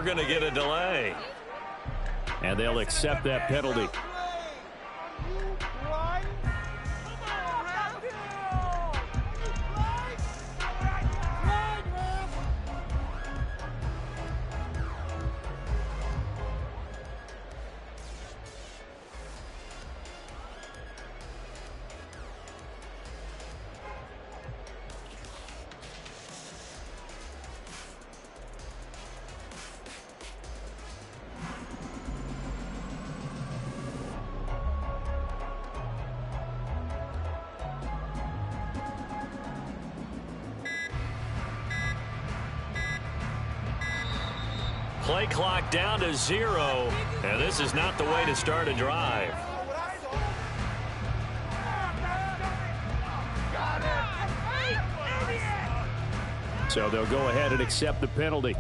we're going to get a delay. And they'll accept that penalty. Play clock down to 0, and this is not the way to start a drive. So they'll go ahead and accept the penalty.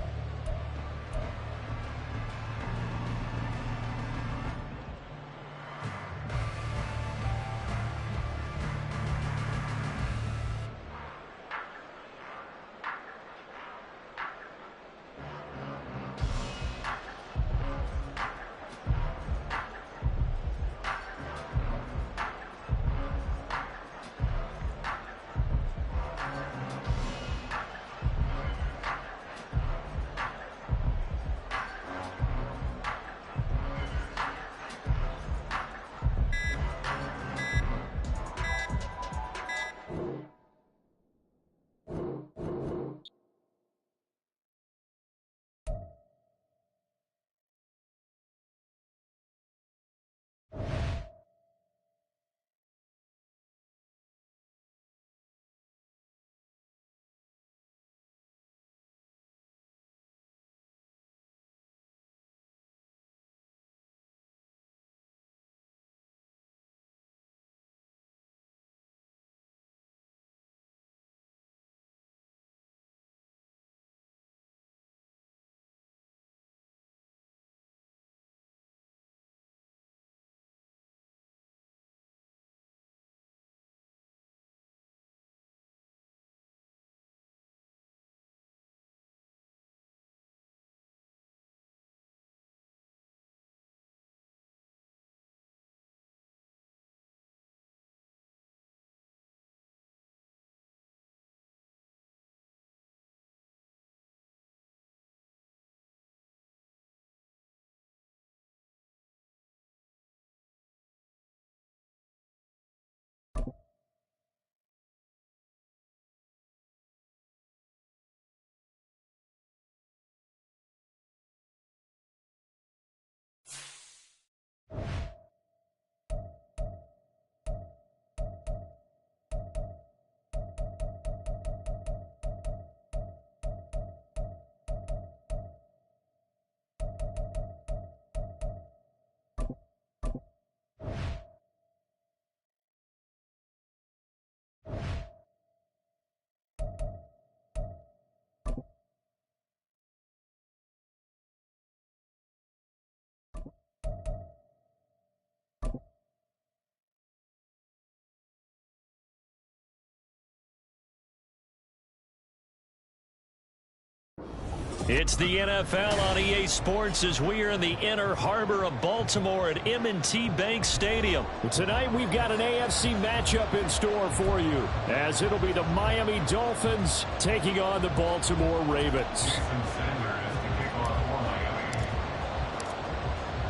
It's the NFL on EA Sports as we are in the inner harbor of Baltimore at M&T Bank Stadium. Tonight we've got an AFC matchup in store for you, as it'll be the Miami Dolphins taking on the Baltimore Ravens.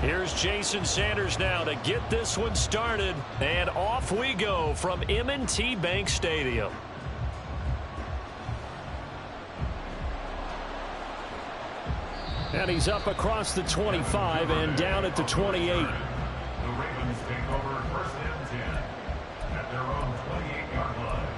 Here's Jason Sanders now to get this one started, and off we go from M&T Bank Stadium. And he's up across the 25 and down at the 28. The Ravens take over first and 10 at their own 28-yard line.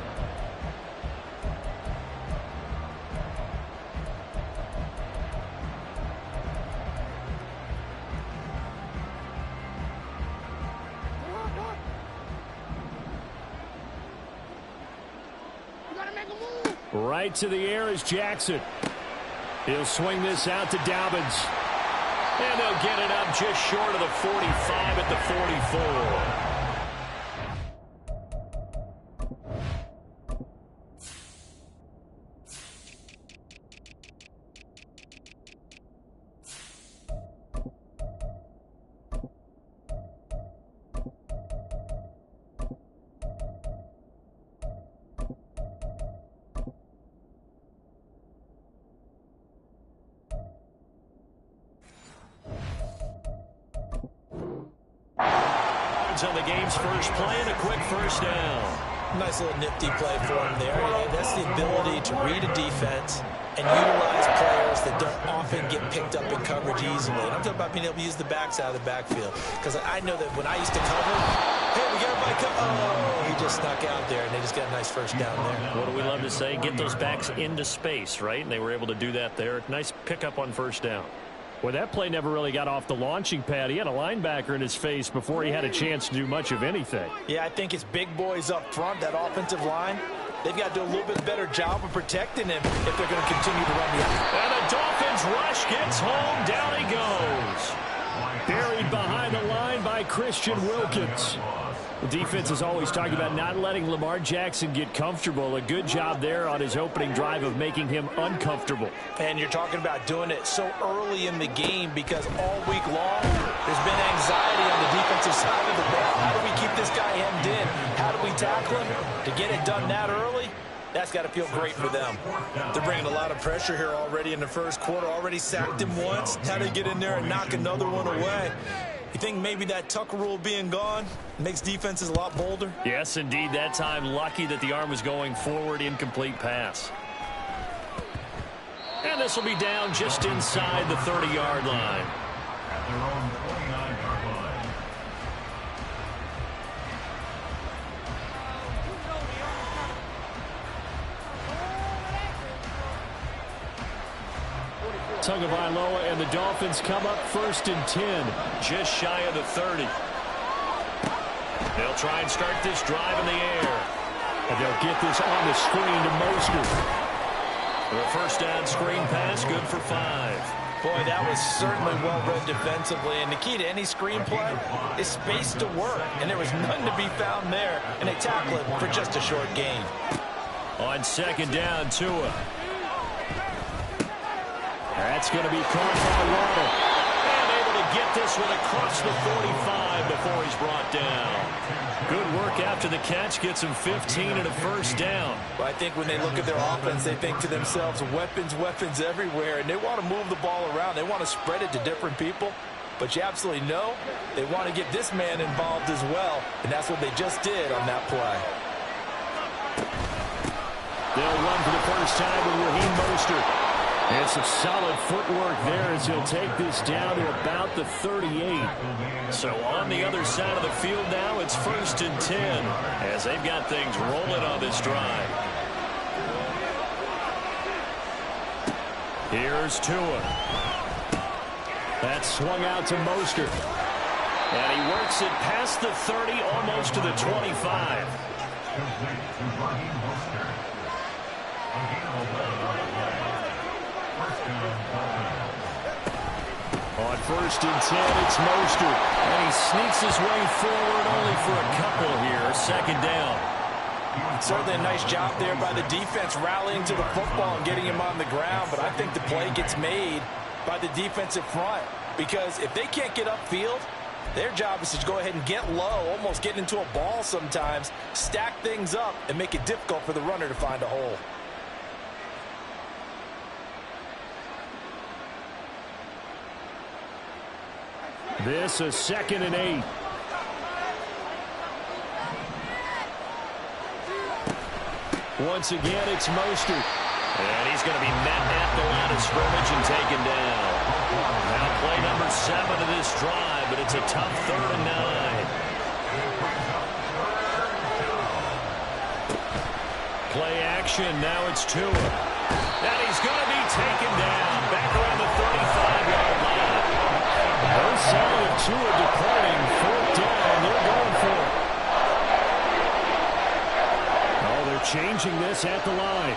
Right to the air is Jackson. He'll swing this out to Dobbins. And they'll get it up just short of the 45 at the 44. Dolphins on the game's first play and a quick first down. Nice little nifty play for him there. And that's the ability to read a defense and utilize players that don't often get picked up in coverage easily. And I'm talking about being able to use the backs out of the backfield. Because I know that when I used to cover, hey, we got everybody cover. Oh, he just snuck out there, and they just got a nice first down there. What do we love to say? Get those backs into space, right? And they were able to do that there. Nice pickup on first down. Well, that play never really got off the launching pad. He had a linebacker in his face before he had a chance to do much of anything. Yeah, I think it's big boys up front, that offensive line. They've got to do a little bit better job of protecting him if they're going to continue to run the offense. And the Dolphins rush gets home. Down he goes. Buried behind the line by Christian Wilkins. The defense is always talking about not letting Lamar Jackson get comfortable. A good job there on his opening drive of making him uncomfortable. And you're talking about doing it so early in the game because all week long there's been anxiety on the defensive side of the ball. How do we keep this guy hemmed in? How do we tackle him? To get it done that early, that's got to feel great for them. They're bringing a lot of pressure here already in the first quarter. Already sacked him once. How do they get in there and knock another one away? You think maybe that Tucker rule being gone makes defenses a lot bolder? Yes, indeed. That time, lucky that the arm was going forward. Incomplete pass. And this will be down just inside the 30-yard line. At their own 29-yard line. Tagovailoa and the Dolphins come up 1st and 10. Just shy of the 30. They'll try and start this drive in the air. And they'll get this on the screen to Mostert. The first down screen pass, good for 5. Boy, that was certainly well read defensively. And the key to any screen play is space to work. And there was none to be found there. And they tackle it for just a short gain. On 2nd down, Tua. That's going to be caught by Waddle. And able to get this one across the 45 before he's brought down. Good work after the catch. Gets him 15 and a first down. Well, I think when they look at their offense, they think to themselves, weapons, weapons everywhere. And they want to move the ball around. They want to spread it to different people. But you absolutely know they want to get this man involved as well. And that's what they just did on that play. They'll run for the first time with Raheem Mostert. And some solid footwork there as he'll take this down to about the 38. So on the other side of the field now, it's 1st and 10 as they've got things rolling on this drive. Here's Tua. That swung out to Mostert. And he works it past the 30, almost to the 25. On 1st and 10, it's Mostert. And he sneaks his way forward only for a couple here. 2nd down. Certainly a nice job there by the defense rallying to the football and getting him on the ground. But I think the play gets made by the defensive front. Because if they can't get upfield, their job is to go ahead and get low, almost get into a ball sometimes, stack things up, and make it difficult for the runner to find a hole. This is 2nd and 8. Once again, it's Mostert. And he's going to be met at the line of scrimmage and taken down. Now play number 7 of this drive, but it's a tough 3rd and 9. Play action, now it's Tua. And he's going to be taken down back around the 35-yard line. No sign of Tua departing. 4th down, they're going for it. Oh, they're changing this at the line.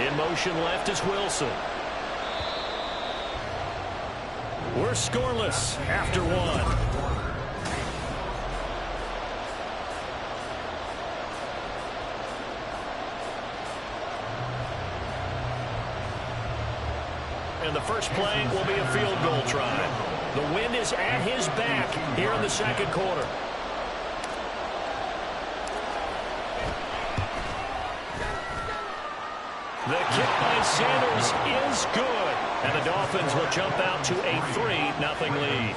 In motion left is Wilson. We're scoreless after 1. And the first play will be a field goal try. The wind is at his back here in the 2nd quarter. The kick by Sanders is good. And the Dolphins will jump out to a 3-0 lead.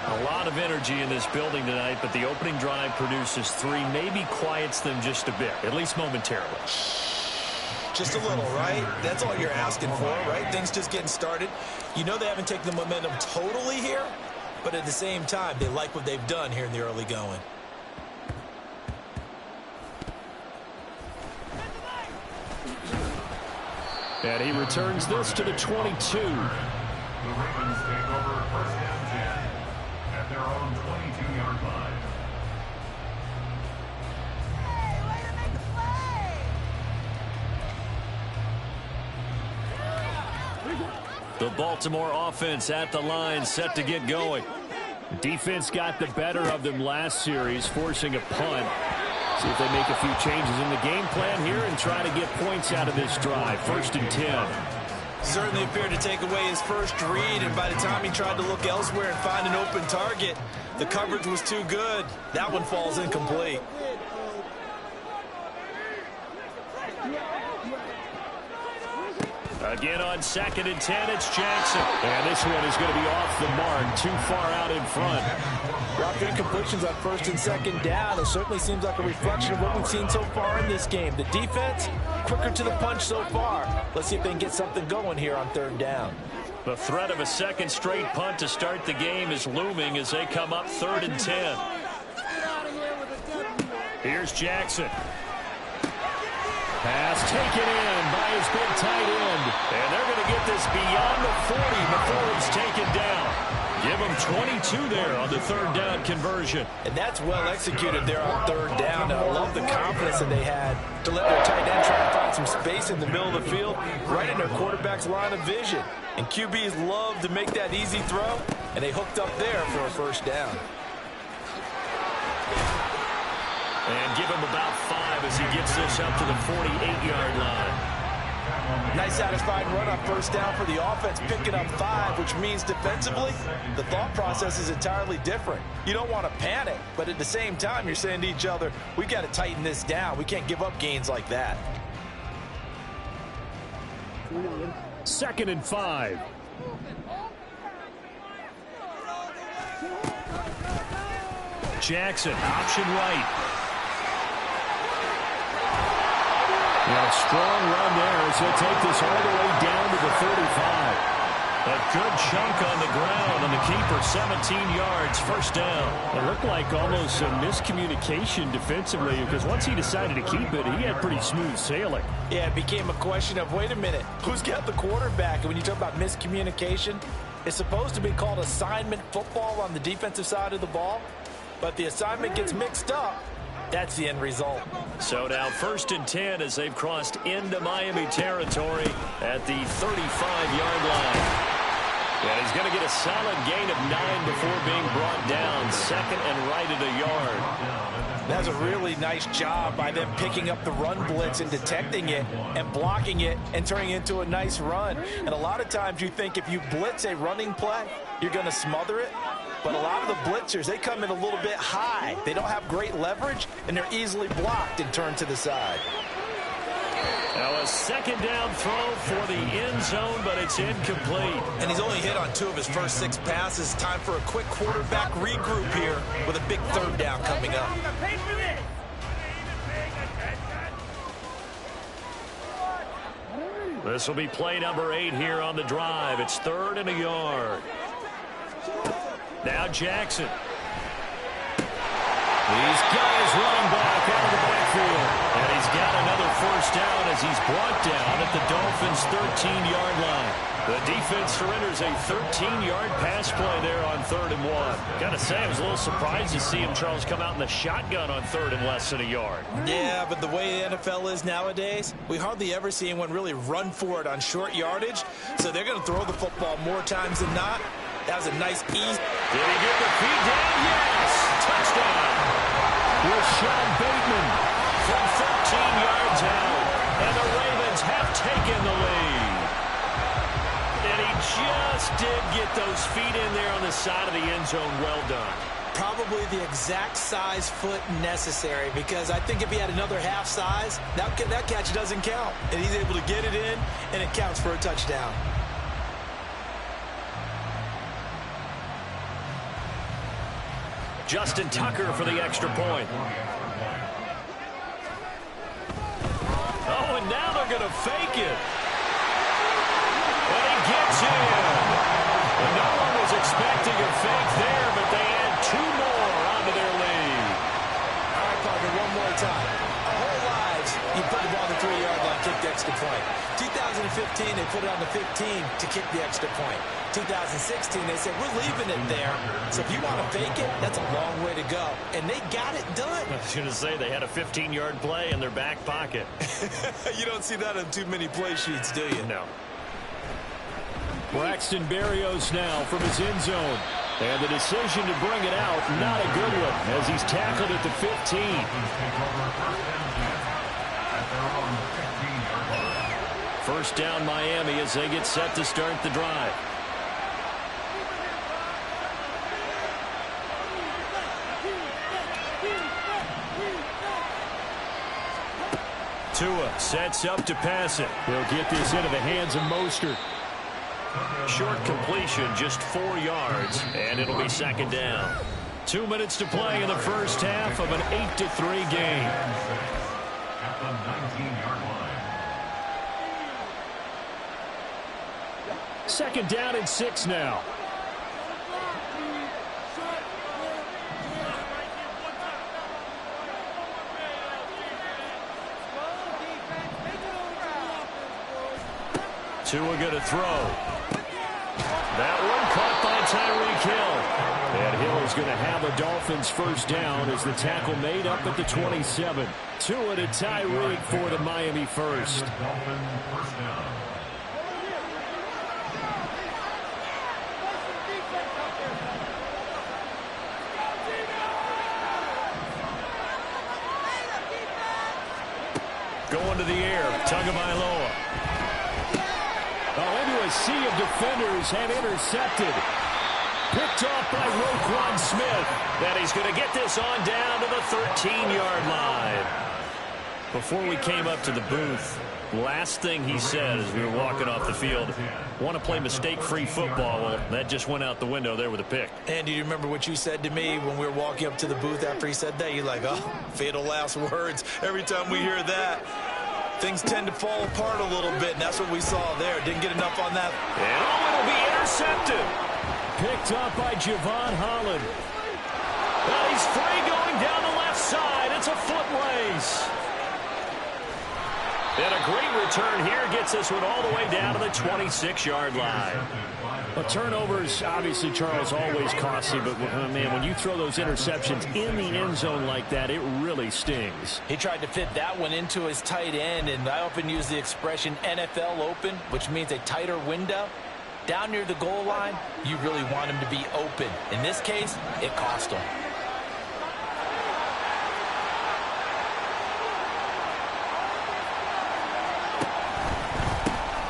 A lot of energy in this building tonight, but the opening drive produces 3, maybe quiets them just a bit, at least momentarily. Just a little, right? That's all you're asking for, right? Things just getting started. You know they haven't taken the momentum totally here, but at the same time, they like what they've done here in the early going. And he returns this to the 22. The Ravens take over first and 10 at their own 22-yard line. The Baltimore offense at the line, set to get going. Defense got the better of them last series, forcing a punt. See if they make a few changes in the game plan here and try to get points out of this drive. 1st and 10. Certainly appeared to take away his first read, and by the time he tried to look elsewhere and find an open target, the coverage was too good. That one falls incomplete. Again on 2nd and 10, it's Jackson. And this one is going to be off the mark, too far out in front. Dropped incompletions on 1st and 2nd down. It certainly seems like a reflection of what we've seen so far in this game. The defense, quicker to the punch so far. Let's see if they can get something going here on 3rd down. The threat of a second straight punt to start the game is looming as they come up 3rd and 10. Here's Jackson. Pass taken in by his big tight end. And they're going to get this beyond the 40 before it's taken down. Give them 22 there on the 3rd down conversion. And that's well executed there on 3rd down. And I love the confidence that they had to let their tight end try and find some space in the middle of the field, right in their quarterback's line of vision. And QBs love to make that easy throw, and they hooked up there for a 1st down. And give him about 5 as he gets this up to the 48-yard line. Nice satisfying run on 1st down for the offense, picking up 5, which means defensively, the thought process is entirely different. You don't want to panic, but at the same time, you're saying to each other, we got to tighten this down. We can't give up gains like that. 2nd and 5. Jackson, option right. And a strong run there as he'll take this all the way down to the 35. A good chunk on the ground, and the keeper 17 yards, 1st down. It looked like almost a miscommunication defensively because once he decided to keep it, he had pretty smooth sailing. Yeah, it became a question of, wait a minute, who's got the quarterback? And when you talk about miscommunication, it's supposed to be called assignment football on the defensive side of the ball, but the assignment gets mixed up. That's the end result. So now 1st and 10 as they've crossed into Miami territory at the 35-yard line. And he's going to get a solid gain of 9 before being brought down. 2nd and right at a yard. That's a really nice job by them picking up the run blitz and detecting it and blocking it and turning it into a nice run. And a lot of times you think if you blitz a running play, you're going to smother it. But a lot of the blitzers, they come in a little bit high. They don't have great leverage, and they're easily blocked and turned to the side. Now a 2nd down throw for the end zone, but it's incomplete. And he's only hit on 2 of his first 6 passes. Time for a quick quarterback regroup here with a big 3rd down coming up. This will be play number 8 here on the drive. It's 3rd and a yard. Now Jackson. He's got his running back out of the backfield. And he's got another 1st down as he's brought down at the Dolphins' 13-yard line. The defense surrenders a 13-yard pass play there on 3rd and 1. Got to say, I was a little surprised to see him, Charles, come out in the shotgun on 3rd and less than a yard. Yeah, but the way the NFL is nowadays, we hardly ever see anyone really run for it on short yardage. So they're going to throw the football more times than not. That was a nice ease. Did he get the feet down? Yes! Touchdown! Rashad Bateman from 13 yards out. And the Ravens have taken the lead. And he just did get those feet in there on the side of the end zone. Well done. Probably the exact size foot necessary, because I think if he had another half size, that catch doesn't count. And he's able to get it in, and it counts for a touchdown. Justin Tucker for the extra point. Oh, and now they're going to fake it. And he gets in. And no one was expecting a fake there, but they add 2 more onto their lead. All right, Parker, one more time. Our whole lives, you put the ball on the 3-yard line, kick the extra point. 2015, they put it on the 15 to kick the extra point. 2016, they said, we're leaving it there. So if you want to fake it, that's a long way to go. And they got it done. I was going to say, they had a 15-yard play in their back pocket. You don't see that on too many play sheets, do you? No. Braxton Berrios now from his end zone. And the decision to bring it out, not a good one, as he's tackled at the 15. First down Miami as they get set to start the drive. Tua sets up to pass it. He'll get this into the hands of Mostert. Short completion, just 4 yards, and it'll be second down. 2 minutes to play in the first half of an 8-3 game. At the 19-yard line. Second down and 6 now. Tua going to throw. That one caught by Tyreek Hill. And Hill is going to have a Dolphins first down as the tackle made up at the 27. Tua to Tyreek for the Miami first. Going to the air, Tagovailoa. Into a sea of defenders and intercepted. Picked off by Roquan Smith. And he's going to get this on down to the 13-yard line. Before we came up to the booth, last thing he said as we were walking off the field, want to play mistake-free football. Well, that just went out the window there with a pick. And do you remember what you said to me when we were walking up to the booth after he said that? You're like, oh, fatal last words. Every time we hear that, things tend to fall apart a little bit, and that's what we saw there. Didn't get enough on that. And it'll be intercepted. Picked up by Javon Holland. Well, he's free going down the left side. It's a foot race. And a great return here gets this one all the way down to the 26-yard line. Well, turnovers, obviously, Charles, always costly, but, man, when you throw those interceptions in the end zone like that, it really stings. He tried to fit that one into his tight end, and I often use the expression NFL open, which means a tighter window. Down near the goal line, you really want him to be open. In this case, it cost him.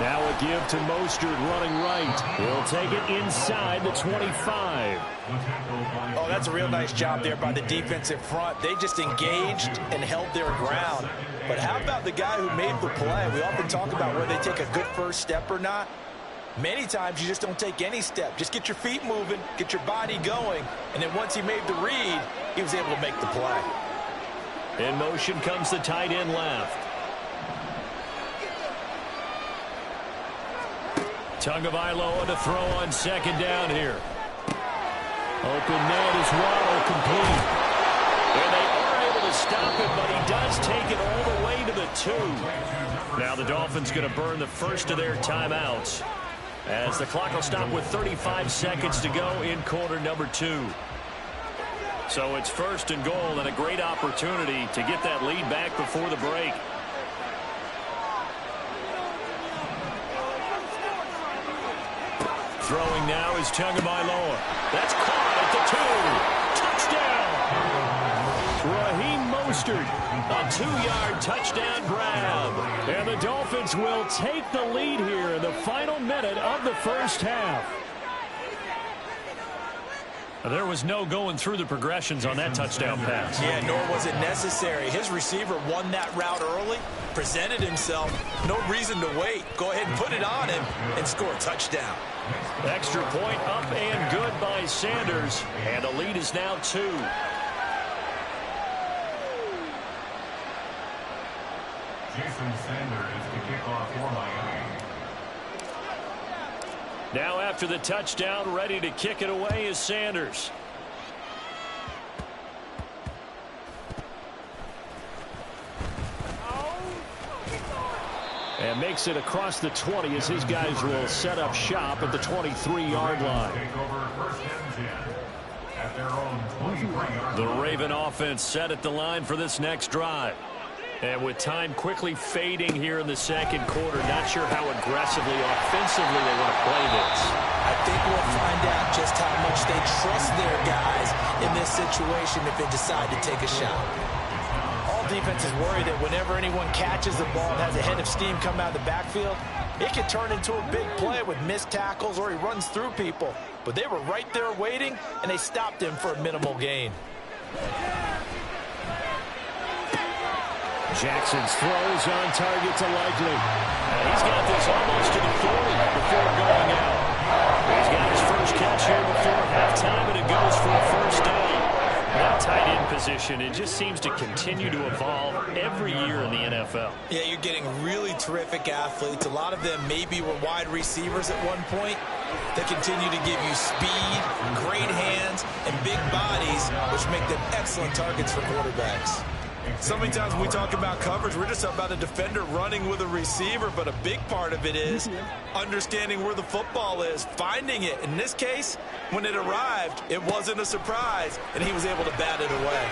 Now a give to Mostert running right. He'll take it inside the 25. Oh, that's a real nice job there by the defensive front. They just engaged and held their ground. But how about the guy who made the play? We often talk about whether they take a good first step or not. Many times you just don't take any step. Just get your feet moving, get your body going, and then once he made the read, he was able to make the play. In motion comes the tight end left. Tagovailoa to throw on second down here. Open net is Waddle, complete. And they are able to stop it, but he does take it all the way to the 2. Now the Dolphins going to burn the first of their timeouts, as the clock will stop with 35 seconds to go in quarter number 2. So it's first and goal, and a great opportunity to get that lead back before the break. Throwing now is Tagovailoa. That's caught at the 2. Touchdown. Raheem Mostert, a 2-yard touchdown grab. And the Dolphins will take the lead here in the final minute of the first half. There was no going through the progressions on that touchdown pass. Yeah, nor was it necessary. His receiver won that route early, presented himself. No reason to wait. Go ahead and put it on him and score a touchdown. Extra point up and good by Sanders. And the lead is now 2. Jason Sanders to kick off for Miami. Now after the touchdown, ready to kick it away is Sanders. And makes it across the 20 as his guys will set up shop at the 23-yard line. The Raven offense set at the line for this next drive. And with time quickly fading here in the second quarter, not sure how aggressively, offensively they want to play this. I think we'll find out just how much they trust their guys in this situation if they decide to take a shot. All defenses worry that whenever anyone catches the ball and has a head of steam come out of the backfield, it can turn into a big play with missed tackles or he runs through people. But they were right there waiting, and they stopped him for a minimal gain. Jackson's throws on target to Likely. And he's got this almost to the 40 before going out. He's got his first catch here before halftime, and it goes for a first down. That tight end position, it just seems to continue to evolve every year in the NFL. Yeah, you're getting really terrific athletes. A lot of them maybe were wide receivers at one point. They continue to give you speed, great hands, and big bodies, which make them excellent targets for quarterbacks. So many times when we talk about coverage, we're just about a defender running with a receiver, but a big part of it is understanding where the football is, finding it. In this case, when it arrived, it wasn't a surprise, and he was able to bat it away.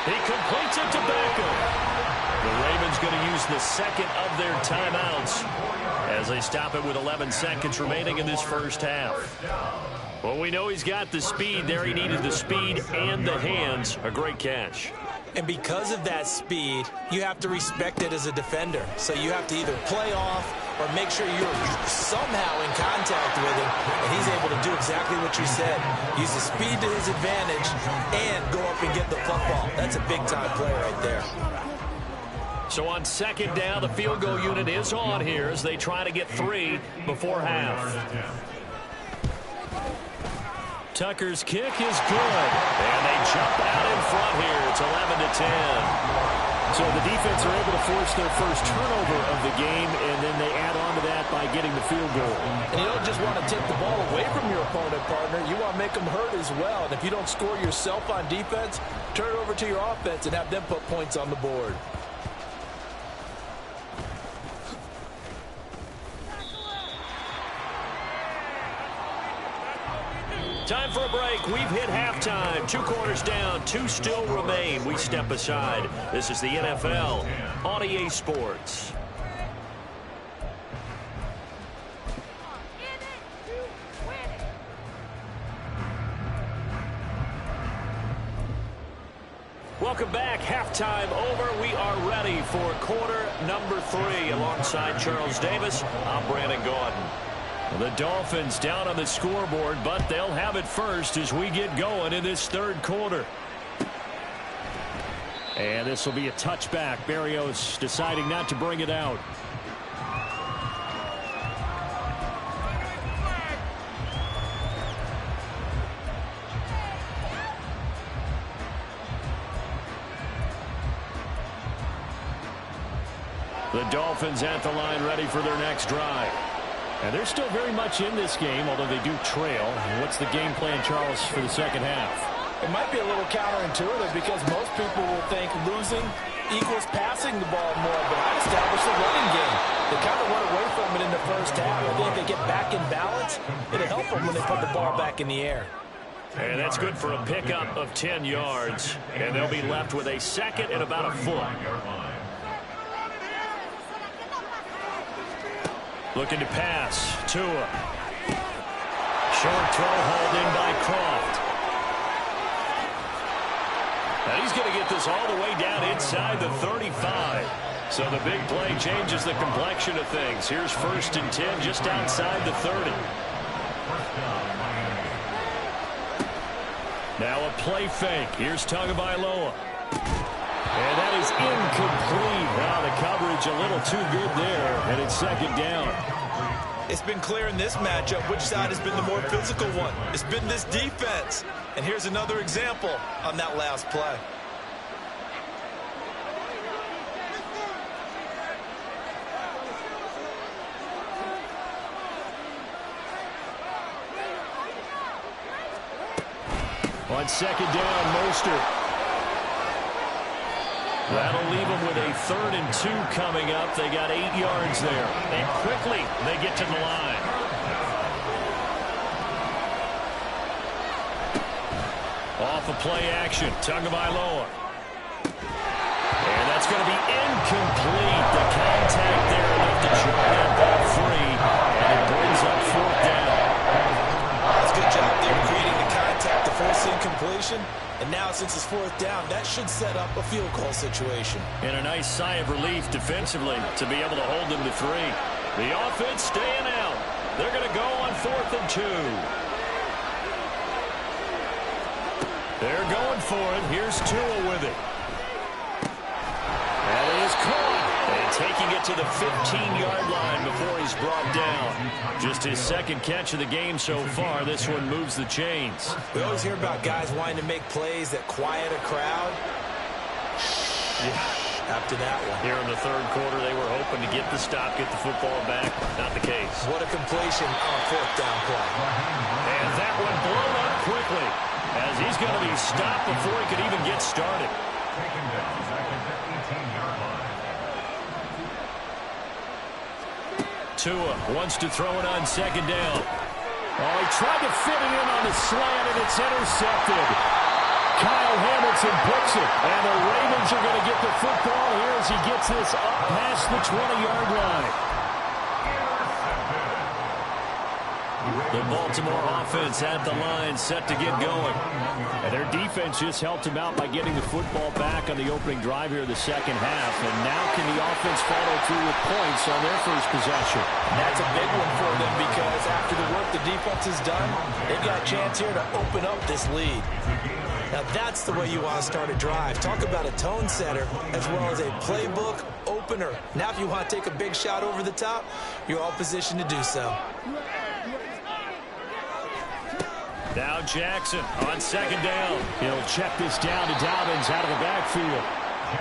He completes it to Beckham. The Ravens going to use the second of their timeouts as they stop it with 11 seconds remaining in this first half. Well, we know he's got the speed there. He needed the speed and the hands. A great catch. And because of that speed, you have to respect it as a defender. So you have to either play off or make sure you're somehow in contact with him. And he's able to do exactly what you said. Use the speed to his advantage and go up and get the football. That's a big-time play right there. So on second down, the field goal unit is on here as they try to get 3 before half. Tucker's kick is good. And they jump out in front here. It's 11-10. So the defense are able to force their first turnover of the game, and then they add on to that by getting the field goal. And you don't just want to take the ball away from your opponent, partner. You want to make them hurt as well. And if you don't score yourself on defense, turn it over to your offense and have them put points on the board. Time for a break. We've hit halftime. 2 quarters down. 2 still remain. We step aside. This is the NFL on EA Sports. Welcome back. Halftime over. We are ready for quarter number 3. Alongside Charles Davis, I'm Brandon Gordon. The Dolphins down on the scoreboard, but they'll have it first as we get going in this third quarter. And this will be a touchback. Berrios deciding not to bring it out. The Dolphins at the line ready for their next drive. And they're still very much in this game, although they do trail. What's the game plan, Charles, for the second half? It might be a little counterintuitive because most people will think losing equals passing the ball more, but I established a running game. They kind of went away from it in the first half. I think if they get back in balance, it'll help them when they put the ball back in the air. And that's good for a pickup of 10 yards. And they'll be left with a second and about a foot. Looking to pass. Tua. Short throw hauled in by Croft. And he's going to get this all the way down inside the 35. So the big play changes the complexion of things. Here's 1st and 10 just outside the 30. Now a play fake. Here's Tagovailoa. And that is incomplete. Now the coverage a little too good there, and it's second down. It's been clear in this matchup which side has been the more physical one. It's been this defense. And here's another example on that last play. On second down, Mostert. That'll leave them with a 3rd and 2 coming up. They got 8 yards there. And quickly, they get to the line. Off of play action, Tagovailoa. And that's going to be incomplete. The contact there enough to try that ball free. And it brings up 4th down. That's a good job there creating the contact, the force incompletion. And now since it's 4th down, that should set up a field goal situation. And a nice sigh of relief defensively to be able to hold them to 3. The offense staying out. They're going to go on 4th and 2. They're going for it. Here's Tua with it. That is caught. And taking it to the 15-yard line before he's brought down. Just his 2nd catch of the game so far. This one moves the chains. We always hear about guys wanting to make plays that quiet a crowd. After that one. Here in the 3rd quarter, they were hoping to get the stop, get the football back. Not the case. What a completion on 4th down play. And that one blown up quickly, as he's going to be stopped before he could even get started. Taken down back at the 18-yard line. Tua wants to throw it on 2nd down. Oh, he tried to fit it in on the slant, and it's intercepted. Kyle Hamilton picks it, and the Ravens are going to get the football here as he gets this up past the 20-yard line. The Baltimore offense at the line, set to get going. And their defense just helped him out by getting the football back on the opening drive here in the 2nd half. And now can the offense follow through with points on their first possession? That's a big one for them because after the work the defense has done, they've got a chance here to open up this lead. Now that's the way you want to start a drive. Talk about a tone setter as well as a playbook opener. Now if you want to take a big shot over the top, you're all positioned to do so. Now Jackson on 2nd down. He'll check this down to Dobbins out of the backfield.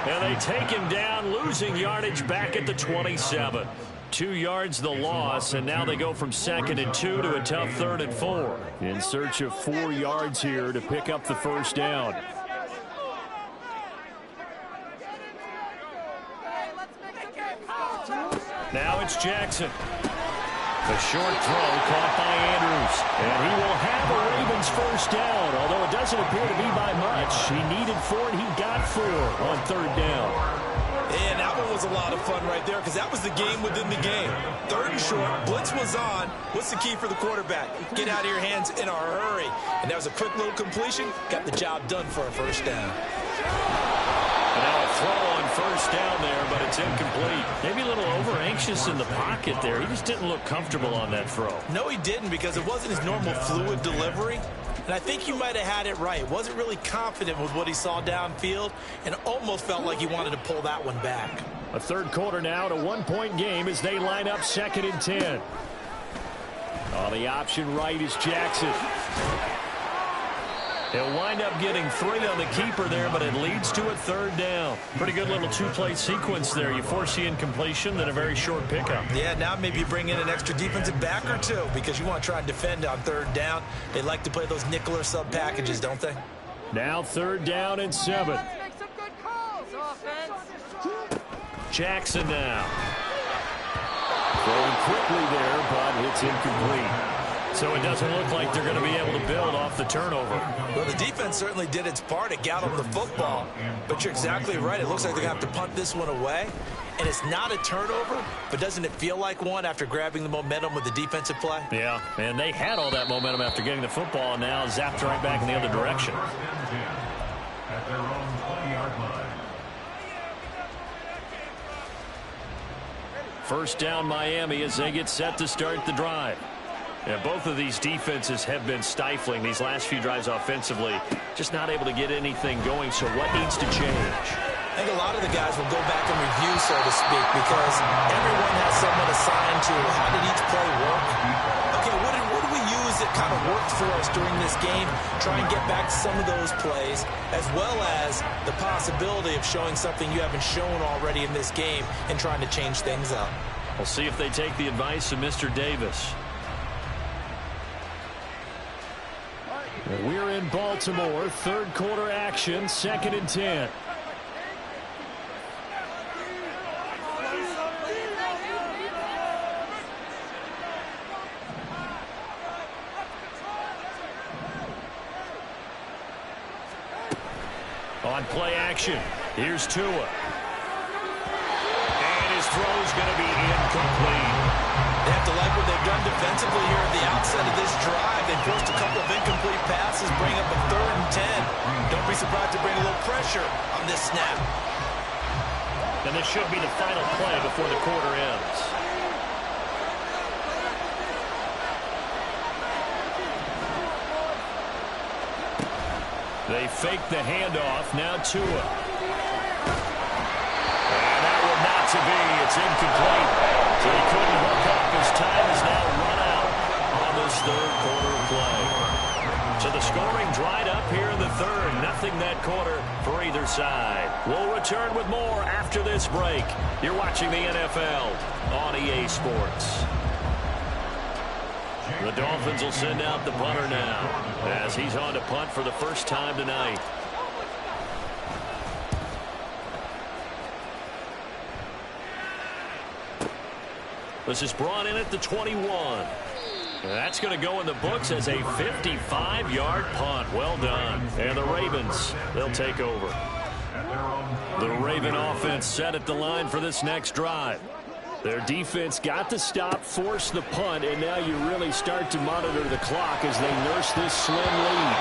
And they take him down, losing yardage back at the 27. 2 yards the loss, and now they go from 2nd and 2 to a tough 3rd and 4. In search of 4 yards here to pick up the 1st down. Now it's Jackson. A short throw caught by Andrews. And he will have a Ravens 1st down, although it doesn't appear to be by much. He needed 4, and he got 4 on 3rd down. And that one was a lot of fun right there because that was the game within the game. 3rd and short, blitz was on. What's the key for the quarterback? Get out of your hands in a hurry. And that was a quick little completion. Got the job done for a 1st down. And now a throw on 1st down there, but it's incomplete. Maybe a little over-anxious in the pocket there. He just didn't look comfortable on that throw. No, he didn't because it wasn't his normal fluid delivery. And I think you might have had it right. Wasn't really confident with what he saw downfield and almost felt like he wanted to pull that one back. A 3rd quarter now, to 1-point game as they line up 2nd and 10. On the option right is Jackson. He'll wind up getting 3 on the keeper there, but it leads to a 3rd down. Pretty good little 2-play sequence there. You force the incompletion, then a very short pickup. Yeah, now maybe you bring in an extra defensive back or 2 because you want to try and defend on 3rd down. They like to play those nickel or sub packages, don't they? Now 3rd down and 7. Jackson now. Throwing quickly there, but it's incomplete. So it doesn't look like they're going to be able to build off the turnover. Well, the defense certainly did its part. It got them the football. But you're exactly right. It looks like they're going to have to punt this one away. And it's not a turnover, but doesn't it feel like one after grabbing the momentum with the defensive play? Yeah, and they had all that momentum after getting the football, and now zapped right back in the other direction. At their own 20-yard line. 1st down Miami as they get set to start the drive. And both of these defenses have been stifling these last few drives offensively. Just not able to get anything going, so what needs to change? I think a lot of the guys will go back and review, so to speak, because everyone has someone assigned to how did each play work. Okay, what do we use that kind of worked for us during this game? Try and get back to some of those plays, as well as the possibility of showing something you haven't shown already in this game and trying to change things up. We'll see if they take the advice of Mr. Davis. We're in Baltimore, third quarter action, 2nd and 10. On play action, here's Tua. And his throw's going to be incomplete. They have to like what they've done defensively here at the outset of this drive. They forced a couple of incomplete passes, bring up a 3rd and 10. Don't be surprised to bring a little pressure on this snap. And this should be the final play before the quarter ends. They fake the handoff. Now Tua. And that will not to be. It's incomplete. So he couldn't hook up. His time is now run out on this third quarter play. So the scoring dried up here in the third. Nothing that quarter for either side. We'll return with more after this break. You're watching the NFL on EA Sports. The Dolphins will send out the punter now as he's on to punt for the first time tonight. This is brought in at the 21. That's going to go in the books as a 55-yard punt. Well done. And the Ravens, they'll take over. The Raven offense set at the line for this next drive. Their defense got the stop, forced the punt, and now you really start to monitor the clock as they nurse this slim lead.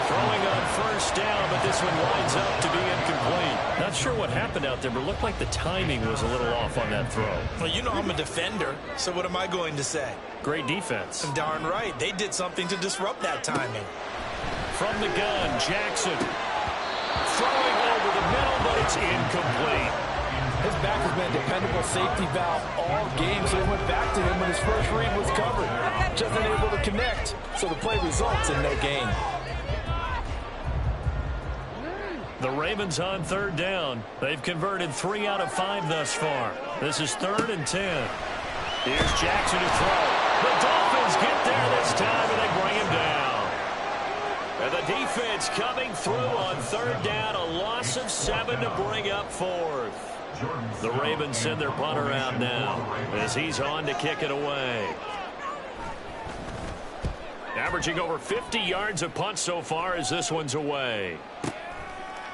Throwing on first down, but this one winds up to be incomplete. Not sure what happened out there, but it looked like the timing was a little off on that throw. Well, you know I'm a defender, so what am I going to say? Great defense. Darn right. They did something to disrupt that timing. From the gun, Jackson. Throwing over the middle, but it's incomplete. His back has been a dependable safety valve all game, so he went back to him when his first read was covered. Just unable to connect, so the play results in no gain. The Ravens on third down. They've converted 3 out of 5 thus far. This is 3rd and 10. Here's Jackson to throw. The Dolphins get there this time, and they bring him down. And the defense coming through on 3rd down. A loss of 7 to bring up 4th. The Ravens send their punter out now as he's on to kick it away. Averaging over 50 yards a punt so far as this one's away.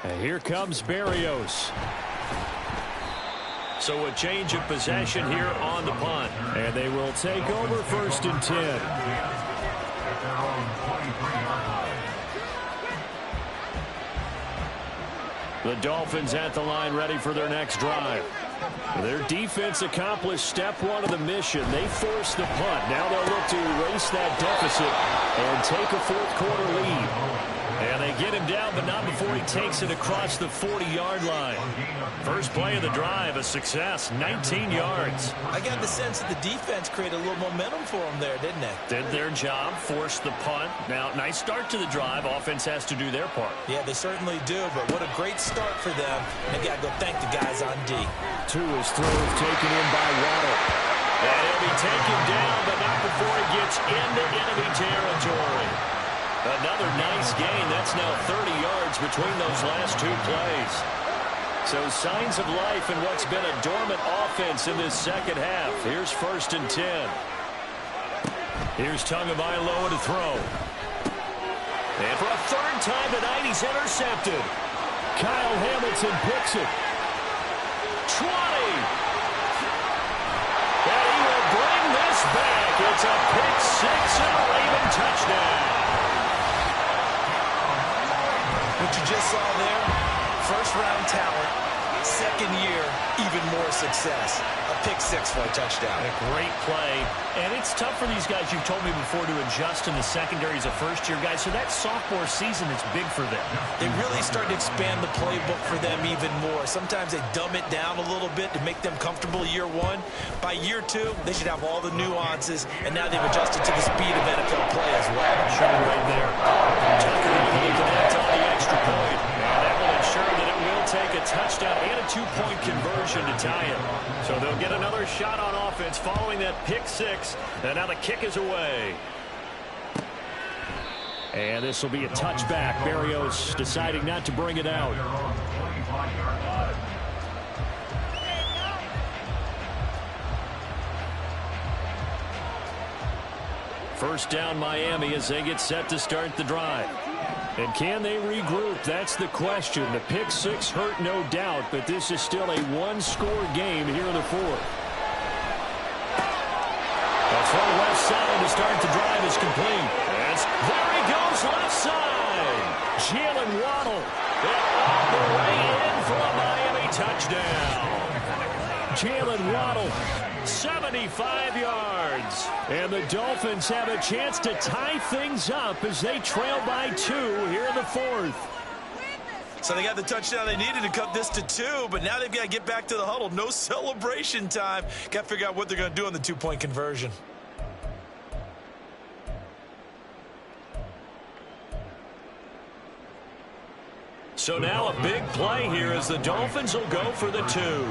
And here comes Berrios. So a change of possession here on the punt. And they will take over 1st and 10. The Dolphins at the line ready for their next drive. Their defense accomplished step 1 of the mission. They forced the punt. Now they'll look to erase that deficit and take a 4th quarter lead. And they get him down, but not before he takes it across the 40-yard line. First play of the drive, a success, 19 yards. I got the sense that the defense created a little momentum for them there, didn't they? Did their job, forced the punt. Now, nice start to the drive. Offense has to do their part. Yeah, they certainly do, but what a great start for them. They got to go thank the guys on D. Tua's throw is taken in by Waddle. And he'll be taken down, but not before he gets into enemy territory. Another nice gain. That's now 30 yards between those last 2 plays. So signs of life in what's been a dormant offense in this second half. Here's 1st and 10. Here's Tagovailoa to throw. And for a 3rd time tonight, he's intercepted. Kyle Hamilton picks it. 20. And he will bring this back. It's a pick 6 and a Raven touchdown. What you just saw there, first-round talent, Second year, even more success. A pick-6 for a touchdown. A great play. And it's tough for these guys, you've told me before, to adjust in the secondary as a first-year guy. So that sophomore season is big for them. They really start to expand the playbook for them even more. Sometimes they dumb it down a little bit to make them comfortable year one. By year two, they should have all the nuances, and now they've adjusted to the speed of NFL play as well. Sure, right there. Tucker able to connect on the extra point. And that will ensure that it will take a touchdown and a two-point conversion to tie it. So they'll get another shot on offense following that pick-6. And now the kick is away. And this will be a touchback. Berrios deciding not to bring it out. First down Miami as they get set to start the drive. And can they regroup? That's the question. The pick-6 hurt, no doubt, but this is still a one-score game here in the fourth. That's from left side to start the drive is complete. There he goes, left side. Jalen Waddle. And all the way in for a Miami touchdown. Jalen Waddle, 75 yards. And the Dolphins have a chance to tie things up as they trail by 2 here in the fourth. So they got the touchdown they needed to cut this to 2, but now they've got to get back to the huddle. No celebration time. Got to figure out what they're going to do on the two-point conversion. So now a big play here as the Dolphins will go for the 2.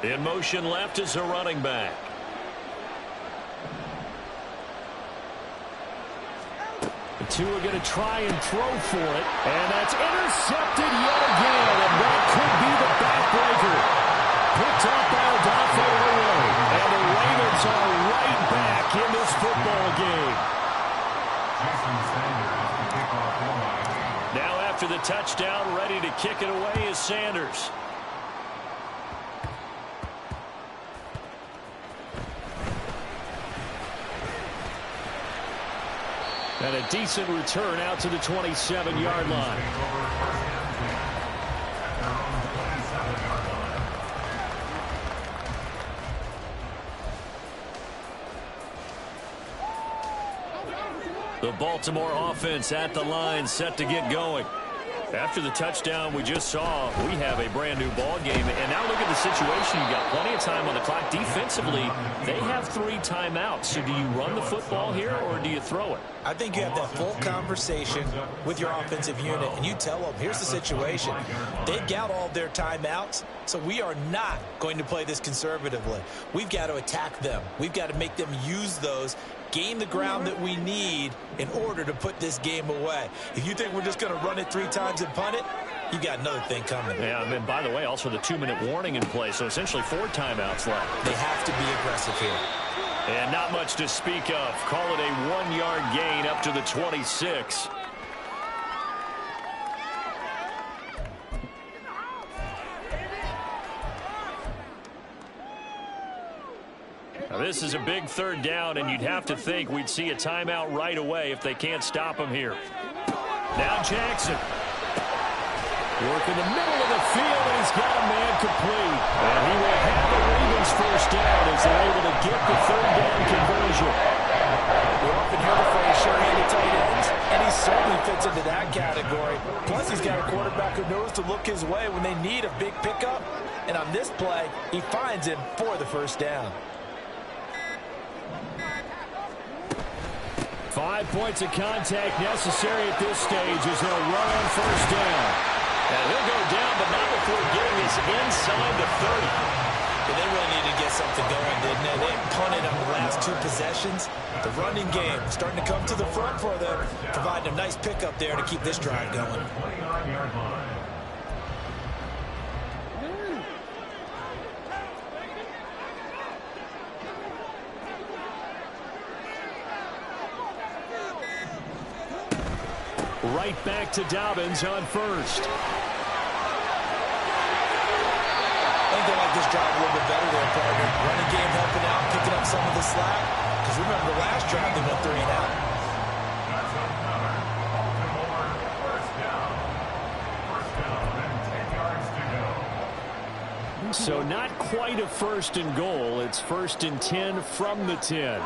In motion left is a running back. The 2 are going to try and throw for it. And that's intercepted yet again. And that could be the backbreaker. Picked up by Adolfo Roy. And the Ravens are right back in this football game. Now after the touchdown, ready to kick it away is Sanders. And a decent return out to the 27-yard line. The Baltimore offense at the line, set to get going. After the touchdown we just saw, we have a brand new ball game. And now look at the situation. You've got plenty of time on the clock. Defensively, they have 3 timeouts. So do you run the football here or do you throw it? I think you have that full conversation with your offensive unit, and you tell them, here's the situation. They've got all their timeouts, so we are not going to play this conservatively. We've got to attack them. We've got to make them use those, gain the ground that we need in order to put this game away. If you think we're just going to run it 3 times and punt it, you got another thing coming. Yeah, and by the way, also the 2-minute warning in play, so essentially 4 timeouts left. They have to be aggressive here. And not much to speak of. Call it a 1-yard gain up to the 26. Now this is a big 3rd down, and you'd have to think we'd see a timeout right away if they can't stop him here. Now Jackson. Working the middle of the field, and he's got a man complete. And he will have the Ravens first down as they're able to get the 3rd down conversion. We often hear the phrase sure-handed tight ends, and he certainly fits into that category. Plus, he's got a quarterback who knows to look his way when they need a big pickup. And on this play, he finds him for the first down. 5 points of contact necessary at this stage as they'll run on first down. And he'll go down, but not before getting us inside the 30. Yeah, they really need to get something going, didn't they? They punted on the last 2 possessions. The running game starting to come to the front for them, providing a nice pickup there to keep this drive going. Right back to Dobbins on first. I think they like this drive a little bit better there, partner. Running game helping out, picking up some of the slack. Because remember, the last drive they went 3 and out. So not quite a 1st and goal. It's 1st and 10 from the 10.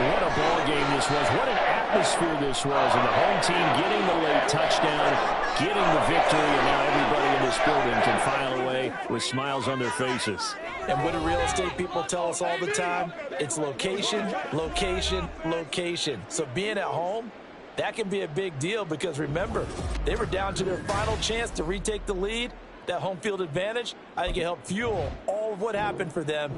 What a ball game this was. What an atmosphere this was. And the home team getting the late touchdown, getting the victory, and now everybody in this building can file away with smiles on their faces. And what do real estate people tell us all the time? It's location, location, location. So being at home, that can be a big deal because, remember, they were down to their final chance to retake the lead. That home field advantage, I think it helped fuel all of what happened for them.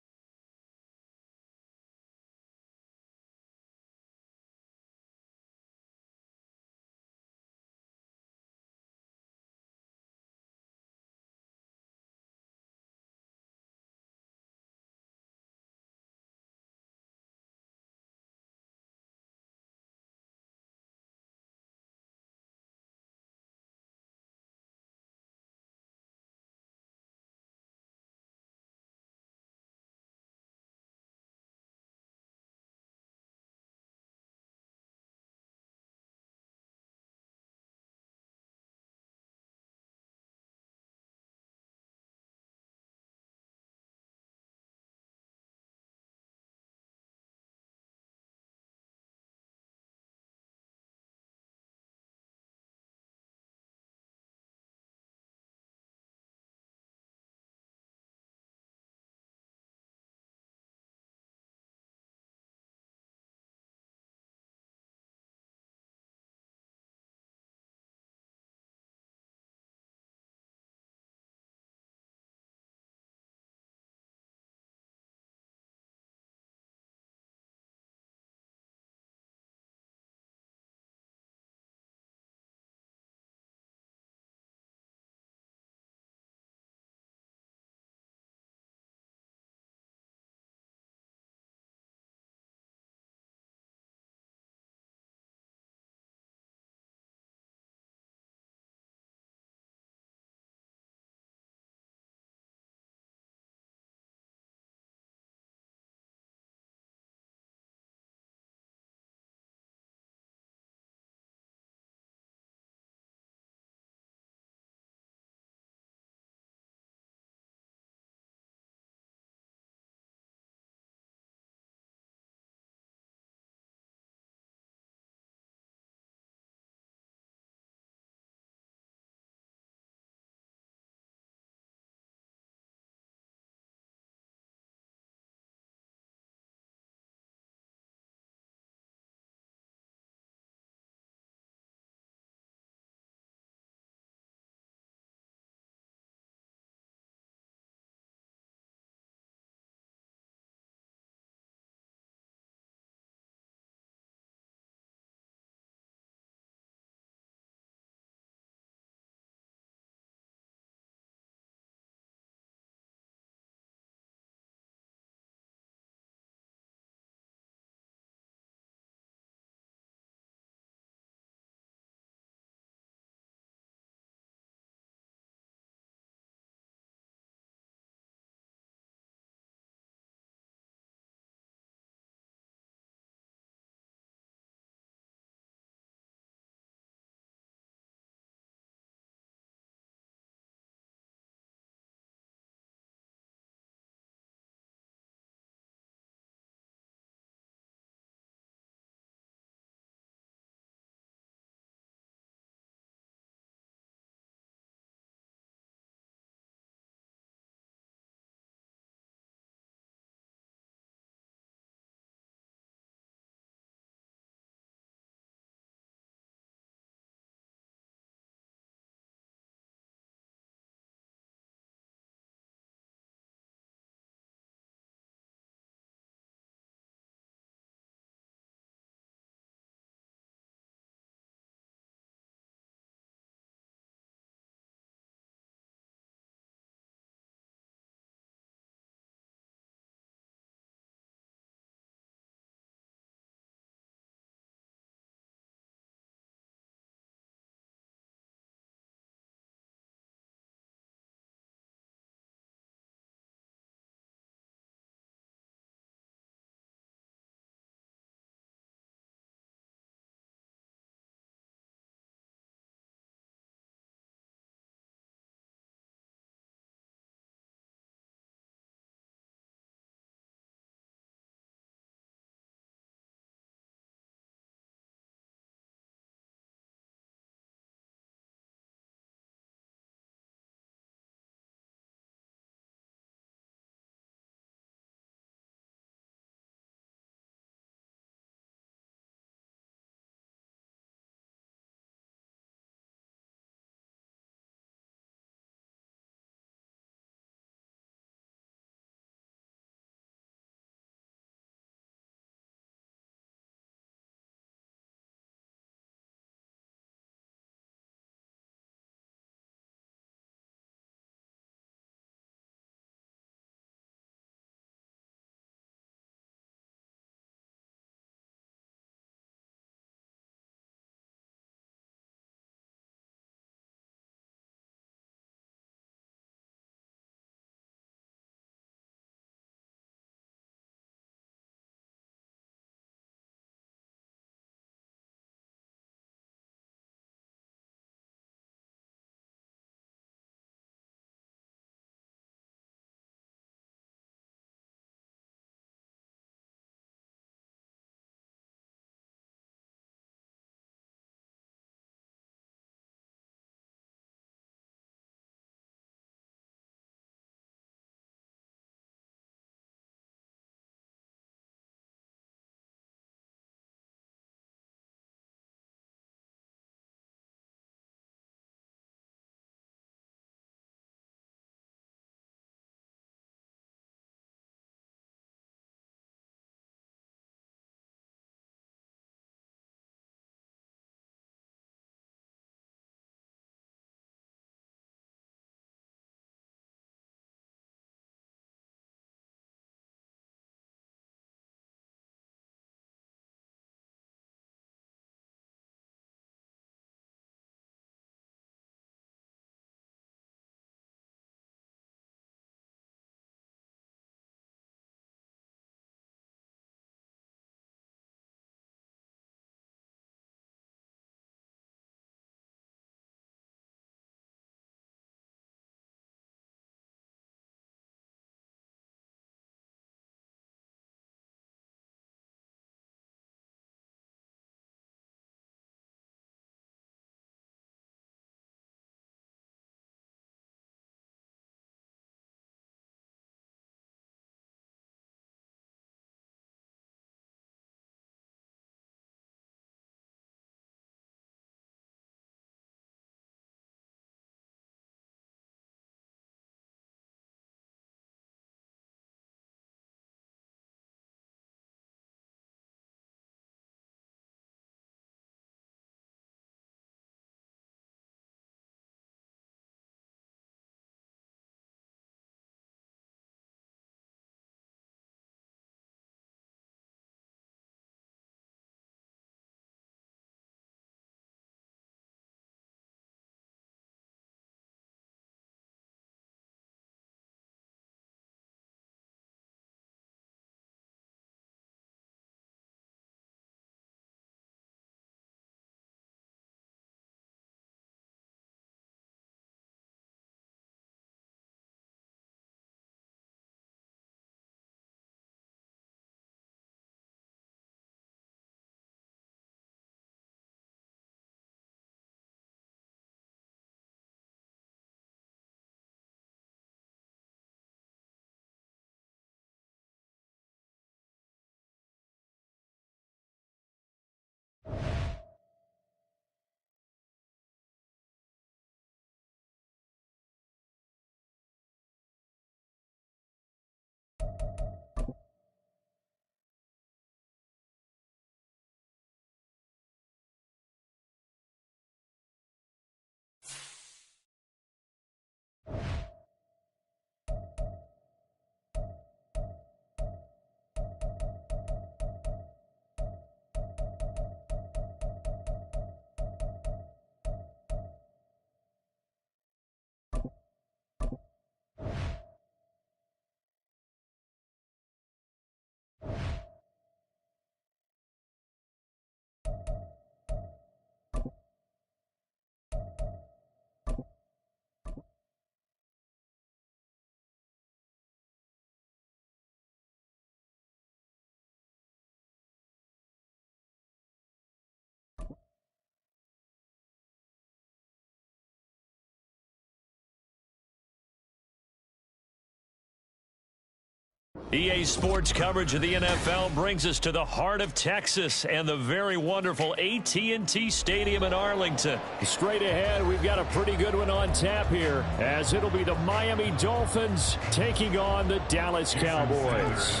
EA Sports coverage of the NFL brings us to the heart of Texas and the very wonderful AT&T Stadium in Arlington. Straight ahead, we've got a pretty good one on tap here, as it'll be the Miami Dolphins taking on the Dallas Cowboys.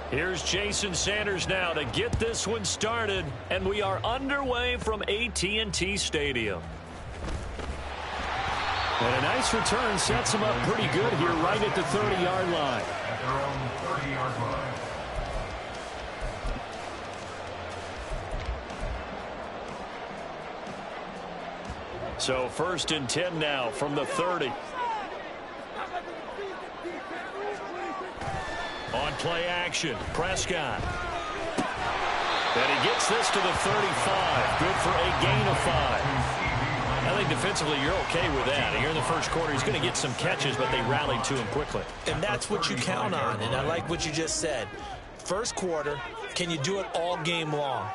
Here's Jason Sanders now to get this one started, and we are underway from AT&T Stadium. And a nice return sets him up pretty good here right at the 30-yard line. At their own 30-yard line. So 1st and 10 now from the 30. On play action, Prescott. And he gets this to the 35. Good for a gain of 5. I think defensively you're okay with that. Here in the first quarter, he's going to get some catches, but they rallied to him quickly. And that's what you count on, and I like what you just said. First quarter, can you do it all game long?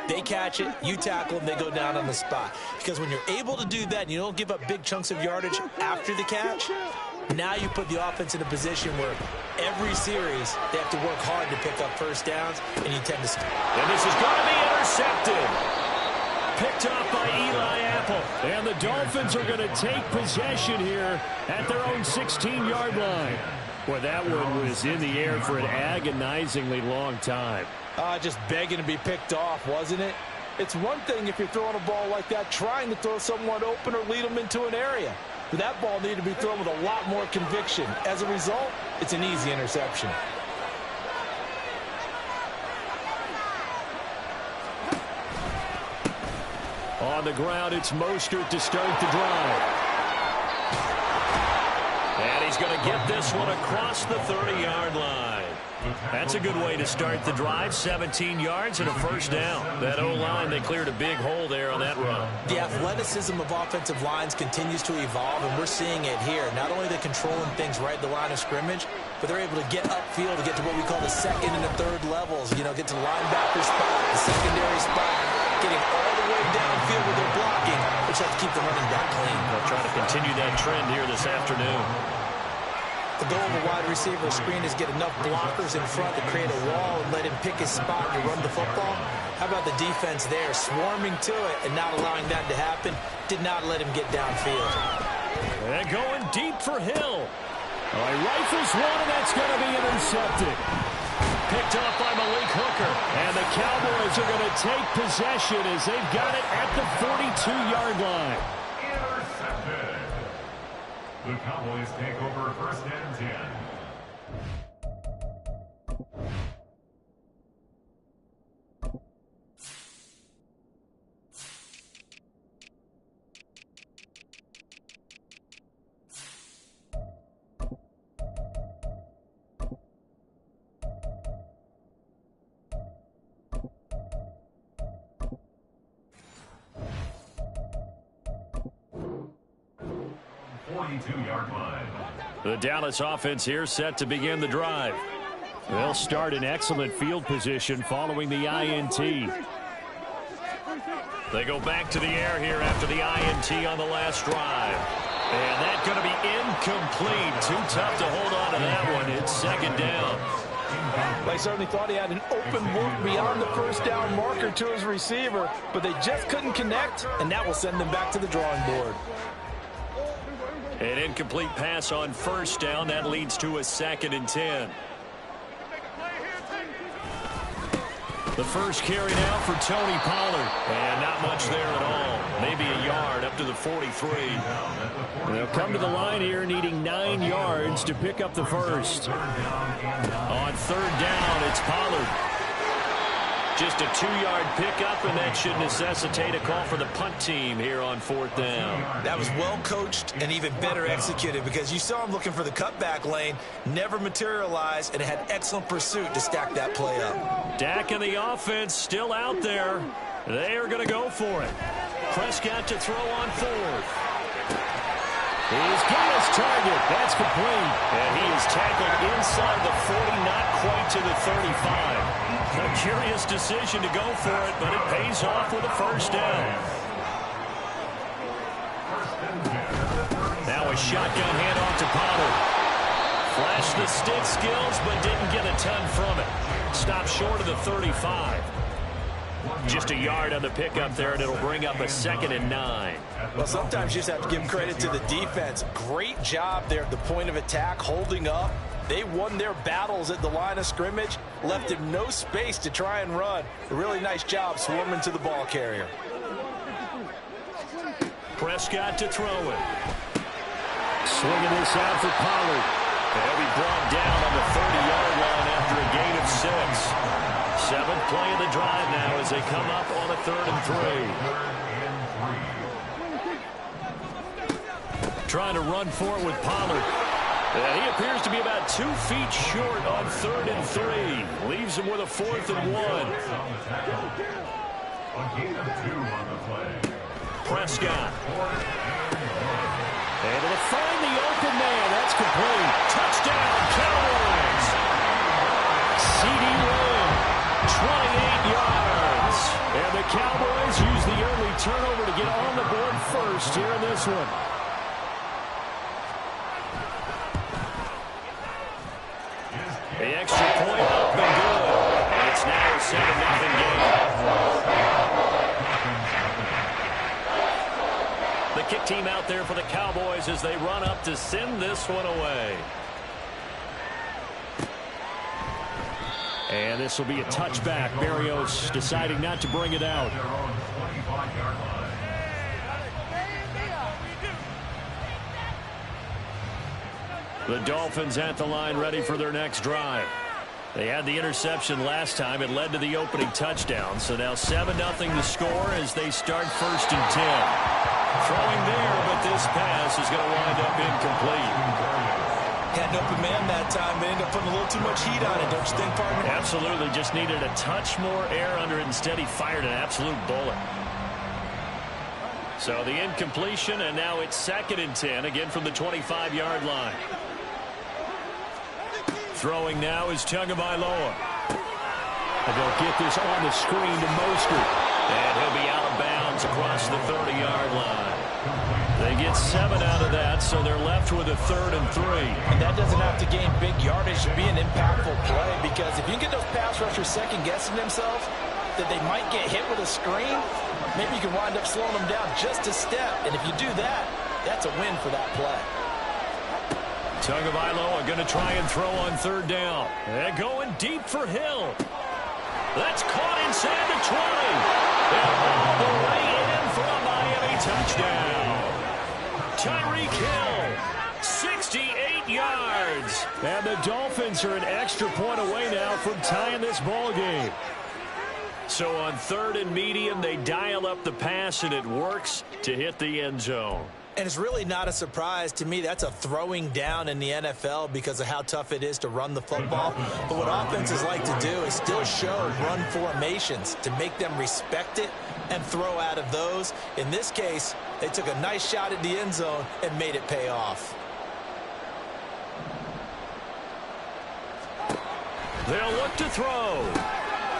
They catch it, you tackle them, they go down on the spot. Because when you're able to do that and you don't give up big chunks of yardage after the catch, now you put the offense in a position where every series they have to work hard to pick up first downs, and you tend to score. And this is going to be intercepted. Picked up by Eli Apple. And the Dolphins are going to take possession here at their own 16-yard line. Well, that one was in the air for an agonizingly long time. Just begging to be picked off, wasn't it? It's one thing if you're throwing a ball like that, trying to throw someone open or lead them into an area. But that ball needed to be thrown with a lot more conviction. As a result, it's an easy interception. On the ground, it's Mostert to start the drive. And he's going to get this one across the 30-yard line. That's a good way to start the drive. 17 yards and a first down. That O-line, they cleared a big hole there on that run. The athleticism of offensive lines continues to evolve, and we're seeing it here. Not only are they controlling things right at the line of scrimmage, but they're able to get upfield to get to what we call the second and the third levels. You know, get to the linebacker spot, the secondary spot, getting all the way downfield with their blocking, which helps keep the running back clean. They'll try to continue that trend here this afternoon. The goal of a wide receiver screen is get enough blockers in front to create a wall and let him pick his spot to run the football. How about the defense there, swarming to it and not allowing that to happen? Did not let him get downfield. And going deep for Hill. He rifles one, and that's going to be intercepted. Picked up by Malik Hooker. And the Cowboys are going to take possession as they've got it at the 42-yard line. Intercepted. The Cowboys take over 1st and 10. The Dallas offense here set to begin the drive. They'll start in excellent field position following the INT. They go back to the air here after the INT on the last drive. And that's going to be incomplete. Too tough to hold on to that one. It's second down. They certainly thought he had an open look beyond the first down marker to his receiver, but they just couldn't connect, and that will send them back to the drawing board. An incomplete pass on first down. That leads to a 2nd and 10. The first carry now for Tony Pollard. And not much there at all. Maybe a yard up to the 43. They'll come to the line here needing 9 yards to pick up the first. On 3rd down, it's Pollard. Just a 2-yard pickup, and that should necessitate a call for the punt team here on 4th down. That was well coached and even better executed because you saw him looking for the cutback lane, never materialized, and had excellent pursuit to stack that play up. Dak and the offense still out there. They are going to go for it. Prescott to throw on 4th. He's got his target. That's complete. And he is tackled inside the 40, not quite to the 35. A curious decision to go for it, but it pays off with a first down. Now a shotgun handoff to Pollard. Flashed the stick skills, but didn't get a ton from it. Stopped short of the 35. Just a yard on the pickup there, and it'll bring up a 2nd and 9. Well, sometimes you just have to give credit to the defense. Great job there at the point of attack, holding up. They won their battles at the line of scrimmage, left him no space to try and run. A really nice job swarming to the ball carrier. Prescott to throw it. Swinging this out for Pollard. He'll be brought down on the 30-yard line after a gain of 6. 7th play of the drive now as they come up on a 3rd and 3. Trying to run for it with Pollard. And he appears to be about 2 feet short on 3rd and 3. Leaves him with a 4th and 1. Prescott. Able to find the open man. That's complete. Touchdown, Cowboys. C.D. Lamb, 28 yards. And the Cowboys use the early turnover to get on the board first here in this one. The extra point up and good. And it's now a 7-0 game. The kick team out there for the Cowboys as they run up to send this one away. And this will be a touchback. Berrios deciding not to bring it out. The Dolphins at the line ready for their next drive. They had the interception last time. It led to the opening touchdown. So now 7-0 the score as they start 1st and 10. Throwing there, but this pass is going to wind up incomplete. Had an open man that time, but ended up putting a little too much heat on it, don't you think, partner? Absolutely. Just needed a touch more air under it. Instead, he fired an absolute bullet. So the incompletion, and now it's 2nd and 10, again from the 25-yard line. Throwing now is Tagovailoa. And they'll get this on the screen to Mostert. And he'll be out of bounds across the 30-yard line. They get 7 out of that, so they're left with a 3rd and 3. And that doesn't have to gain big yardage to be an impactful play, because if you can get those pass rushers second-guessing themselves that they might get hit with a screen, maybe you can wind up slowing them down just a step. And if you do that, that's a win for that play. Tagovailoa going to try and throw on 3rd down. And going deep for Hill. That's caught inside the 20. And all the way in for a Miami touchdown. Tyreek Hill, 68 yards. And the Dolphins are an extra point away now from tying this ball game. So on 3rd and medium, they dial up the pass, and it works to hit the end zone. And it's really not a surprise to me. That's a throwing down in the NFL because of how tough it is to run the football. But what offenses like to do is still show run formations to make them respect it and throw out of those. In this case, they took a nice shot at the end zone and made it pay off. They'll look to throw.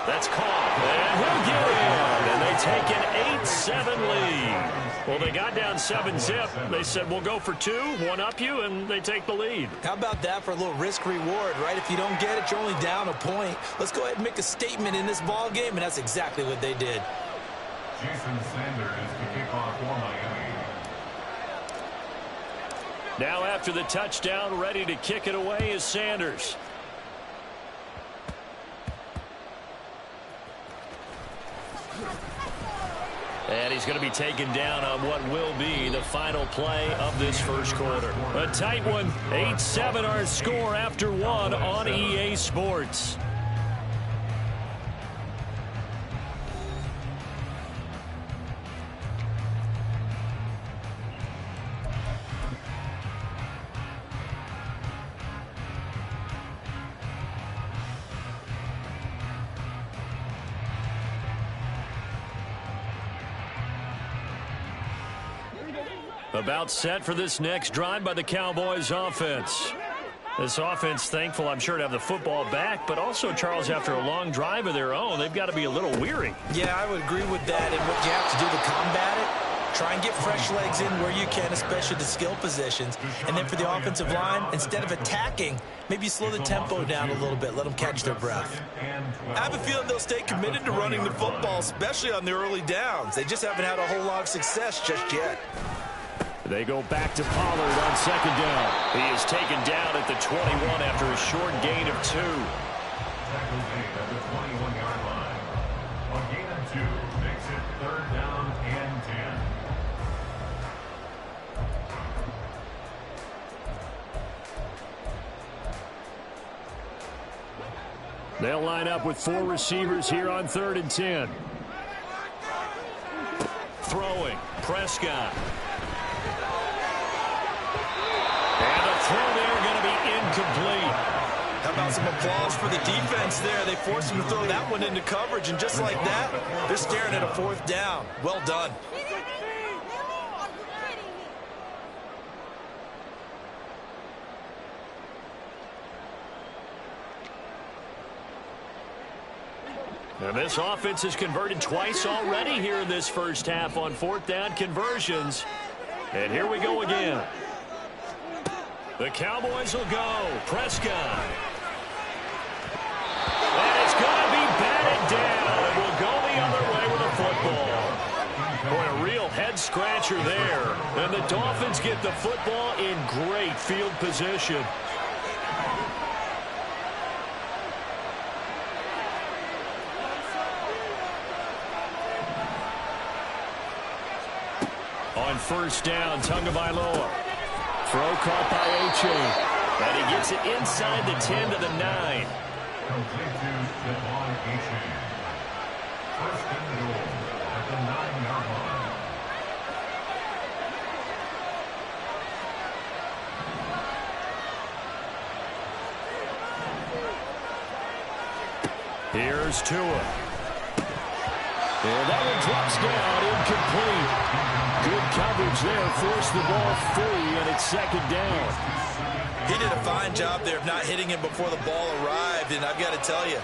That's caught. And he'll get in. And they take an 8-7 lead. Well, they got down 7-zip. They said, we'll go for 2, one up you, and they take the lead. How about that for a little risk-reward, right? If you don't get it, you're only down a point. Let's go ahead and make a statement in this ball game, and that's exactly what they did. Jason Sanders to kick off for Miami. Now after the touchdown, ready to kick it away is Sanders. And he's going to be taken down on what will be the final play of this first quarter. A tight one, 8-7 our score after 1 on EA Sports. About set for this next drive by the Cowboys offense. This offense thankful, I'm sure, to have the football back, but also, Charles, after a long drive of their own, they've got to be a little weary. Yeah, I would agree with that. And what you have to do to combat it, Try and get fresh legs in where you can, especially the skill positions. And then for the offensive line, instead of attacking, maybe slow the tempo down a little bit. Let them catch their breath. I have a feeling they'll stay committed to running the football, especially on the early downs. They just haven't had a whole lot of success just yet. They go back to Pollard on second down. He is taken down at the 21 after a short gain of 2. Tackles made at the 21-yard line. A gain of 2 makes it 3rd down and 10. They'll line up with 4 receivers here on 3rd and 10. Throwing, Prescott. And the throw there going to be incomplete. How about some applause for the defense there? They forced him to throw that one into coverage, and just like that, they're staring at a 4th down. Well done. And this offense has converted twice already here in this first half on 4th down conversions. And here we go again. The Cowboys will go. Prescott. And it's going to be batted down. It will go the other way with the football. Boy, a real head-scratcher there. And the Dolphins get the football in great field position. On 1st down, Tagovailoa. Throw caught by H2H. And he gets it inside the 10 to the 9. Complete to Devon H2H. 1st and goal at the 9-yard line. Here's Tua. And that one drops down, incomplete. Good coverage there, forced the ball free, and it's 2nd down. He did a fine job there of not hitting him before the ball arrived, and I've got to tell you,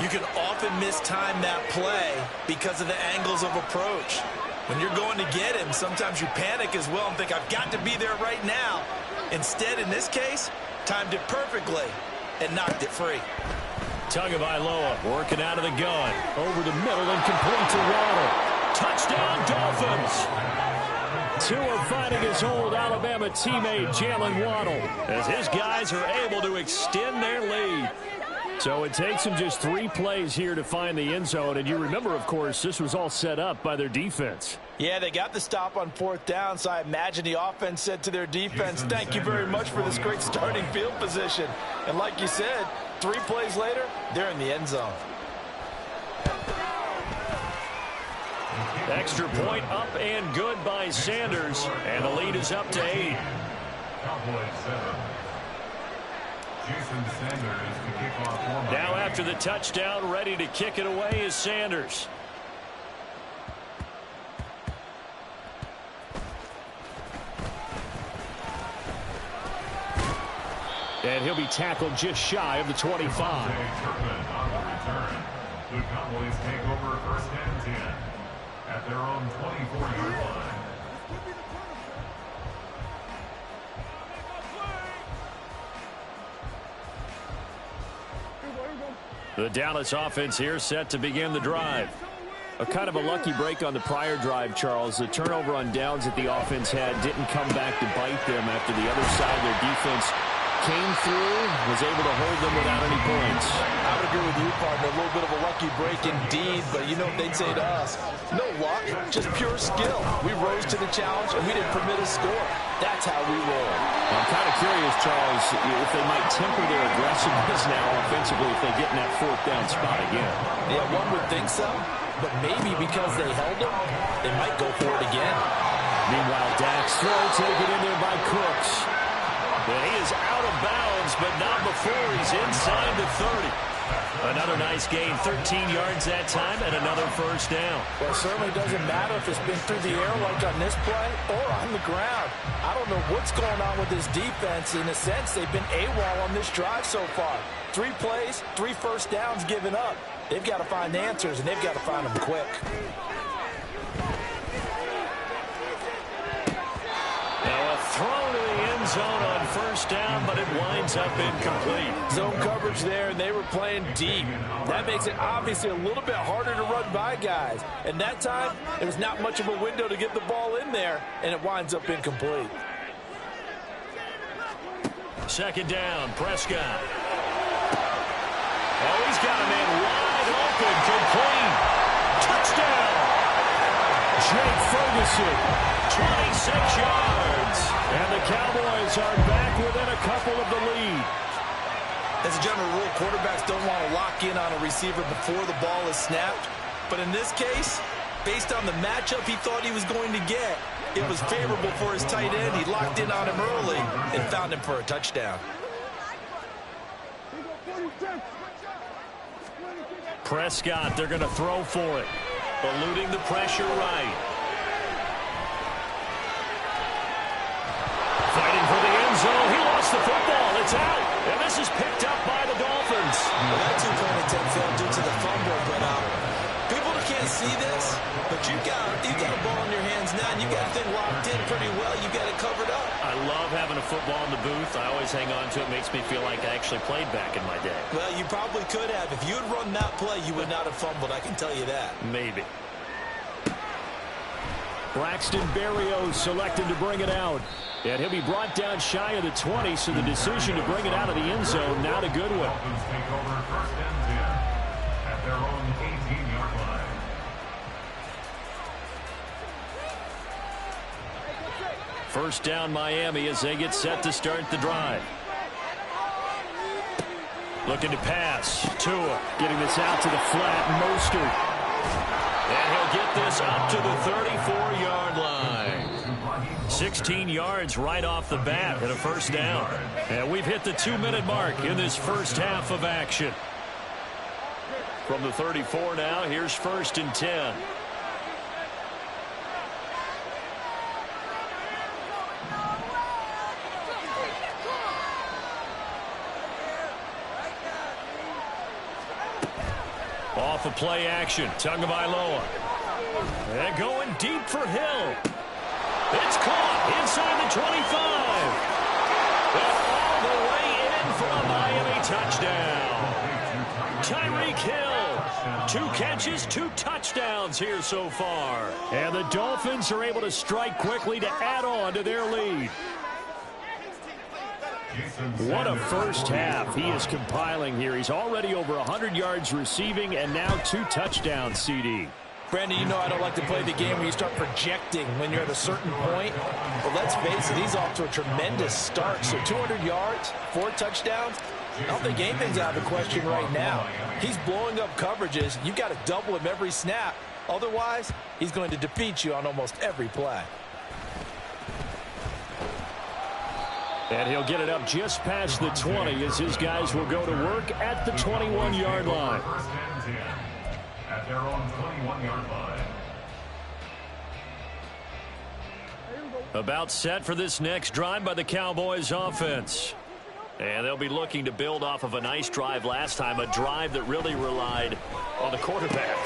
you can often mistime that play because of the angles of approach. When you're going to get him, sometimes you panic as well and think, I've got to be there right now. Instead, in this case, timed it perfectly and knocked it free. Tagovailoa working out of the gun. Over the middle and complete to Waddle. Touchdown, Dolphins! Tua finding his old Alabama teammate Jalen Waddle as his guys are able to extend their lead. So it takes them just 3 plays here to find the end zone. And you remember, of course, this was all set up by their defense. Yeah, they got the stop on 4th down, so I imagine the offense said to their defense, thank you very much for this great starting field position. And like you said, 3 plays later, they're in the end zone. Extra point up and good by Sanders. And the lead is up to 8. Cowboys 7. Jason Sanders to kick off for Now after the touchdown, ready to kick it away is Sanders. And he'll be tackled just shy of the 25. on the return. The Cowboys take over 1st and 10 at their own 24-yard line. The Dallas offense here set to begin the drive. A kind of a lucky break on the prior drive, Charles. The turnover on downs that the offense had didn't come back to bite them after the other side of their defense came through, was able to hold them without any points. I would agree with you, partner. A little bit of a lucky break indeed, but you know what they'd say to us? No luck, just pure skill. We rose to the challenge, and we didn't permit a score. That's how we roll. I'm kind of curious, Charles, if they might temper their aggressiveness now offensively if they get in that 4th down spot again. Yeah, one would think so, but maybe because they held them, they might go for it again. Meanwhile, Dak's throw taken in there by Cooks. And he is out of bounds, but not before he's inside the 30. Another nice gain, 13 yards that time, and another 1st down. Well, it certainly doesn't matter if it's been through the air like on this play or on the ground. I don't know what's going on with this defense. In a sense, they've been AWOL on this drive so far. 3 plays, 3 1st downs given up. They've got to find answers, and they've got to find them quick. throw to the end zone on first down, but it winds up incomplete. Zone coverage there, and they were playing deep. That makes it obviously a little bit harder to run by guys. And that time, there was not much of a window to get the ball in there, and it winds up incomplete. Second down, Prescott. Oh, he's got a man wide open, complete. Touchdown. Jake Ferguson, 26 yards. And the Cowboys are back within a couple of the lead. As a general rule, quarterbacks don't want to lock in on a receiver before the ball is snapped. But in this case, based on the matchup he thought he was going to get, it was favorable for his tight end. He locked in on him early and found him for a touchdown. Prescott, they're going to throw for it. Eluding the pressure right. Fighting for the end zone. He lost the football. It's out. And this is picked up by the Dolphins. Well, that two-point attempt failed due to the fumble, but people can't see this, but you got a ball in your hands now, and you got the thing locked in pretty well. You got it covered up. I love having a football in the booth. I always hang on to it. Makes me feel like I actually played back in my day. Well, you probably could have. If you had run that play, you would not have fumbled. I can tell you that. Maybe. Braxton Berrios selected to bring it out. And he'll be brought down shy of the 20, so the decision to bring it out of the end zone, not a good one. Dolphins take over first and 10 at their own 18-yard line. First down Miami as they get set to start the drive. Looking to pass. Tua getting this out to the flat. Mostert. And he'll get this up to the 34-yard line. 16 yards right off the bat and a first down. And we've hit the 2-minute mark in this first half of action. From the 34 now, here's first and 10. Off of play action, Tagovailoa. And going deep for Hill. It's caught inside the 25. And all the way in for a Miami touchdown. Tyreek Hill. 2 catches, 2 touchdowns here so far. And the Dolphins are able to strike quickly to add on to their lead. What a first half he is compiling here. He's already over 100 yards receiving and now 2 touchdowns, CD. Brandon, you know I don't like to play the game where you start projecting when you're at a certain point. But let's face it, he's off to a tremendous start. So 200 yards, 4 touchdowns. I don't think anything's out of the question right now. He's blowing up coverages. You've got to double him every snap. Otherwise, he's going to defeat you on almost every play. And he'll get it up just past the 20 as his guys will go to work at the 21-yard line. First and 10 at their own 21-yard line. About set for this next drive by the Cowboys offense. And they'll be looking to build off of a nice drive last time, a drive that really relied on the quarterback.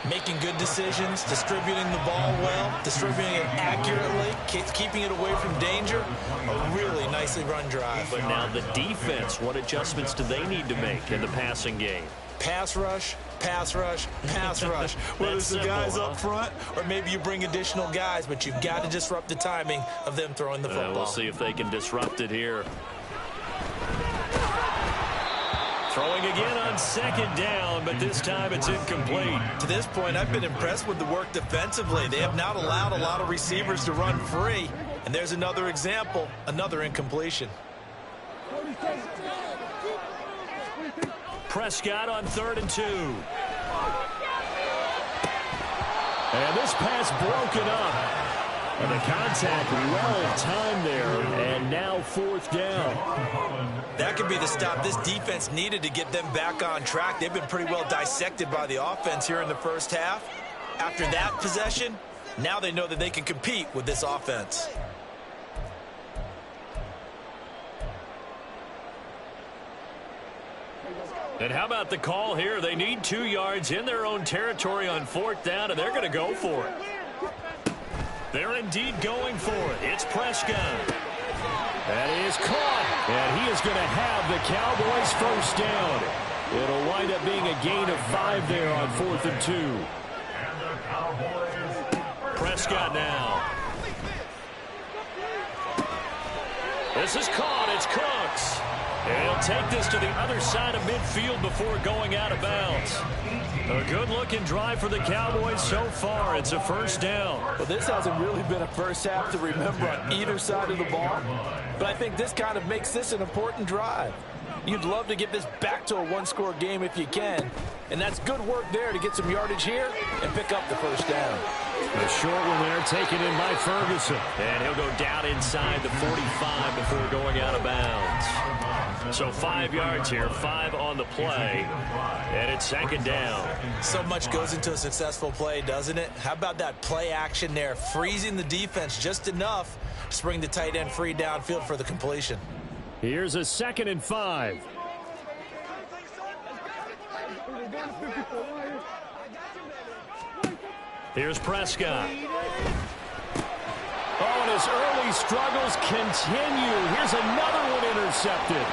Making good decisions, distributing the ball well, distributing it accurately, keeping it away from danger. A really nicely run drive. But now the defense, what adjustments do they need to make in the passing game? Pass rush, pass rush, pass rush. Whether it's the guys up front or maybe you bring additional guys, but you've got to disrupt the timing of them throwing the football. We'll see if they can disrupt it here. Throwing again on second down, but this time it's incomplete. To this point, I've been impressed with the work defensively. They have not allowed a lot of receivers to run free. And there's another example, another incompletion. Prescott on 3rd and 2. And this pass broken up. And the contact well-timed there, and now 4th down. That could be the stop this defense needed to get them back on track. They've been pretty well dissected by the offense here in the first half. After that possession, now they know that they can compete with this offense. And how about the call here? They need 2 yards in their own territory on 4th down, and they're going to go for it. They're indeed going for it. It's Prescott. That is caught. And he is going to have the Cowboys first down. It'll wind up being a gain of 5 there on 4th and 2. Prescott now. This is caught. It's Cooks. And he'll take this to the other side of midfield before going out of bounds. A good-looking drive for the Cowboys so far. It's a first down. Well, this hasn't really been a first half to remember on either side of the ball. But I think this kind of makes this an important drive. You'd love to get this back to a one-score game if you can. And that's good work there to get some yardage here and pick up the first down. A short one there taken in by Ferguson. And he'll go down inside the 45 before going out of bounds. So 5 yards here, 5 on the play. And it's 2nd down. So much goes into a successful play, doesn't it? How about that play action there, freezing the defense just enough to bring the tight end free downfield for the completion. Here's a 2nd and 5. Here's Prescott. Oh, and his early struggles continue. Here's another one intercepted.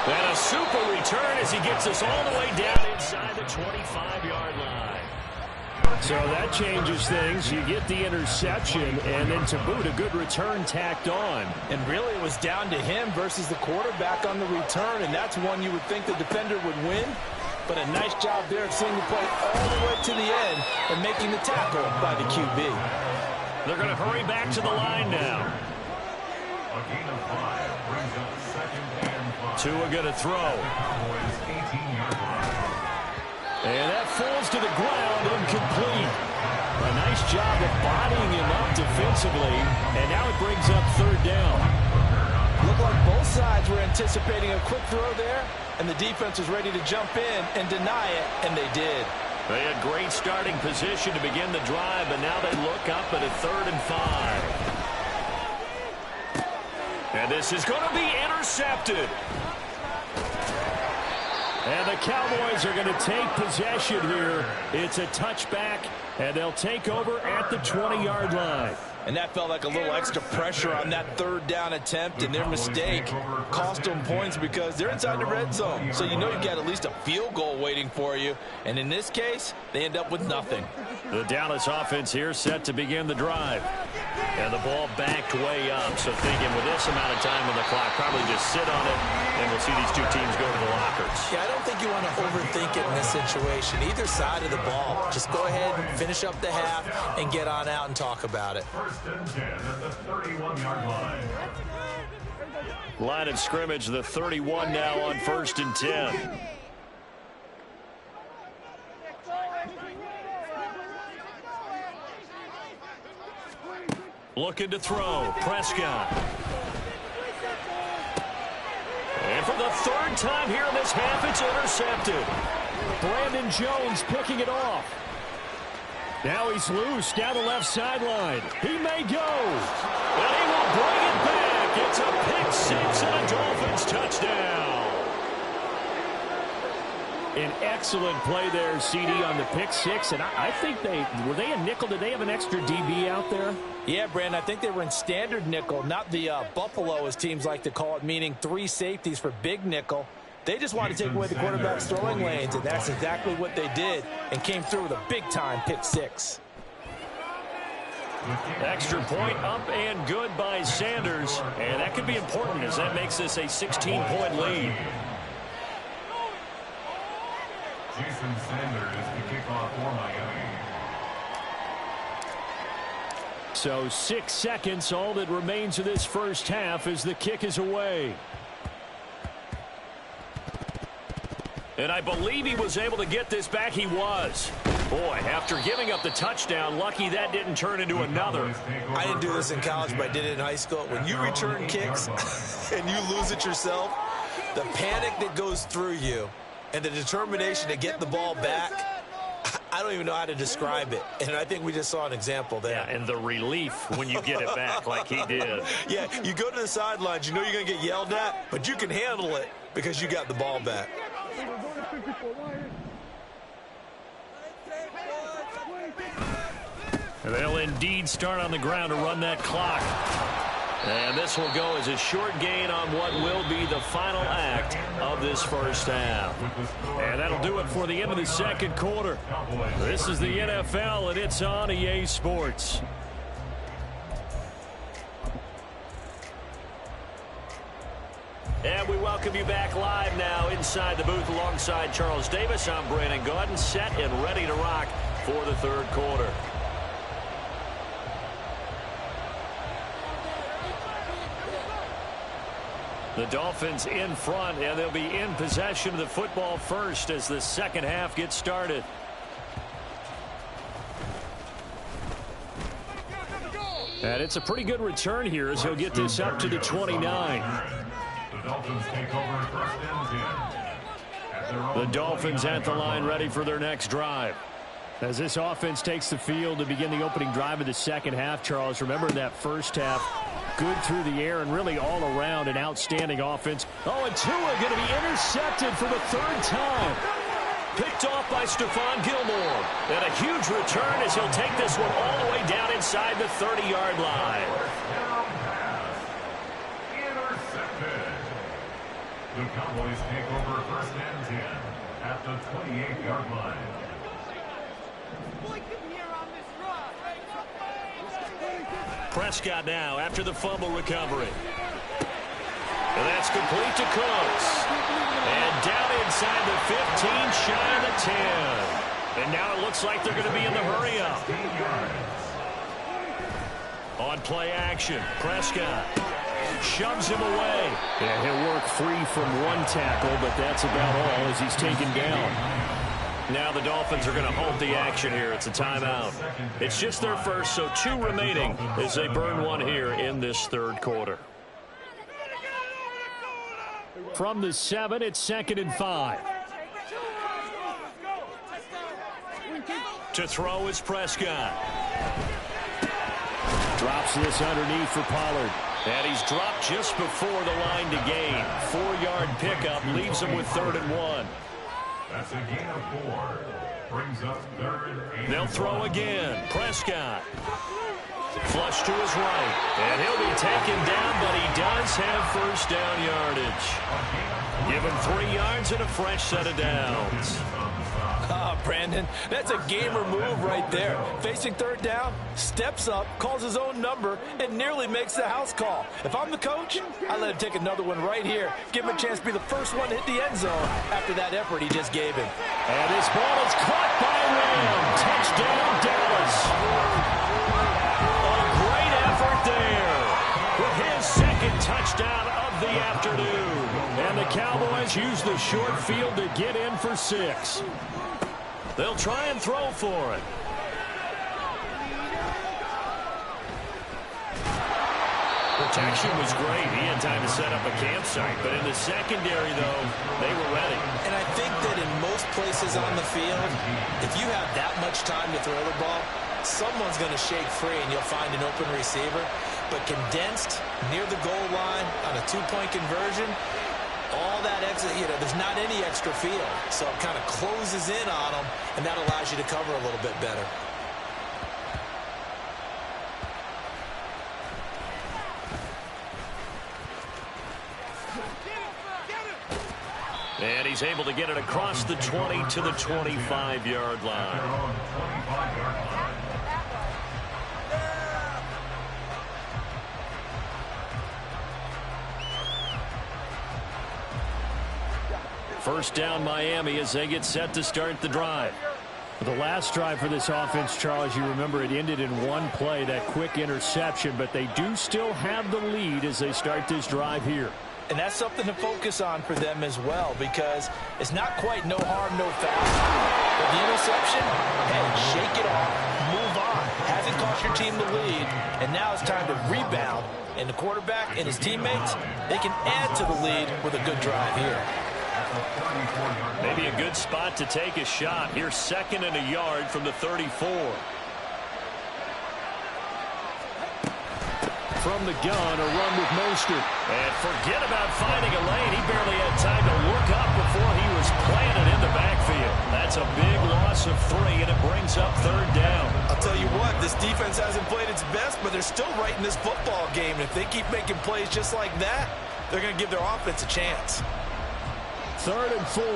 And a super return as he gets us all the way down inside the 25-yard line. So that changes things. You get the interception, and then to boot, a good return tacked on. And really, it was down to him versus the quarterback on the return, and that's one you would think the defender would win. But a nice job there of seeing the play all the way to the end and making the tackle by the QB. They're going to hurry back to the line now. A gain of 5 brings up 2nd and 5. Tua going to throw. Cowboys 18-yard line. And that falls to the ground, incomplete. A nice job of bodying him up defensively, and now it brings up 3rd down. Looked like both sides were anticipating a quick throw there, and the defense was ready to jump in and deny it, and they did. They had great starting position to begin the drive, but now they look up at a 3rd and 5. And this is going to be intercepted. And the Cowboys are going to take possession here. It's a touchback, and they'll take over at the 20-yard line. And that felt like a little extra pressure on that 3rd down attempt, and their mistake cost them points because they're inside the red zone. So you know you've got at least a field goal waiting for you. And in this case, they end up with nothing. The Dallas offense here set to begin the drive. And the ball backed way up. So thinking with this amount of time on the clock, probably just sit on it, and we'll see these two teams go to the lockers. Yeah, I don't think you want to overthink it in this situation. Either side of the ball. Just go ahead and finish up the half and get on out and talk about it. 1st and 10 at the 31-yard line. Line of scrimmage, the 31 now on 1st and 10. Looking to throw. Prescott. And for the 3rd time here in this half, it's intercepted. Brandon Jones picking it off. Now he's loose down the left sideline. He may go. And he will bring it back. It's a pick 6 and a Dolphins touchdown. An excellent play there, CD, on the pick 6. And I think were they a nickel? Did they have an extra DB out there? Yeah, Brandon, I think they were in standard nickel, not the Buffalo, as teams like to call it, meaning 3 safeties for big nickel. They just wanted to take away the quarterback's throwing lanes, and that's exactly what they did and came through with a big-time pick 6. Extra point up and good by Sanders. And that could be important as that makes this a 16-point lead. Jason Sanders is the kickoff for Miami. So 6 seconds, all that remains of this first half as the kick is away. And I believe he was able to get this back. He was. Boy, after giving up the touchdown, lucky that didn't turn into another. I didn't do this in college, but I did it in high school. When you return kicks and you lose it yourself, the panic that goes through you and the determination to get the ball back, I don't even know how to describe it. And I think we just saw an example there. Yeah, and the relief when you get it back like he did. Yeah, you go to the sidelines, you know you're going to get yelled at, but you can handle it because you got the ball back. They'll indeed start on the ground to run that clock. And this will go as a short gain on what will be the final act of this first half. And that'll do it for the end of the second quarter. This is the NFL, and it's on EA Sports. And we welcome you back live now inside the booth alongside Charles Davis. I'm Brandon Gaudin, set and ready to rock for the third quarter. The Dolphins in front, and they'll be in possession of the football first as the second half gets started. And it's a pretty good return here as he'll get this up to the 29. The Dolphins take over first and 10. The Dolphins at the line ready for their next drive. As this offense takes the field to begin the opening drive of the second half, Charles, remember that first half, good through the air and really all around an outstanding offense. Oh, and Tua going to be intercepted for the third time. Picked off by Stephon Gilmore. And a huge return as he'll take this one all the way down inside the 30-yard line. Intercepted. The Cowboys take over first and 10 at the 28-yard line. Prescott now after the fumble recovery. And that's complete to Cooks. And down inside the 15, shy of the 10. And now it looks like they're going to be in the hurry-up. On play action, Prescott shoves him away. Yeah, he'll work free from one tackle, but that's about all as he's taken down. Now the Dolphins are going to halt the action here. It's a timeout. It's just their first, so 2 remaining as they burn one here in this third quarter. From the 7, it's 2nd and 5. To throw is Prescott. Drops this underneath for Pollard. And he's dropped just before the line to gain. 4-yard pickup leaves him with 3rd and 1. That's a gain of 4. Brings up 3rd and 8. They'll throw again. Prescott. Flush to his right. And he'll be taken down, but he does have first down yardage. Give him 3 yards and a fresh set of downs. Brandon, that's a gamer move right there. Facing 3rd down, steps up, calls his own number, and nearly makes the house call. If I'm the coach, I let him take another one right here. Give him a chance to be the first one to hit the end zone after that effort he just gave him. And this ball is caught by Ram. Touchdown, Dallas. A great effort there with his 2nd touchdown of the afternoon. And the Cowboys use the short field to get in for 6. They'll try and throw for it. Protection was great. He had time to set up a campsite. But in the secondary, though, they were ready. And I think that in most places on the field, if you have that much time to throw the ball, someone's going to shake free and you'll find an open receiver. But condensed near the goal line on a 2-point conversion, all that extra, there's not any extra field. So it kind of closes in on them, and that allows you to cover a little bit better. And he's able to get it across the 20 to the 25-yard line. First down Miami as they get set to start the drive. The last drive for this offense, Charles, you remember it ended in one play, that quick interception, but they do still have the lead as they start this drive here. And that's something to focus on for them as well, because it's not quite no harm, no foul. But the interception, hey, shake it off, move on. Hasn't cost your team the lead, and now it's time to rebound. And the quarterback and his teammates, they can add to the lead with a good drive here. Maybe a good spot to take a shot. Here's 2nd and a yard from the 34. From the gun, a run with Mostert. And forget about finding a lane. He barely had time to look up before he was planted in the backfield. That's a big loss of 3, and it brings up 3rd down. A I'll tell you what, this defense hasn't played its best, but they're still right in this football game. And if they keep making plays just like that, they're going to give their offense a chance. 3rd and 4.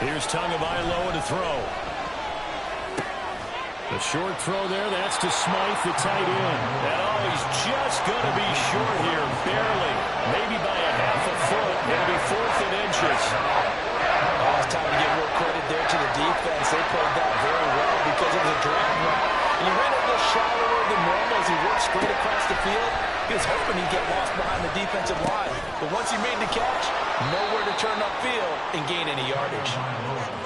Here's Tagovailoa to throw. The short throw there, that's to Smythe, the tight end. And he's just going to be short here, barely. Maybe by a half a foot. It'll be 4th and inches. It's time to give more credit there to the defense. They played that very well because it was a drag route. And he ran a little shallower than normal as he worked straight across the field. He was hoping he'd get lost behind the defensive line. But once he made the catch, nowhere to turn upfield and gain any yardage.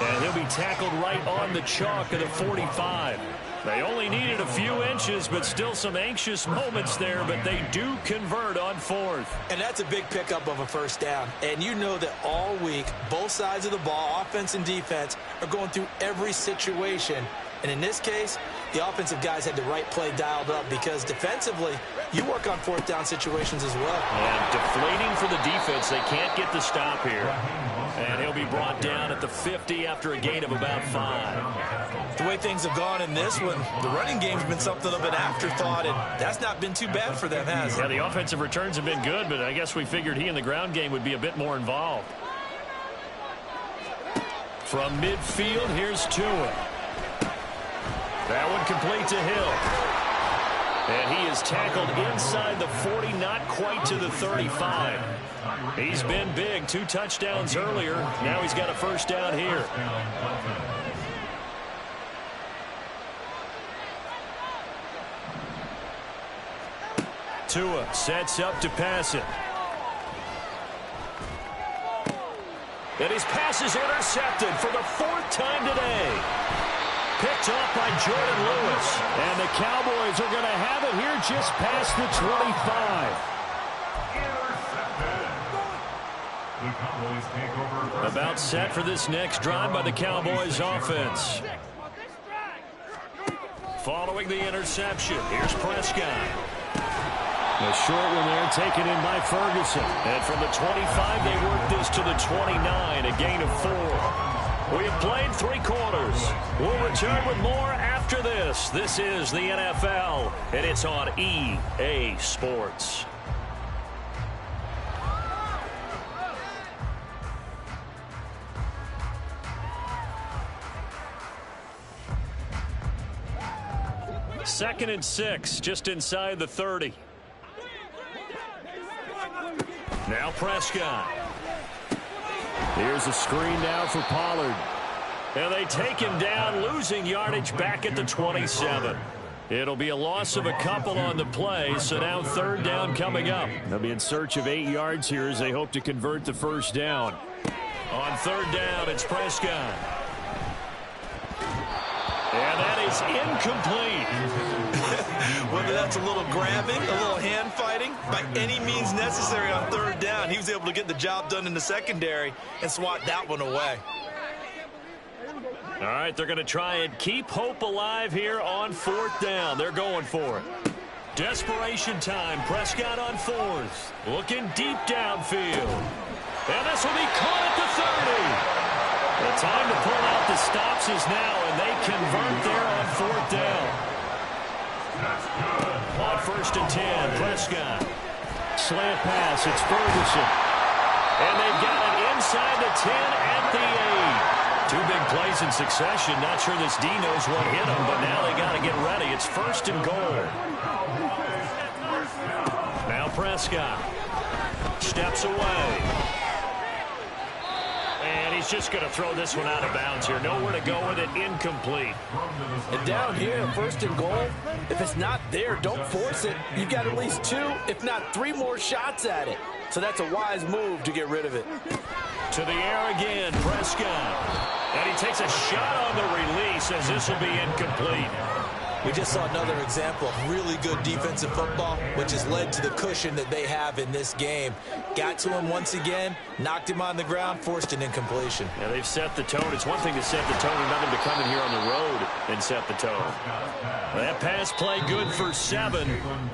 And he'll be tackled right on the chalk of the 45. They only needed a few inches, but still some anxious moments there, but they do convert on 4th. And that's a big pickup of a first down. And you know that all week, both sides of the ball, offense and defense, are going through every situation. And in this case, the offensive guys had the right play dialed up because defensively, you work on 4th down situations as well. And deflating for the defense. They can't get the stop here. And he'll be brought down at the 50 after a gain of about 5. The way things have gone in this one, the running game's been something of an afterthought, and that's not been too bad for them, has it? Yeah, the offensive returns have been good, but I guess we figured he in the ground game would be a bit more involved. From midfield, here's Tua. That one complete to Hill. And he is tackled inside the 40, not quite to the 35. He's been big, 2 touchdowns earlier. Now he's got a first down here. Tua sets up to pass it. And his pass is intercepted for the 4th time today. Picked off by Jordan Lewis. And the Cowboys are going to have it here just past the 25. About set for this next drive by the Cowboys offense. Following the interception, here's Prescott. A short one there taken in by Ferguson. And from the 25, they work this to the 29, a gain of 4. We have played 3 quarters. We'll return with more after this. This is the NFL, and it's on EA Sports. Second and 6, just inside the 30. Now Prescott. Here's a screen now for Pollard. And they take him down, losing yardage back at the 27. It'll be a loss of a couple on the play, so now 3rd down coming up. They'll be in search of 8 yards here as they hope to convert the first down. On 3rd down, it's Prescott. And that is incomplete. Whether that's a little grabbing, a little hand fighting, by any means necessary on 3rd down, he was able to get the job done in the secondary and swat that one away. All right, they're going to try and keep hope alive here on 4th down. They're going for it. Desperation time. Prescott on 4th. Looking deep downfield. And this will be caught at the 30. The time to pull out the stops is now, and they convert there on 4th down. On 1st and 10, Prescott. Slant pass, it's Ferguson. And they've got it inside the 10 at the 8. 2 big plays in succession. Not sure this D knows what hit him, but now they got to get ready. It's 1st and goal. Now Prescott steps away. And he's just going to throw this one out of bounds here. Nowhere to go with it. Incomplete. And down here, 1st and goal, if it's not there, don't force it. You've got at least 2, if not 3 more shots at it. So that's a wise move to get rid of it. To the air again, Prescott. And he takes a shot on the release as this will be incomplete. We just saw another example of really good defensive football, which has led to the cushion that they have in this game. Got to him once again, knocked him on the ground, forced an incompletion. Yeah, they've set the tone. It's one thing to set the tone, another to come in here on the road and set the tone. That pass play good for 7,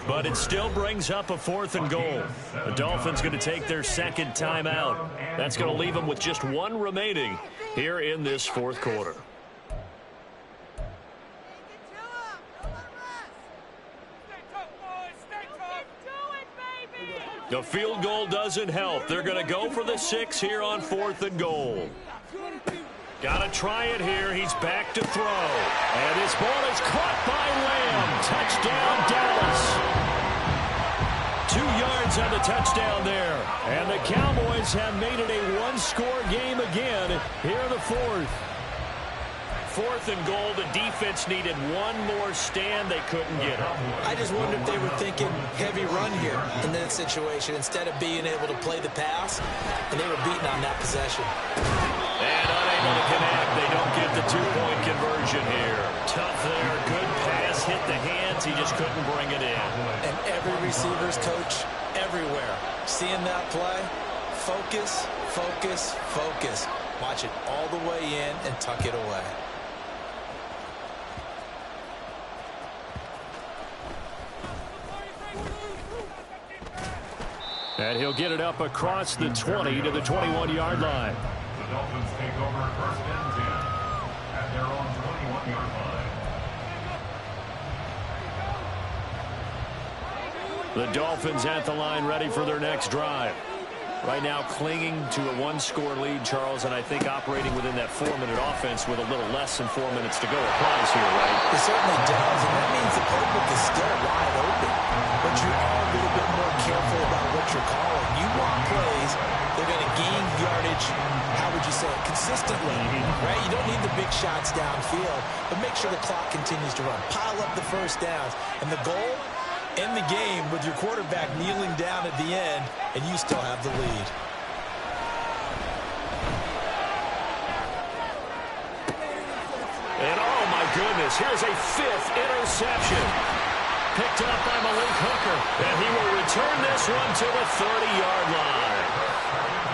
but it still brings up a 4th and goal. The Dolphins going to take their second timeout. That's going to leave them with just 1 remaining here in this 4th quarter. The field goal doesn't help. They're going to go for the 6 here on 4th and goal. Got to try it here. He's back to throw. And his ball is caught by Lamb. Touchdown, Dallas. 2 yards on the touchdown there. And the Cowboys have made it a 1-score game again here in the 4th. 4th and goal. The defense needed 1 more stand. They couldn't get it. I just wonder if they were thinking heavy run here in that situation instead of being able to play the pass, and they were beaten on that possession. And unable to connect. They don't get the 2-point conversion here. Tough there. Good pass. Hit the hands. He just couldn't bring it in. And every receiver's coach everywhere. Seeing that play, focus, focus, focus. Watch it all the way in and tuck it away. And he'll get it up across the 20 to the 21-yard line. The Dolphins take over 1st and 10 at their own 21-yard line. The Dolphins at the line, ready for their next drive. Right now clinging to a 1-score lead, Charles, and I think operating within that 4-minute offense with a little less than 4 minutes to go applies here, right? It certainly does, and that means the playbook is still wide open. But you are a little bit more careful about what you're calling. You want plays, they're going to gain yardage, how would you say it, consistently, right? You don't need the big shots downfield, but make sure the clock continues to run. Pile up the first downs, and the goal, end the game with your quarterback kneeling down at the end, and you still have the lead. And oh my goodness, here's a 5th interception. Picked up by Malik Hooker, and he will return this one to the 30-yard line.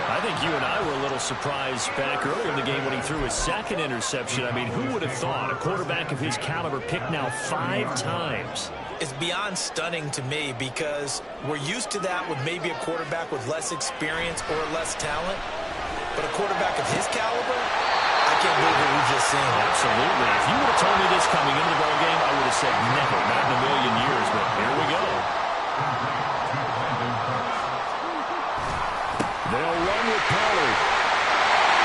I think you and I were a little surprised back earlier in the game when he threw his 2nd interception. I mean, who would have thought a quarterback of his caliber picked now 5 times? It's beyond stunning to me because we're used to that with maybe a quarterback with less experience or less talent. But a quarterback of his caliber, I can't believe what we've just seen. Absolutely. If you would have told me this coming into the ball game, I would have said never, not in a million years. But here we go. They'll run with Pollard.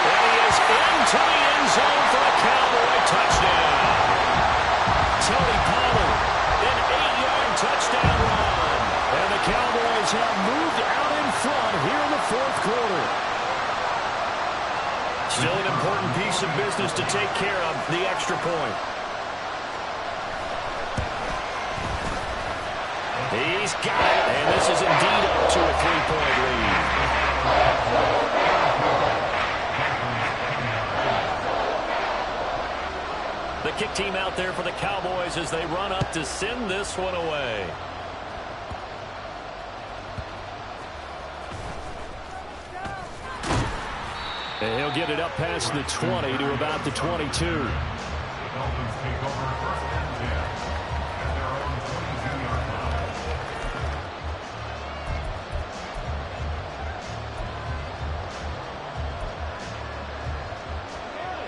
And he is into the end zone for the Cowboy touchdown. Tony Pollard, an 8-yard touchdown run. And the Cowboys have moved out in front here in the 4th quarter. Still an important piece of business to take care of, the extra point. He's got it, and this is indeed up to a 3-point lead. The kick team out there for the Cowboys as they run up to send this one away. And he'll get it up past the 20 to about the 22. The Dolphins take over 1st and 10 at their own 22-yard line.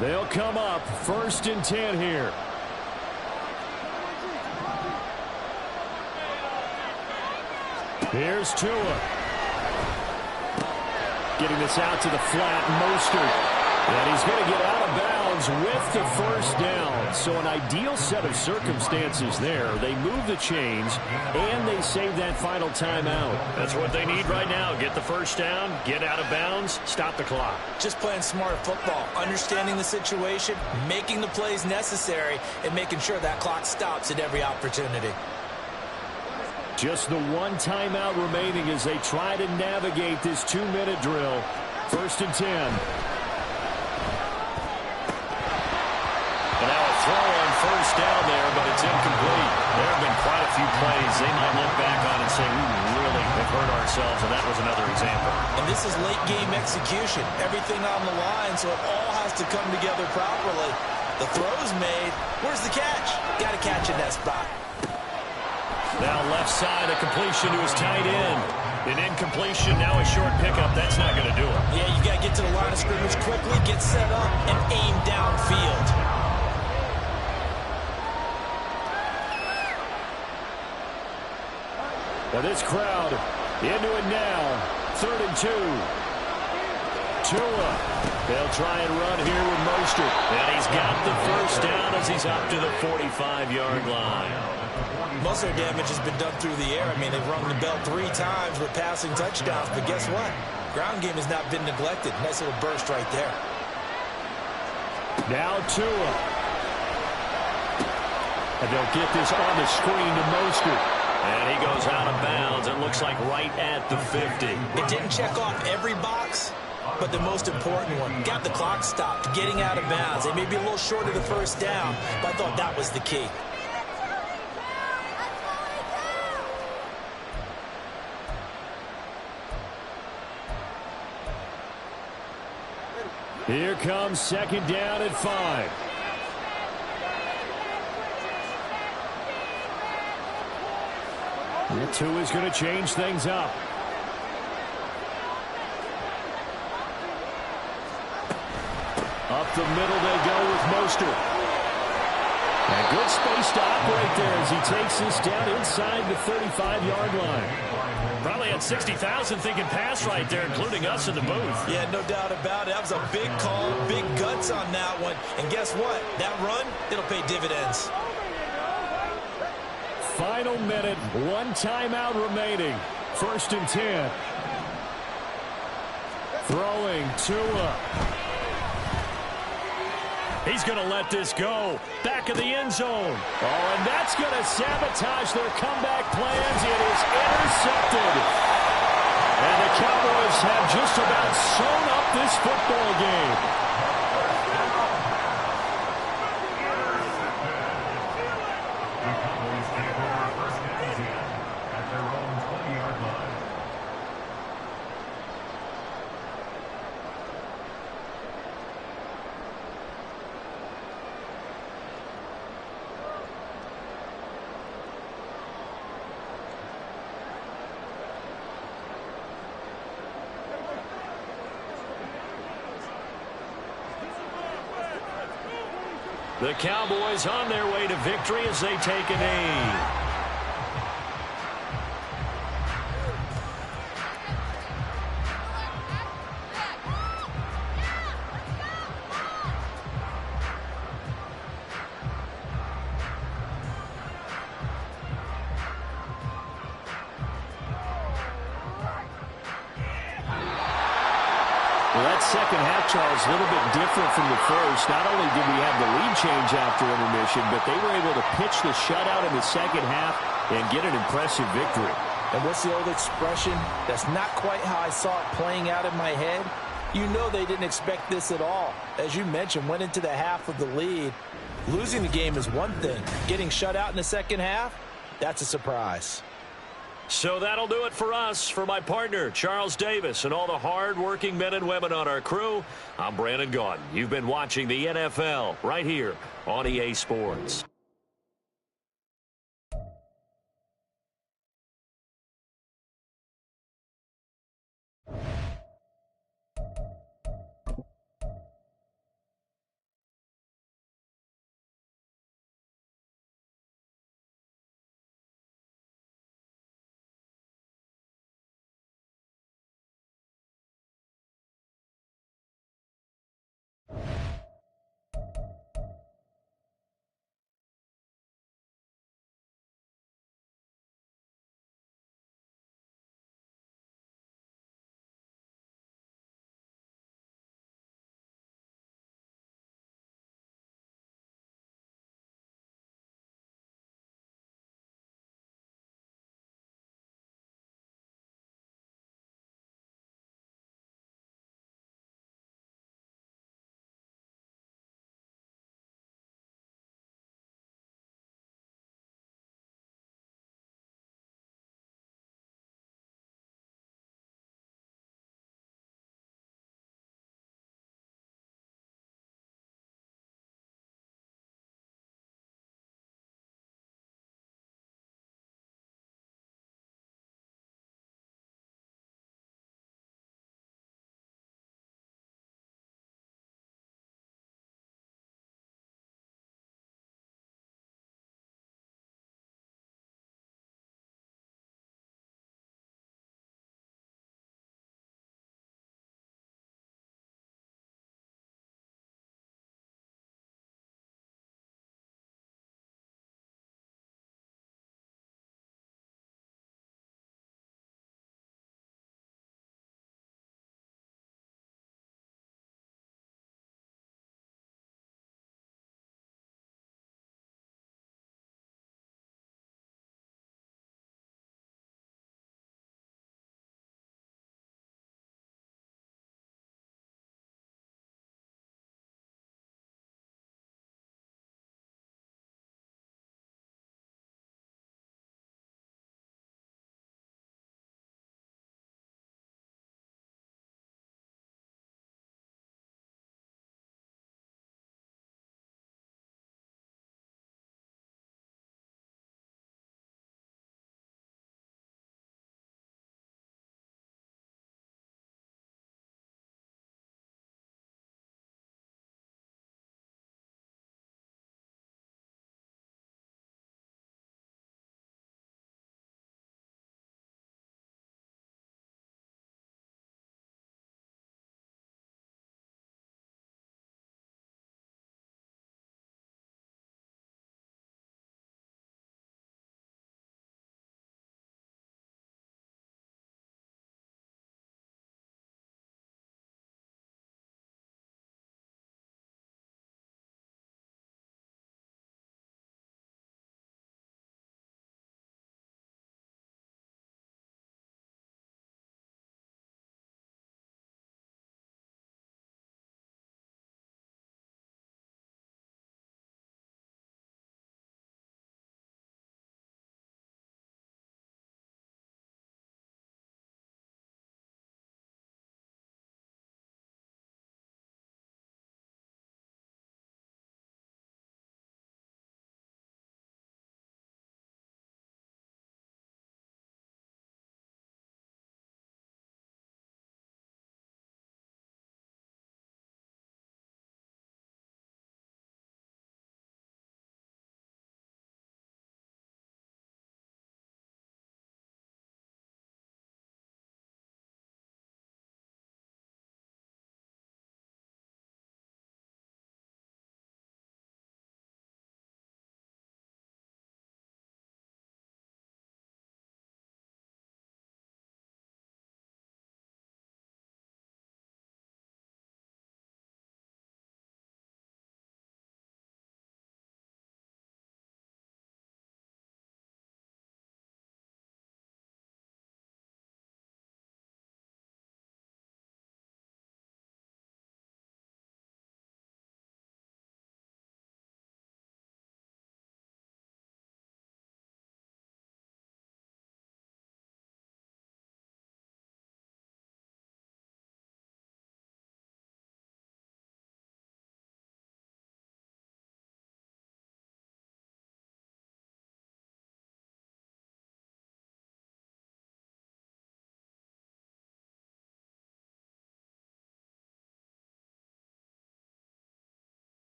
They'll come up 1st and 10 here. Here's Tua. Getting this out to the flat, Mostert. And he's going to get out of bounds with the 1st down. So an ideal set of circumstances there. They move the chains, and they save that final timeout. That's what they need right now. Get the 1st down, get out of bounds, stop the clock. Just playing smart football, understanding the situation, making the plays necessary, and making sure that clock stops at every opportunity. Just the 1 timeout remaining as they try to navigate this 2-minute drill. 1st and 10. And now a throw on 1st down there, but it's incomplete. themselves, and that was another example. And this is late game execution. Everything on the line, so it all has to come together properly. The throw's made. Where's the catch? Got to catch in that spot. Now left side, a completion to his tight end. An incompletion, now a short pickup. That's not going to do it. Yeah, you got to get to the line of scrimmage quickly, get set up, and aim downfield. Now this crowd into it now. 3rd and 2. Tua. They'll try and run here with Mostert. And he's got the first down as he's up to the 45-yard line. Most of their damage has been done through the air. I mean, they've rung the bell 3 times with passing touchdowns. But guess what? Ground game has not been neglected. Nice little burst right there. Now Tua. And they'll get this on the screen to Mostert. And he goes out of bounds. It looks like right at the 50. It didn't check off every box, but the most important one. Got the clock stopped, getting out of bounds. They may be a little short of the first down, but I thought that was the key. Here comes 2nd down at 5. And Tua's going to change things up. Up the middle they go with Mostert. And good space to operate there as he takes this down inside the 35-yard line. Probably had 60,000 thinking pass right there, including us in the booth. Yeah, no doubt about it. That was a big call, big guts on that one. And guess what? That run, it'll pay dividends. Final minute, 1 timeout remaining. 1st and 10. Throwing Tua. He's going to let this go. Back of the end zone. Oh, and that's going to sabotage their comeback plans. It is intercepted. And the Cowboys have just about sewn up this football game. The Cowboys on their way to victory as they take a knee. Well, that second half, Charles, a little bit different from the first. Not only did we have the lead change after intermission, but they were able to pitch the shutout in the second half and get an impressive victory. And what's the old expression? That's not quite how I saw it playing out in my head. You know they didn't expect this at all. As you mentioned, went into the half of the lead. Losing the game is one thing. Getting shut out in the second half, that's a surprise. So that'll do it for us. For my partner, Charles Davis, and all the hard-working men and women on our crew, I'm Brandon Gaudin. You've been watching the NFL right here on EA Sports.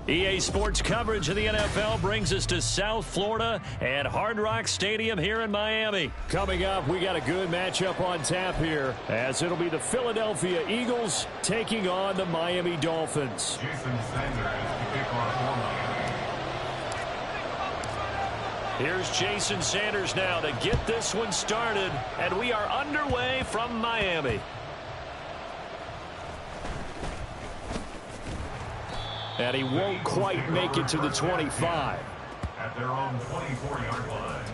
EA Sports coverage of the NFL brings us to South Florida at Hard Rock Stadium here in Miami. Coming up, we got a good matchup on tap here, as it'll be the Philadelphia Eagles taking on the Miami Dolphins. Jason Sanders to kick off for Miami. Here's Jason Sanders now to get this one started, and we are underway from Miami. And he won't quite make it to the 25. At their own 24-yard line.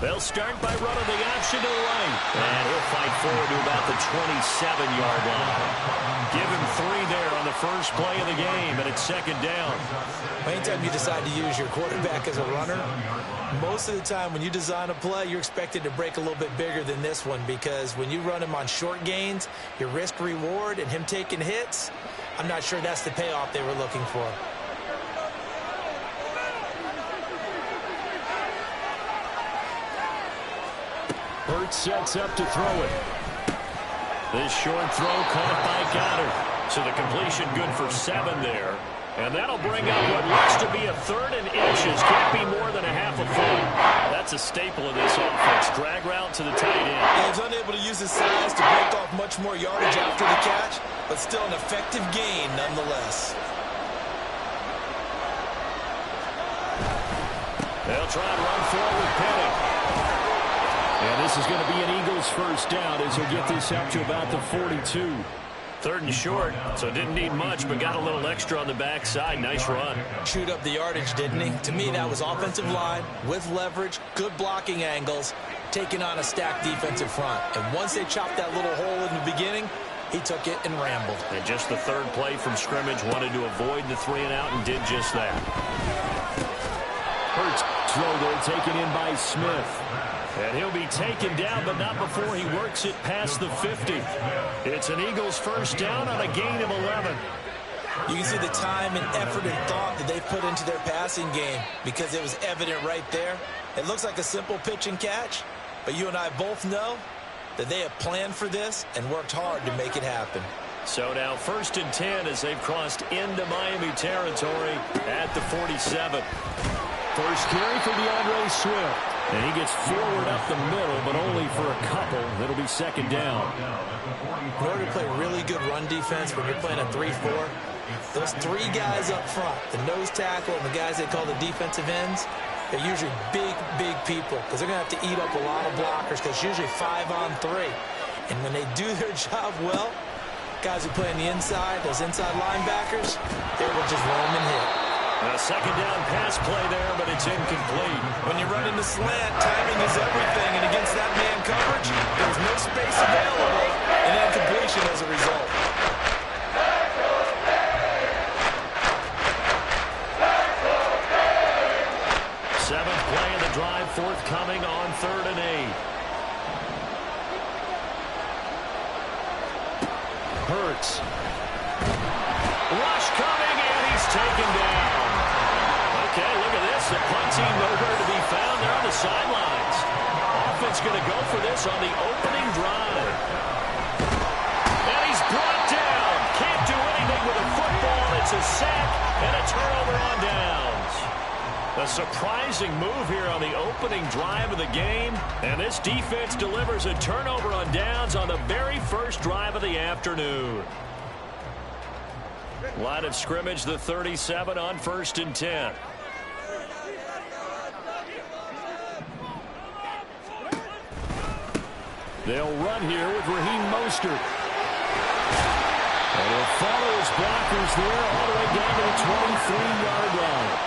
They'll start by running the option to the right. And he'll fight forward to about the 27-yard line. Give him 3 there on the first play of the game, and it's second down. Anytime you decide to use your quarterback as a runner, most of the time when you design a play, you're expected to break a little bit bigger than this one, because when you run him on short gains, your risk-reward and him taking hits, I'm not sure that's the payoff they were looking for. Hurts sets up to throw it. This short throw caught by Goddard. So the completion good for 7 there. And that'll bring up what looks to be a 3rd and inches. Can't be more than a half a foot. That's a staple of this offense. Drag route to the tight end. He's unable to use his size to break off much more yardage after the catch, but still an effective gain nonetheless. They'll try and run forward with Penning. this is going to be an Eagles first down as he'll get this up to about the 42. 3rd and short, so didn't need much, but got a little extra on the backside. Nice run. Chewed up the yardage, didn't he? To me, that was offensive line with leverage, good blocking angles, taking on a stacked defensive front. And once they chopped that little hole in the beginning, he took it and rambled. And just the 3rd play from scrimmage, wanted to avoid the 3 and out and did just that. Hurts throw there, taken in by Smith. And he'll be taken down, but not before he works it past the 50. It's an Eagles first down on a gain of 11. You can see the time and effort and thought that they put into their passing game because it was evident right there. It looks like a simple pitch and catch, but you and I both know that they have planned for this and worked hard to make it happen. So now 1st and 10 as they've crossed into Miami territory at the 47. First carry for DeAndre Swift. And he gets forward up the middle, but only for a couple. It'll be 2nd down. In order to play really good run defense when you're playing a 3-4, those 3 guys up front, the nose tackle and the guys they call the defensive ends, they're usually big, big people because they're going to have to eat up a lot of blockers because it's usually 5-on-3. And when they do their job well, guys who play on the inside, those inside linebackers, they will just roam and hit. A 2nd down pass play there, but it's incomplete. When you run into slant, timing is everything, and against that man coverage, there's no space available, and incompletion as a result. Seventh play of the drive forthcoming on 3rd and 8. Hurts. Rush coming, and he's taken down. Okay, look at this. The punt team nowhere to be found. They're on the sidelines. Offense going to go for this on the opening drive. And he's brought down. Can't do anything with a football. It's a sack and a turnover on downs. A surprising move here on the opening drive of the game. And this defense delivers a turnover on downs on the very first drive of the afternoon. Line of scrimmage, the 37 on 1st and 10. They'll run here with Raheem Mostert. And he'll follow his blockers there all the way down to the 23-yard line.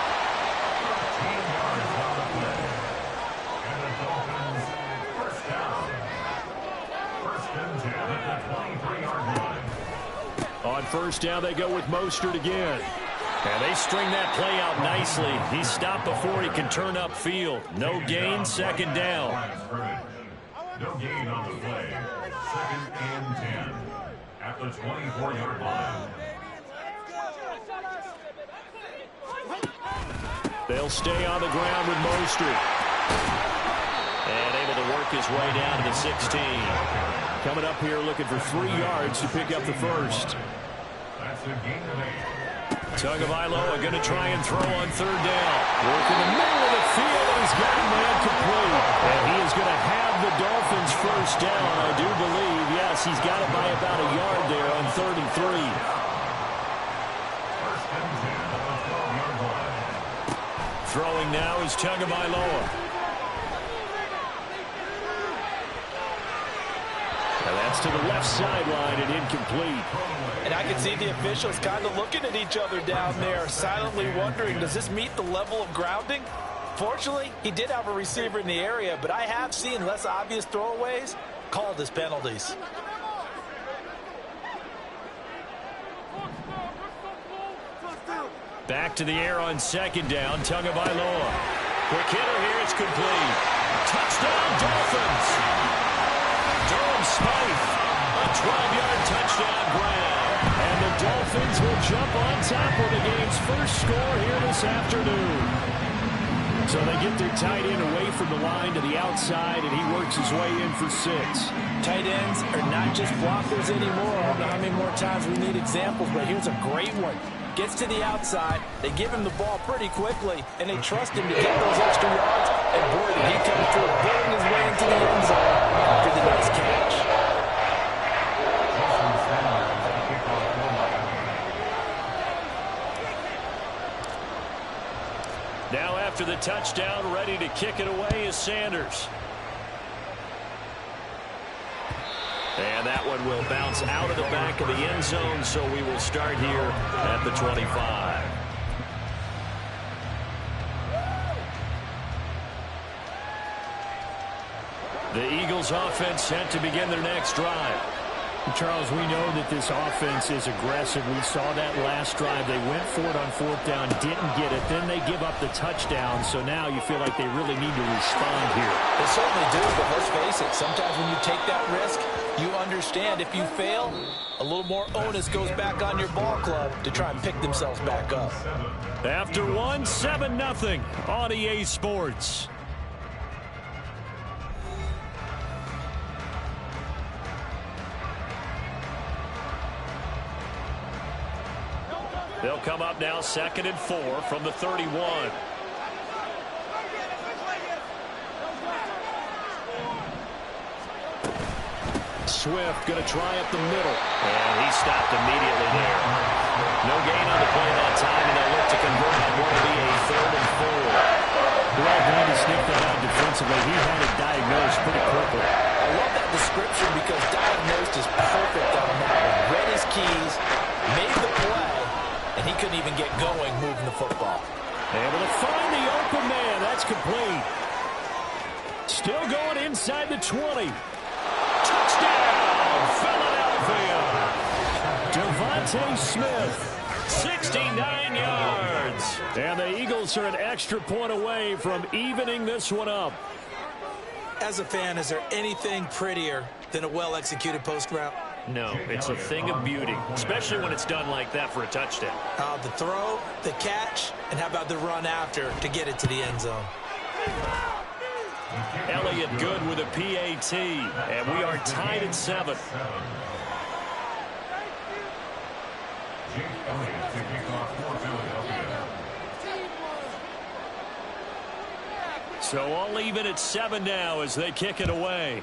On 1st down, they go with Mostert again. And they string that play out nicely. He's stopped before he can turn upfield. No gain, 2nd down. No gain on the play. 2nd and 10 at the 24-yard line. They'll stay on the ground with Mostert. And able to work his way down to the 16. Coming up here looking for 3 yards to pick up the first. That's a gain of 8. Tagovailoa going to try and throw on 3rd down. Work in the middle of the field, and he's got a man complete. And he is going to have the Dolphins first down, I do believe. Yes, he's got it by about a yard there on 3rd and 3. 1st and 10 at the 12-yard line. Throwing now is Tagovailoa. And that's to the left sideline and incomplete. And I can see the officials kind of looking at each other down there, silently wondering, does this meet the level of grounding? Fortunately, he did have a receiver in the area, but I have seen less obvious throwaways called as penalties. Back to the air on 2nd down. Tagovailoa. Quick hitter here. It's complete. Touchdown, Dolphins. Durham Smythe. A 12-yard touchdown grab. And the Dolphins will jump on top with the game's first score here this afternoon. So they get their tight end away from the line to the outside, and he works his way in for 6. Tight ends are not just blockers anymore. I don't know how many more times we need examples, but here's a great one. Gets to the outside, they give him the ball pretty quickly, and they trust him to get those extra yards. And boy, did he come through, burning his way into the end zone after the nice catch. Now after the touchdown, ready to kick it away is Sanders. And that one will bounce out of the back of the end zone, so we will start here at the 25. The Eagles offense set to begin their next drive. Charles, we know that this offense is aggressive. We saw that last drive. They went for it on fourth down, didn't get it. Then they give up the touchdown. So now you feel like they really need to respond here. They certainly do, but let's face it. Sometimes when you take that risk, you understand if you fail, a little more onus goes back on your ball club to try and pick themselves back up. After one, 7-0 on EA Sports. They'll come up now 2nd and 4 from the 31. Swift going to try up the middle. And he stopped immediately there. No gain on the play that time, and they'll look to convert on what will be a 3rd and 4. Well, glad to sniff that out defensively. He had it diagnosed pretty quickly. I love that description because diagnosed is perfect on that one. Read his keys, made the play, and he couldn't even get going moving the football. Able to find the open man. That's complete. Still going inside the 20. Touchdown, Philadelphia. Devontae Smith, 69 yards. And the Eagles are an extra point away from evening this one up. As a fan, is there anything prettier than a well-executed post route? No, it's a thing of beauty, especially when it's done like that for a touchdown. The throw, the catch, and how about the run after to get it to the end zone? Elliott good with a PAT, and we are tied at 7. So all even at 7 now as they kick it away.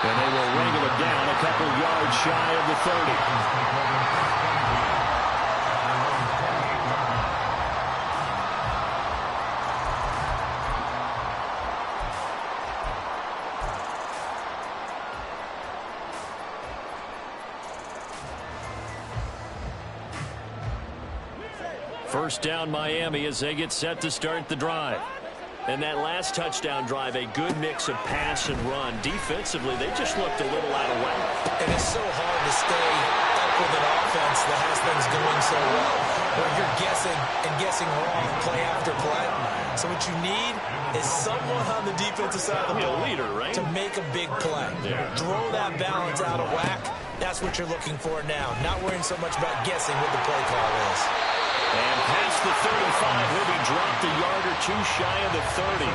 And they will wrangle it down a couple yards shy of the 30. First down Miami as they get set to start the drive. And that last touchdown drive, a good mix of pass and run. Defensively, they just looked a little out of whack. And it's so hard to stay up with an offense that has things going so well, where you're guessing and guessing wrong play after play. So what you need is someone on the defensive side of the ball leader, right? to make a big play. Yeah. Throw that balance out of whack. That's what you're looking for now. Not worrying so much about guessing what the play call is. And past the 35, he'll be dropped a yard or two shy of the 30.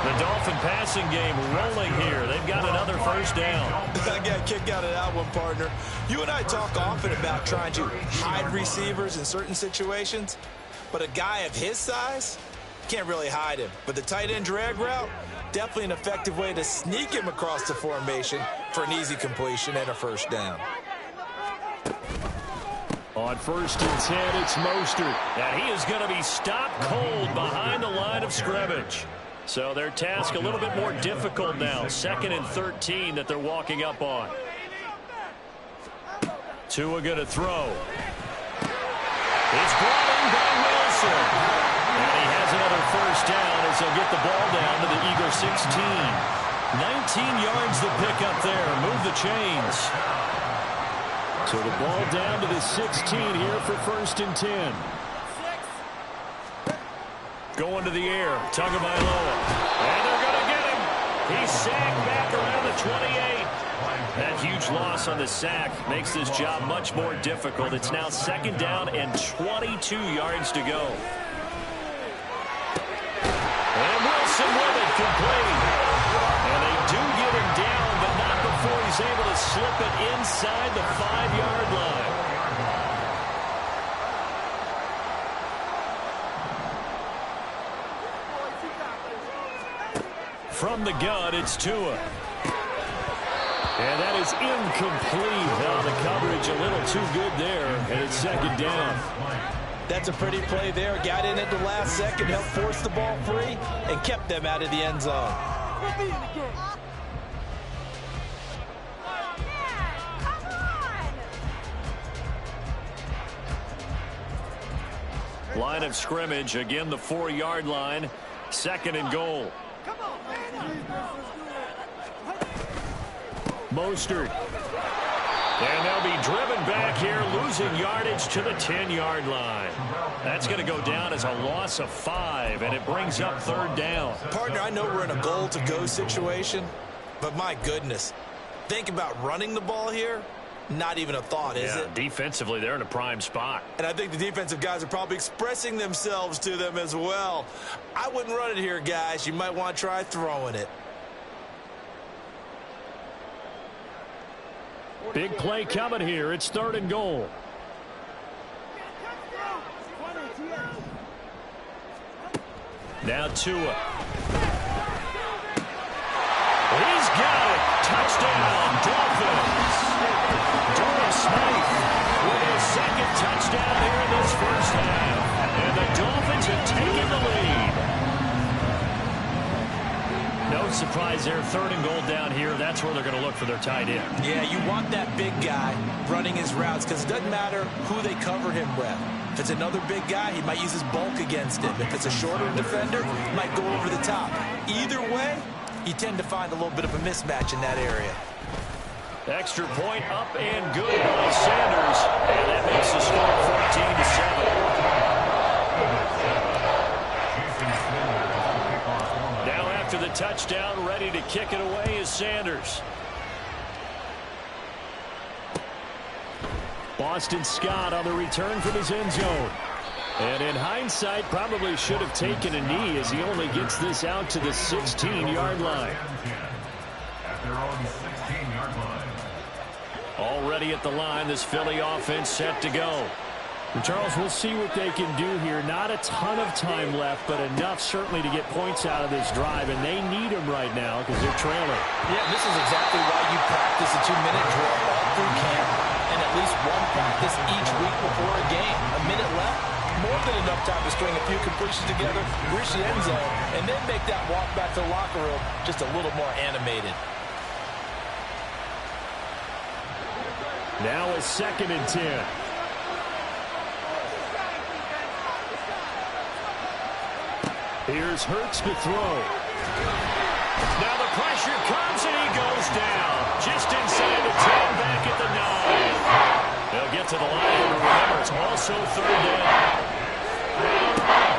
The Dolphin passing game rolling here. They've got another first down. I got a kick out of that one, partner. You and I talk often about trying to hide receivers in certain situations, but a guy of his size can't really hide him. But the tight end drag route, definitely an effective way to sneak him across the formation for an easy completion and a first down. On 1st and 10, it's Mostert. And he is going to be stopped cold behind the line of scrimmage. So their task a little bit more difficult now. 2nd and 13 that they're walking up on. Tua going to throw. It's brought in by Wilson. And he has another first down as they'll get the ball down to the Eagle 16. 19 yards to pick up there. Move the chains. So the ball down to the 16 here for 1st and 10. Going to the air. Tagovailoa. And they're going to get him. He's sacked back around the 28. That huge loss on the sack makes this job much more difficult. It's now 2nd down and 22 yards to go. And Wilson with it, complete. And they do get him down, but not before he's able to slip it inside the 5-yard line. From the gun, it's Tua. And that is incomplete. Now the coverage a little too good there, and it's 2nd down. That's a pretty play there. Got in at the last second, helped force the ball free, and kept them out of the end zone. Line of scrimmage, again the 4-yard line. 2nd and goal. Mostert. And they'll be driven back here, losing yardage to the 10-yard line. That's going to go down as a loss of 5, and it brings up 3rd down. Partner, I know we're in a goal-to-go situation, but my goodness, think about running the ball here. Not even a thought, is it? Defensively, they're in a prime spot. And I think the defensive guys are probably expressing themselves to them as well. I wouldn't run it here, guys. You might want to try throwing it. Big play coming here. It's 3rd and goal. Now Tua. He's got it. Touchdown, Dolphins. Durham Smythe with his 2nd touchdown here in this first half. And the Dolphins have taken the lead. No surprise there. 3rd and goal down here. That's where they're going to look for their tight end. Yeah, you want that big guy running his routes because it doesn't matter who they cover him with. If it's another big guy, he might use his bulk against him. If it's a shorter defender, he might go over the top. Either way, you tend to find a little bit of a mismatch in that area. Extra point up and good by Sanders. And that makes the score 14-7. Now after the touchdown, ready to kick it away is Sanders. Boston Scott on the return from his end zone. And in hindsight, probably should have taken a knee as he only gets this out to the 16-yard line. At their own 16-yard line. Already at the line, this Philly offense set to go. And Charles, we'll see what they can do here. Not a ton of time left, but enough certainly to get points out of this drive, and they need them right now because they're trailing. Yeah, this is exactly why you practice a 2-minute drill all through camp and at least one practice each week before a game. A minute left, more than enough time to string a few completions together, reach the end zone, and then make that walk back to the locker room just a little more animated. Now a 2nd and 10. Here's Hurts to throw. Now the pressure comes and he goes down. Just inside the 10, back at the 9. They'll get to the line, and remember, it's also 3rd down.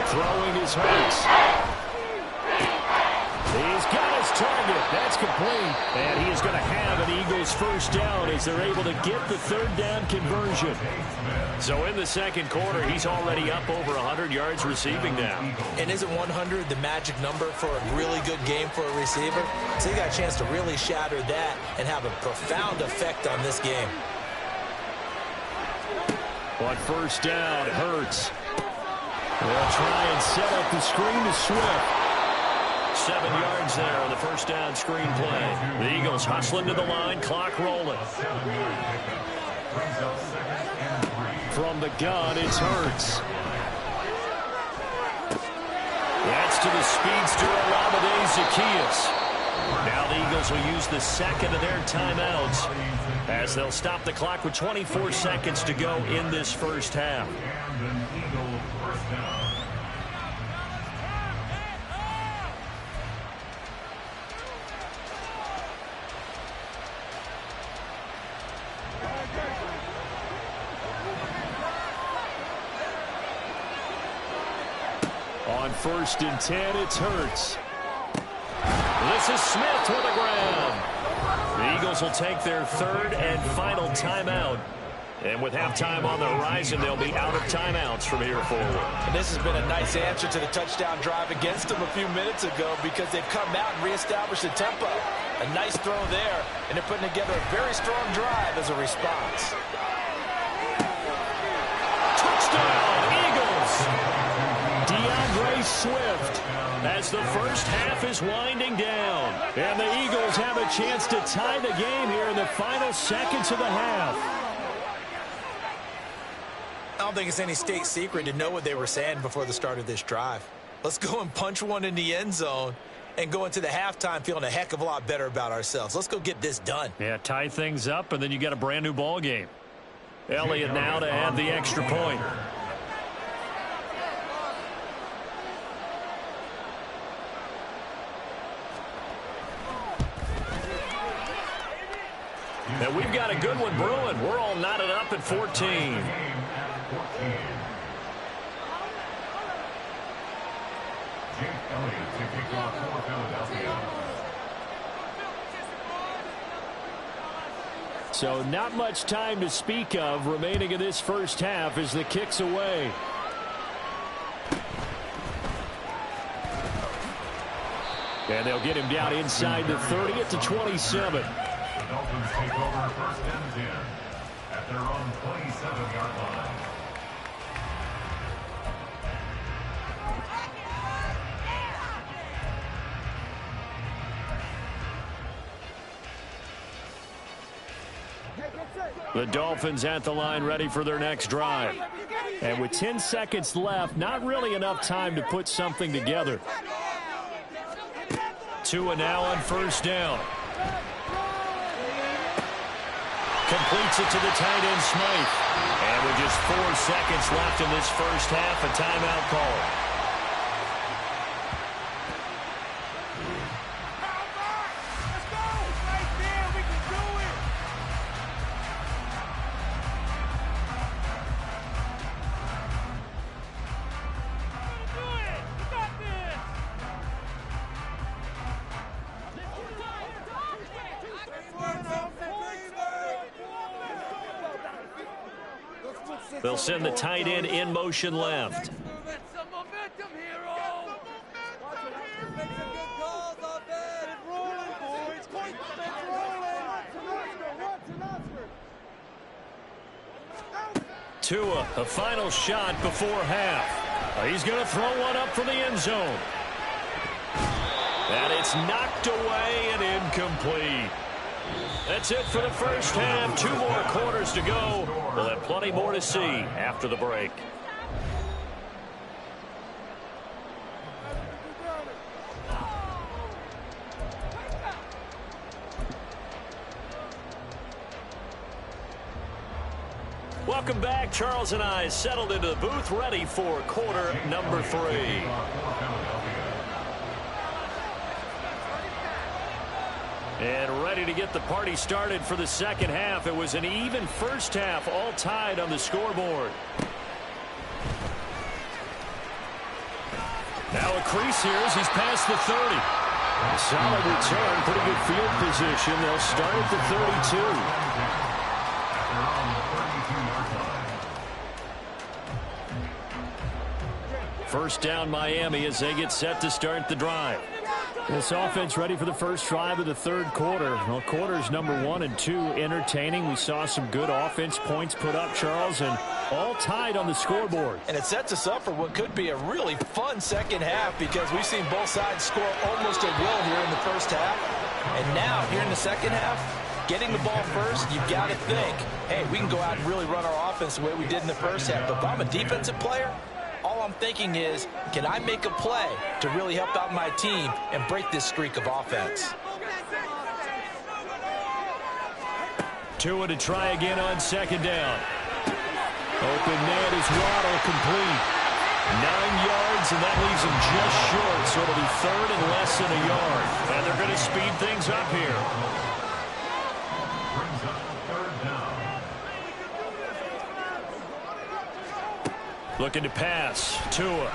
Throwing is Hurts. He's got his target. That's complete. And he is going to have an Eagles first down as they're able to get the 3rd down conversion. So in the 2nd quarter, he's already up over 100 yards receiving now. And isn't 100 the magic number for a really good game for a receiver? So he got a chance to really shatter that and have a profound effect on this game. On first down, Hurts. They'll try and set up the screen to Swift. 7 yards there on the first down screen play. The Eagles hustling to the line, clock rolling. From the gun, it's Hurts. That's to the speedster, Olamide Zaccheaus. Now the Eagles will use the 2nd of their timeouts as they'll stop the clock with 24 seconds to go in this first half. On 1st and 10, it's Hurts. This is Smith to the ground. The Eagles will take their 3rd and final timeout. And with halftime on the horizon, they'll be out of timeouts from here forward. And this has been a nice answer to the touchdown drive against them a few minutes ago because they've come out and reestablished the tempo. A nice throw there, and they're putting together a very strong drive as a response. Touchdown, Eagles! DeAndre Swift as the first half is winding down. And the Eagles have a chance to tie the game here in the final seconds of the half. don't think it's any state secret to know what they were saying before the start of this drive. Let's go and punch one in the end zone and go into the halftime feeling a heck of a lot better about ourselves. Let's go get this done. Yeah, tie things up, and then you get a brand new ball game. Elliott now to add the extra point. And we've got a good one brewing. We're all knotted up at 14. So not much time to speak of remaining in this first half as the kick's away. And they'll get him down inside the 30 at the 27. The Dolphins take over first and 10 at their own 27-yard line. The Dolphins at the line ready for their next drive. And with 10 seconds left, not really enough time to put something together. Tua now on first down. Completes it to the tight end, Smythe. And with just 4 seconds left in this first half, a timeout call. They'll send the tight end in motion left. Tua, a final shot before half. He's going to throw one up for the end zone. And it's knocked away and incomplete. That's it for the first half. 2 more quarters to go. We'll have plenty more to see after the break. Welcome back. Charles and I settled into the booth, ready for quarter number 3. And ready to get the party started for the second half. It was an even first half, all tied on the scoreboard. Now a crease here as he's past the 30. Solid return, pretty good field position. They'll start at the 32. First down Miami as they get set to start the drive. This offense ready for the first drive of the third quarter. Well, quarters number 1 and 2 entertaining. We saw some good offense points put up, Charles, and all tied on the scoreboard. And it sets us up for what could be a really fun second half because we've seen both sides score almost at will here in the first half. And now, here in the second half, getting the ball first, you've got to think, hey, we can go out and really run our offense the way we did in the first half. But if I'm a defensive player, all I'm thinking is, can I make a play to really help out my team and break this streak of offense? Tua to try again on second down. Open man is Waddle, complete. 9 yards, and that leaves him just short, so it'll be third and less than a yard. And they're going to speed things up here. Brings up third down. Looking to pass. Tua.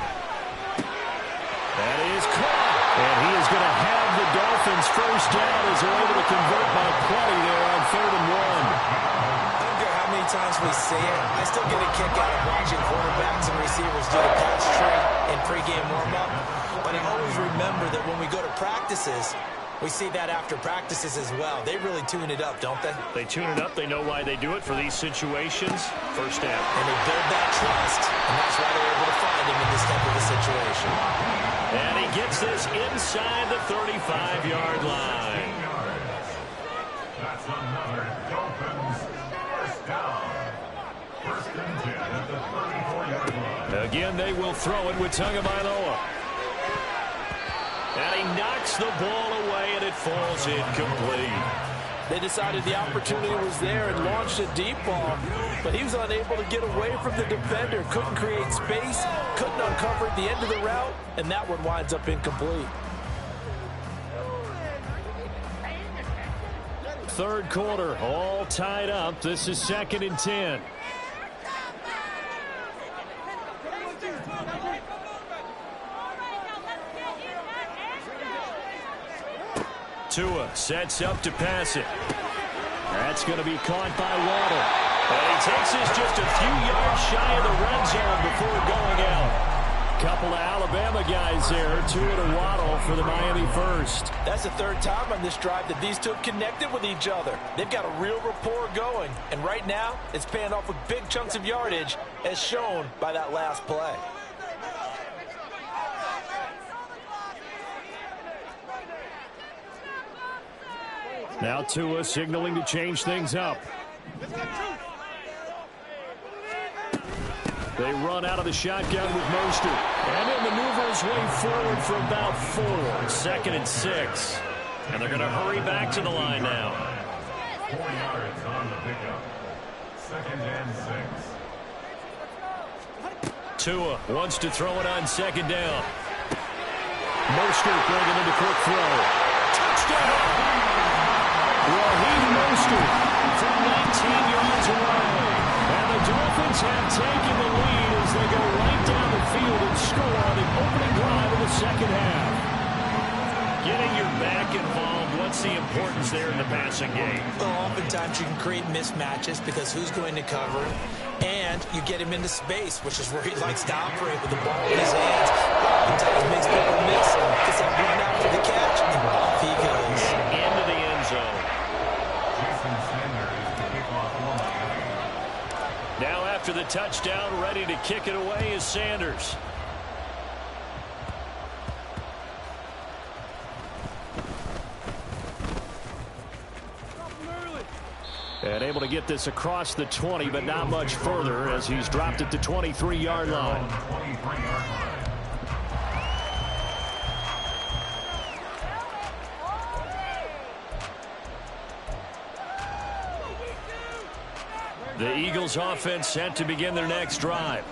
That is caught. And he is going to have the Dolphins first down as they're able to convert by plenty there on 3rd and 1. I don't care how many times we see it. I still get a kick out of watching quarterbacks and receivers do the pass tree in pregame warm-up. But I always remember that when we go to practices, we see that after practices as well. They really tune it up, don't they? They tune it up. They know why they do it for these situations. First down. And they build that trust, and that's why they're able to find him in this type of a situation. And he gets this inside the 35-yard line. That's another Dolphins first down. First and 10 at the 34-yard line. Again, they will throw it with Tagovailoa. And he knocks the ball away, and it falls incomplete. They decided the opportunity was there and launched a deep ball, but he was unable to get away from the defender, couldn't create space, couldn't uncover at the end of the route, and that one winds up incomplete. Third quarter, all tied up. This is 2nd and 10. Tua sets up to pass it. That's going to be caught by Waddle. And he takes us just a few yards shy of the red zone before going out. Couple of Alabama guys there, Tua to Waddle for the Miami first. That's the third time on this drive that these two have connected with each other. They've got a real rapport going, and right now it's paying off with big chunks of yardage, as shown by that last play. Now Tua signaling to change things up. They run out of the shotgun with Mostert. And he'll maneuver his way forward for about 4. 2nd and 6. And they're going to hurry back to the line now. 4 yards on the pickup. 2nd and 6. Tua wants to throw it on 2nd down. Mostert bringing in the quick throw. Touchdown! Raheem Mostert from 19 yards away. And the Dolphins have taken the lead as they go right down the field and score on the opening drive of the second half. Getting your back involved, what's the importance there in the passing game? Well, oftentimes you can create mismatches because who's going to cover him, and you get him into space, which is where he likes to operate with the ball in his hands. Oftentimes makes people miss and gets that run out for the catch, and off he goes. Into the end zone. Now after the touchdown, ready to kick it away is Sanders. And able to get this across the 20, but not much further as he's dropped it to 23-yard line. The Eagles offense set to begin their next drive.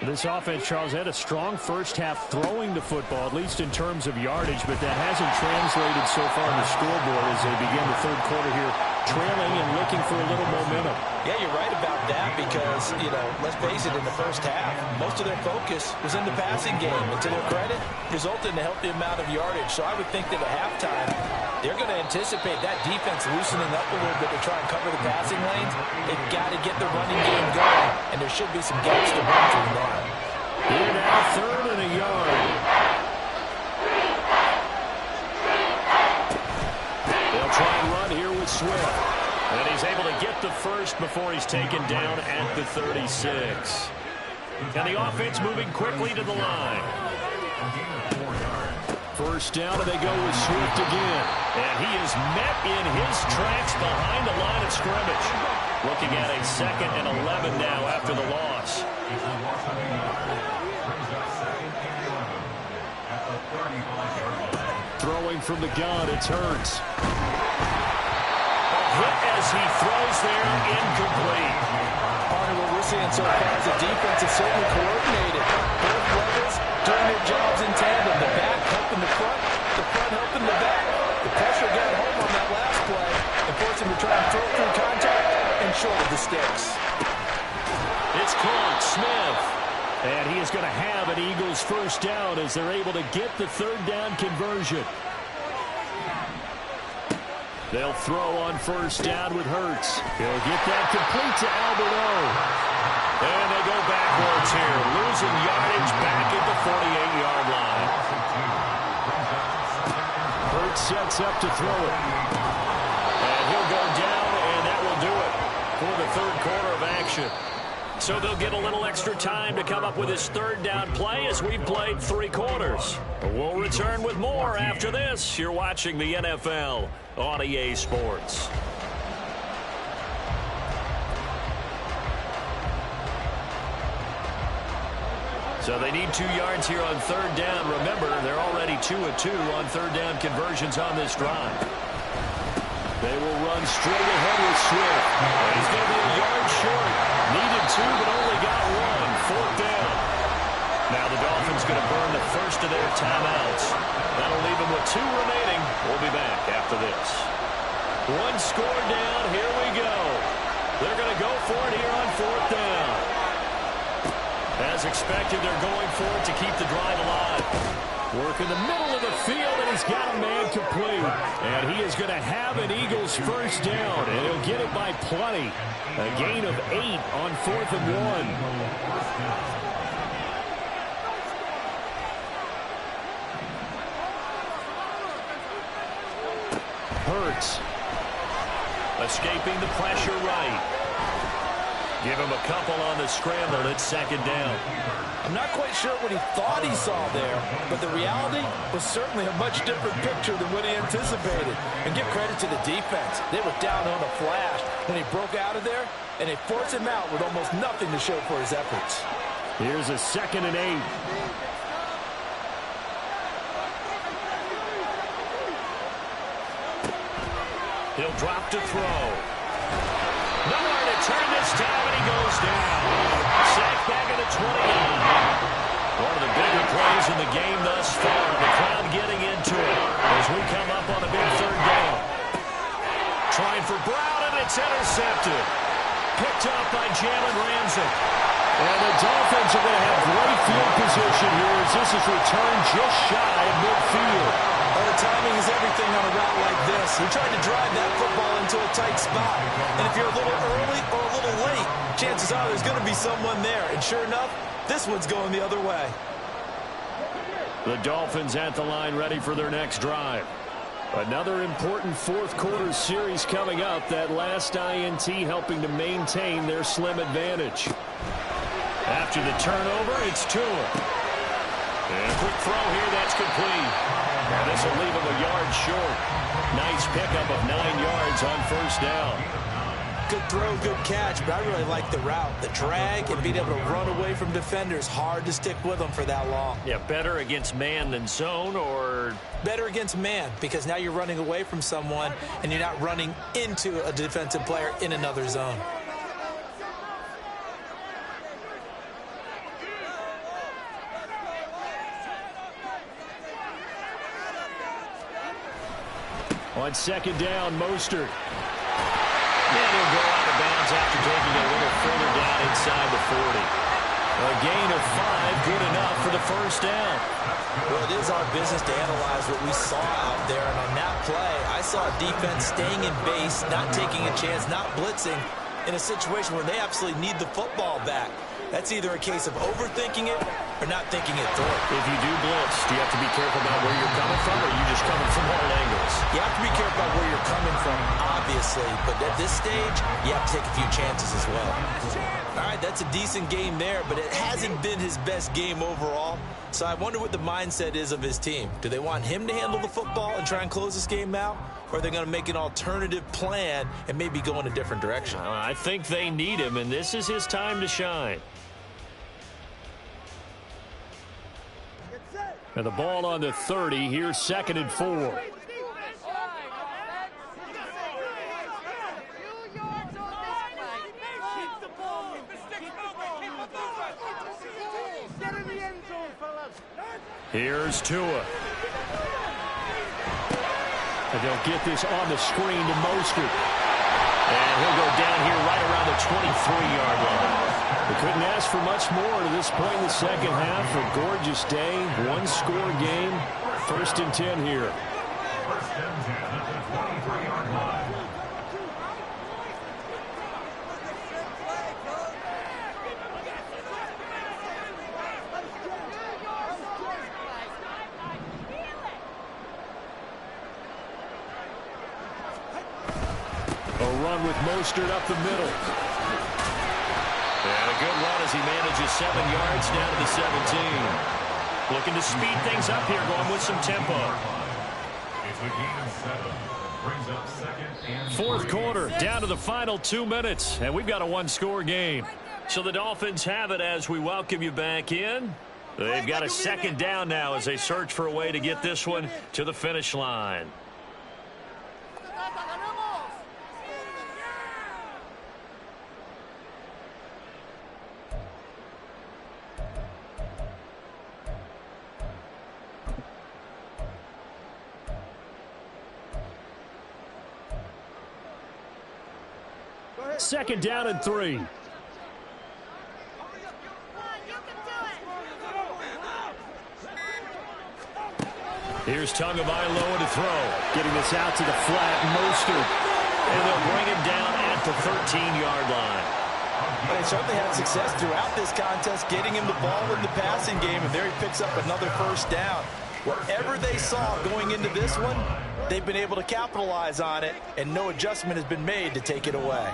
This offense, Charles, had a strong first half throwing the football, at least in terms of yardage, but that hasn't translated so far on the scoreboard as they begin the third quarter here, trailing and looking for a little momentum. Yeah, you're right about that because, let's face it, in the first half, most of their focus was in the passing game. And to their credit, resulted in a healthy amount of yardage. So I would think that at halftime, they're going to anticipate that defense loosening up a little bit to try and cover the passing lanes. They've got to get the running game going, and there should be some gaps to run through now. Here now, 3rd and a yard. They'll try and run here with Swift. And he's able to get the first before he's taken down at the 36. And the offense moving quickly to the line. First down, and they go with Swift again. And he is met in his tracks behind the line of scrimmage. Looking at a 2nd and 11 now after the loss. Throwing from the gun, it's Hurts. Hit as he throws there, incomplete. Part of what we're seeing so far is the defense is certainly coordinated. Both levels doing their jobs in tandem. The back helping the front helping the back. The pressure got home on that last play and forced him to try and throw through contact and short of the sticks. It's caught, Smith. And he is going to have an Eagles first down as they're able to get the 3rd down conversion. They'll throw on first down with Hurts. He'll get that complete to Alberto. And they go backwards here, losing yardage back at the 48-yard line. Hurts sets up to throw it. And he'll go down, and that will do it for the 3rd quarter of action. So they'll get a little extra time to come up with his 3rd down play as we've played 3 quarters. We'll return with more after this. You're watching the NFL on EA Sports. So they need 2 yards here on third down. Remember, they're already 2 of 2 on third down conversions on this drive. They will run straight ahead with Swift. And he's going to be a yard short. Needed 2, but only got 1. Fourth down. Now the Dolphins going to burn the first of their timeouts. That'll leave them with 2 remaining. We'll be back after this. 1 score down. Here we go. They're going to go for it here on fourth down. As expected, they're going for it to keep the drive alive. Work in the middle of the field, and he's got a man complete. And he is going to have an Eagles first down, and he'll get it by plenty. A gain of 8 on 4th and 1. Hurts. Escaping the pressure right. Give him a couple on the scramble. It's second down. I'm not quite sure what he thought he saw there, but the reality was certainly a much different picture than what he anticipated. And give credit to the defense. They were down on a flash when he broke out of there, and they forced him out with almost nothing to show for his efforts. Here's a 2nd and 8. He'll drop to throw. Nowhere to turn this time, and he goes down. Sacked back at the 29. One of the bigger plays in the game thus far. The crowd getting into it as we come up on a big third down. Trying for Brown, and it's intercepted. Picked up by Jalen Ramsey. And the Dolphins are going to have great field position here as this is returned just shy of midfield. Well, the timing is everything on a route like this. He tried to drive that football into a tight spot. And if you're a little early or a little late, chances are there's going to be someone there. And sure enough, this one's going the other way. The Dolphins at the line ready for their next drive. Another important fourth quarter series coming up. That last INT helping to maintain their slim advantage. After the turnover, it's Tua. And a quick throw here, that's complete. And this will leave him a yard short. Nice pickup of 9 yards on first down. Good throw, good catch, but I really like the route. The drag and being able to run away from defenders, hard to stick with them for that long. Yeah, better against man than zone, or? Better against man, because now you're running away from someone and you're not running into a defensive player in another zone. On second down, Mostert. And he'll go out of bounds after taking a little further down inside the 40. A gain of 5, good enough for the first down. Well, it is our business to analyze what we saw out there. And on that play, I saw a defense staying in base, not taking a chance, not blitzing, in a situation where they absolutely need the football back. That's either a case of overthinking it or not thinking it through. If you do blitz, do you have to be careful about where you're coming from, or are you just coming from all angles? You have to be careful about where you're coming from, obviously. But at this stage, you have to take a few chances as well. All right, that's a decent game there, but it hasn't been his best game overall. So I wonder what the mindset is of his team. Do they want him to handle the football and try and close this game out? Or are they going to make an alternative plan and maybe go in a different direction? I think they need him, and this is his time to shine. And the ball on the 30. Here's 2nd and 4. Here's Tua. And they'll get this on the screen to Mostert. And he'll go down here right around the 23-yard line. They couldn't ask for much more to this point in the second half. A gorgeous day, one-score game. 1st and 10 here. 1st and 10 at the 23-yard line. A run with Mostert up the middle. And a good run as he manages 7 yards down to the 17. Looking to speed things up here, going with some tempo. It's a gain of 7. Brings up 2nd and 4th quarter, down to the final 2 minutes, and we've got a one-score game. So the Dolphins have it as we welcome you back in. They've got a second down now as they search for a way to get this one to the finish line. Second down and 3. Here's Tagovailoa to throw. Getting this out to the flat, Mostert. And they'll bring him down at the 13-yard line. They certainly had success throughout this contest, getting him the ball in the passing game, and there he picks up another first down. Whatever they saw going into this one, they've been able to capitalize on it, and no adjustment has been made to take it away.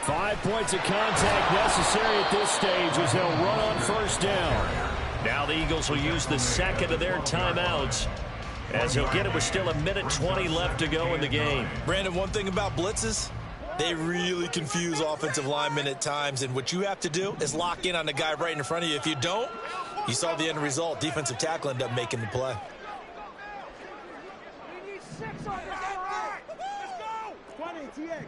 5 points of contact necessary at this stage as they'll run on first down. Now the Eagles will use the second of their timeouts as he'll get it with still 1:20 left to go in the game. Brandon, one thing about blitzes, they really confuse offensive linemen at times, and what you have to do is lock in on the guy right in front of you. If you don't, you saw the end result. Defensive tackle ended up making the play. We need 6 on this drive. Let's go. 20, TX.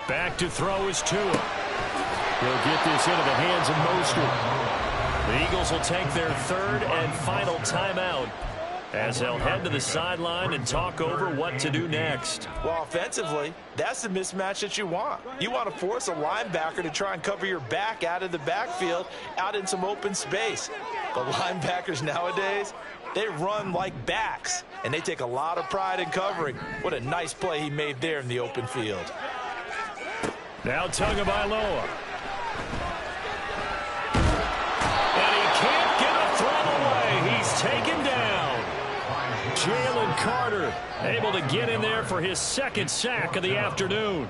Back to throw is Tua. He'll get this into the hands of Mostert. The Eagles will take their third and final timeout as they'll head to the sideline and talk over what to do next. Well, offensively, that's the mismatch that you want. You want to force a linebacker to try and cover your back out of the backfield, out in some open space. But linebackers nowadays, they run like backs, and they take a lot of pride in covering. What a nice play he made there in the open field. Now Tagovailoa. And he can't get a throw away. He's taken down. Jalen Carter able to get in there for his second sack of the afternoon.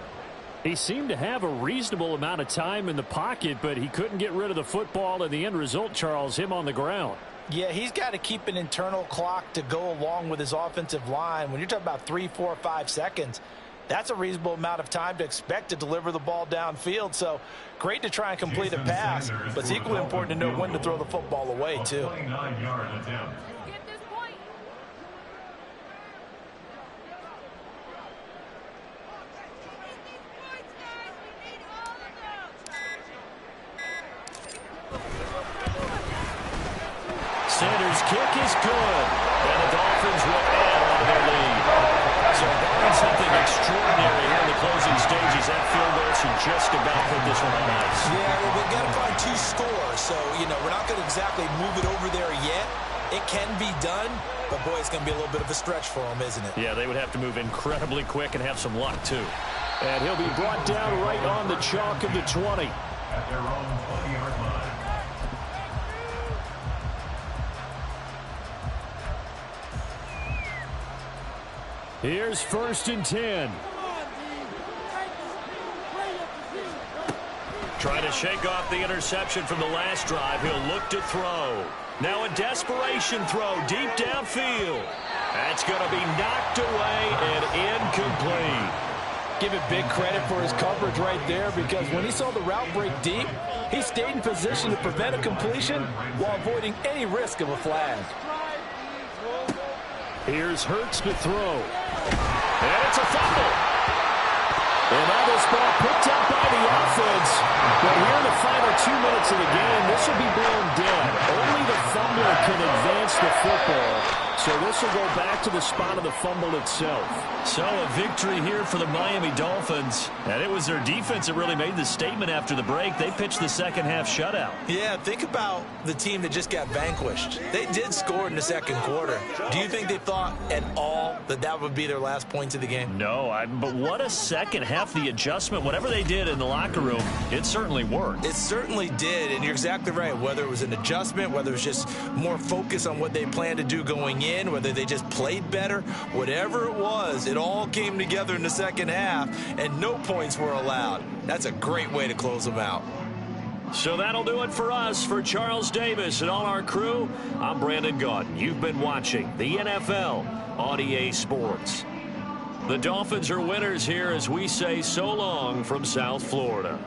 He seemed to have a reasonable amount of time in the pocket, but he couldn't get rid of the football, and the end result, Charles, him on the ground. Yeah, he's got to keep an internal clock to go along with his offensive line. When you're talking about 3, 4, 5 seconds, that's a reasonable amount of time to expect to deliver the ball downfield. So great to try and complete a pass, but it's equally important to know when to throw the football away, too. 29-yard attempt. Sanders' kick is good, and the Dolphins will add on to their lead. So barring something extraordinary here in the closing stages, that field goal should just about put this one on ice. Yeah, well, we've got to find 2 scores, so, we're not going to exactly move it over there yet. It can be done, but, boy, it's going to be a little bit of a stretch for them, isn't it? Yeah, they would have to move incredibly quick and have some luck, too. And he'll be brought down right on the chalk of the 20. At their own 20-yard line. Here's 1st and 10. Trying to shake off the interception from the last drive. He'll look to throw. Now a desperation throw deep downfield. That's going to be knocked away and incomplete. Give it big credit for his coverage right there, because when he saw the route break deep, he stayed in position to prevent a completion while avoiding any risk of a flag. Here's Hurts to throw. And it's a fumble. And now this ball picked up by the offense. But here in the final 2 minutes of the game, this will be blown dead. Only the fumbler can advance the football. So this will go back to the spot of the fumble itself. So a victory here for the Miami Dolphins. And it was their defense that really made the statement after the break. They pitched the second half shutout. Yeah, think about the team that just got vanquished. They did score in the second quarter. Do you think they thought at all that that would be their last points of the game? No, but what a second half. The adjustment, whatever they did in the locker room, it certainly worked. It certainly did, and you're exactly right. Whether it was an adjustment, whether it was just more focus on what they planned to do going in, in, whether they just played better, whatever it was, it all came together in the second half, and no points were allowed. That's a great way to close them out. So that'll do it for us. For Charles Davis and all our crew, I'm Brandon Gaudin. You've been watching the NFL on EA Sports. The Dolphins are winners here as we say so long from South Florida.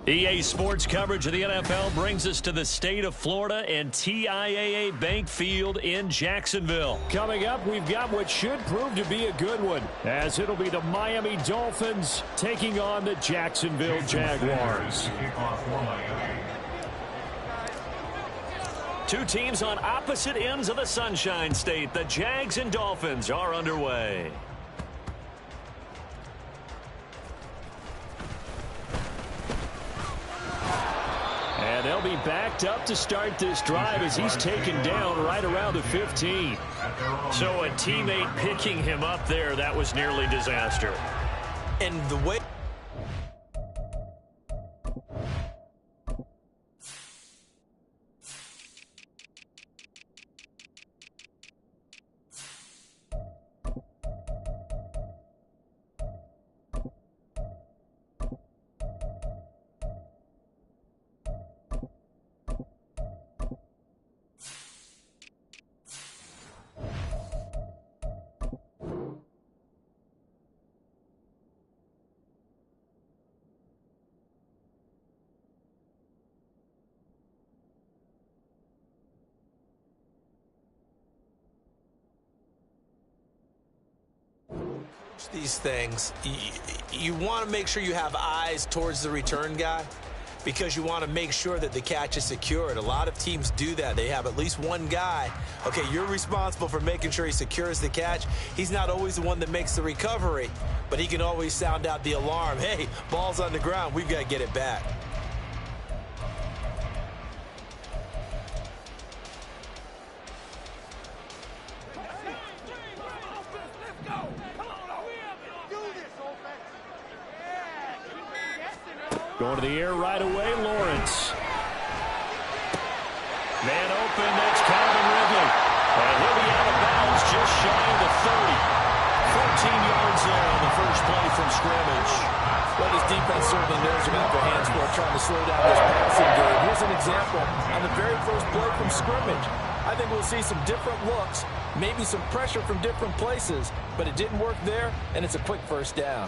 EA Sports coverage of the NFL brings us to the state of Florida and TIAA Bank Field in Jacksonville. Coming up, we've got what should prove to be a good one, as it'll be the Miami Dolphins taking on the Jacksonville Jaguars. Two teams on opposite ends of the Sunshine State. The Jags and Dolphins are underway. And they'll be backed up to start this drive as he's taken down right around the 15. So a teammate picking him up there, that was nearly disaster. And the way... these things, you want to make sure you have eyes towards the return guy because you want to make sure that the catch is secured. A lot of teams do that. They have at least one guy. Okay, you're responsible for making sure he secures the catch. He's not always the one that makes the recovery, but he can always sound out the alarm. Hey, ball's on the ground. We've got to get it back. Going to the air right away, Lawrence. Man open, that's Calvin Ridley. And he'll be out of bounds just shy of the 30. 14 yards there on the first play from scrimmage. Well, this defense certainly knows they're going to have their hands full trying to slow down this passing game. Here's an example on the very first play from scrimmage. I think we'll see some different looks, maybe some pressure from different places, but it didn't work there, and it's a quick first down.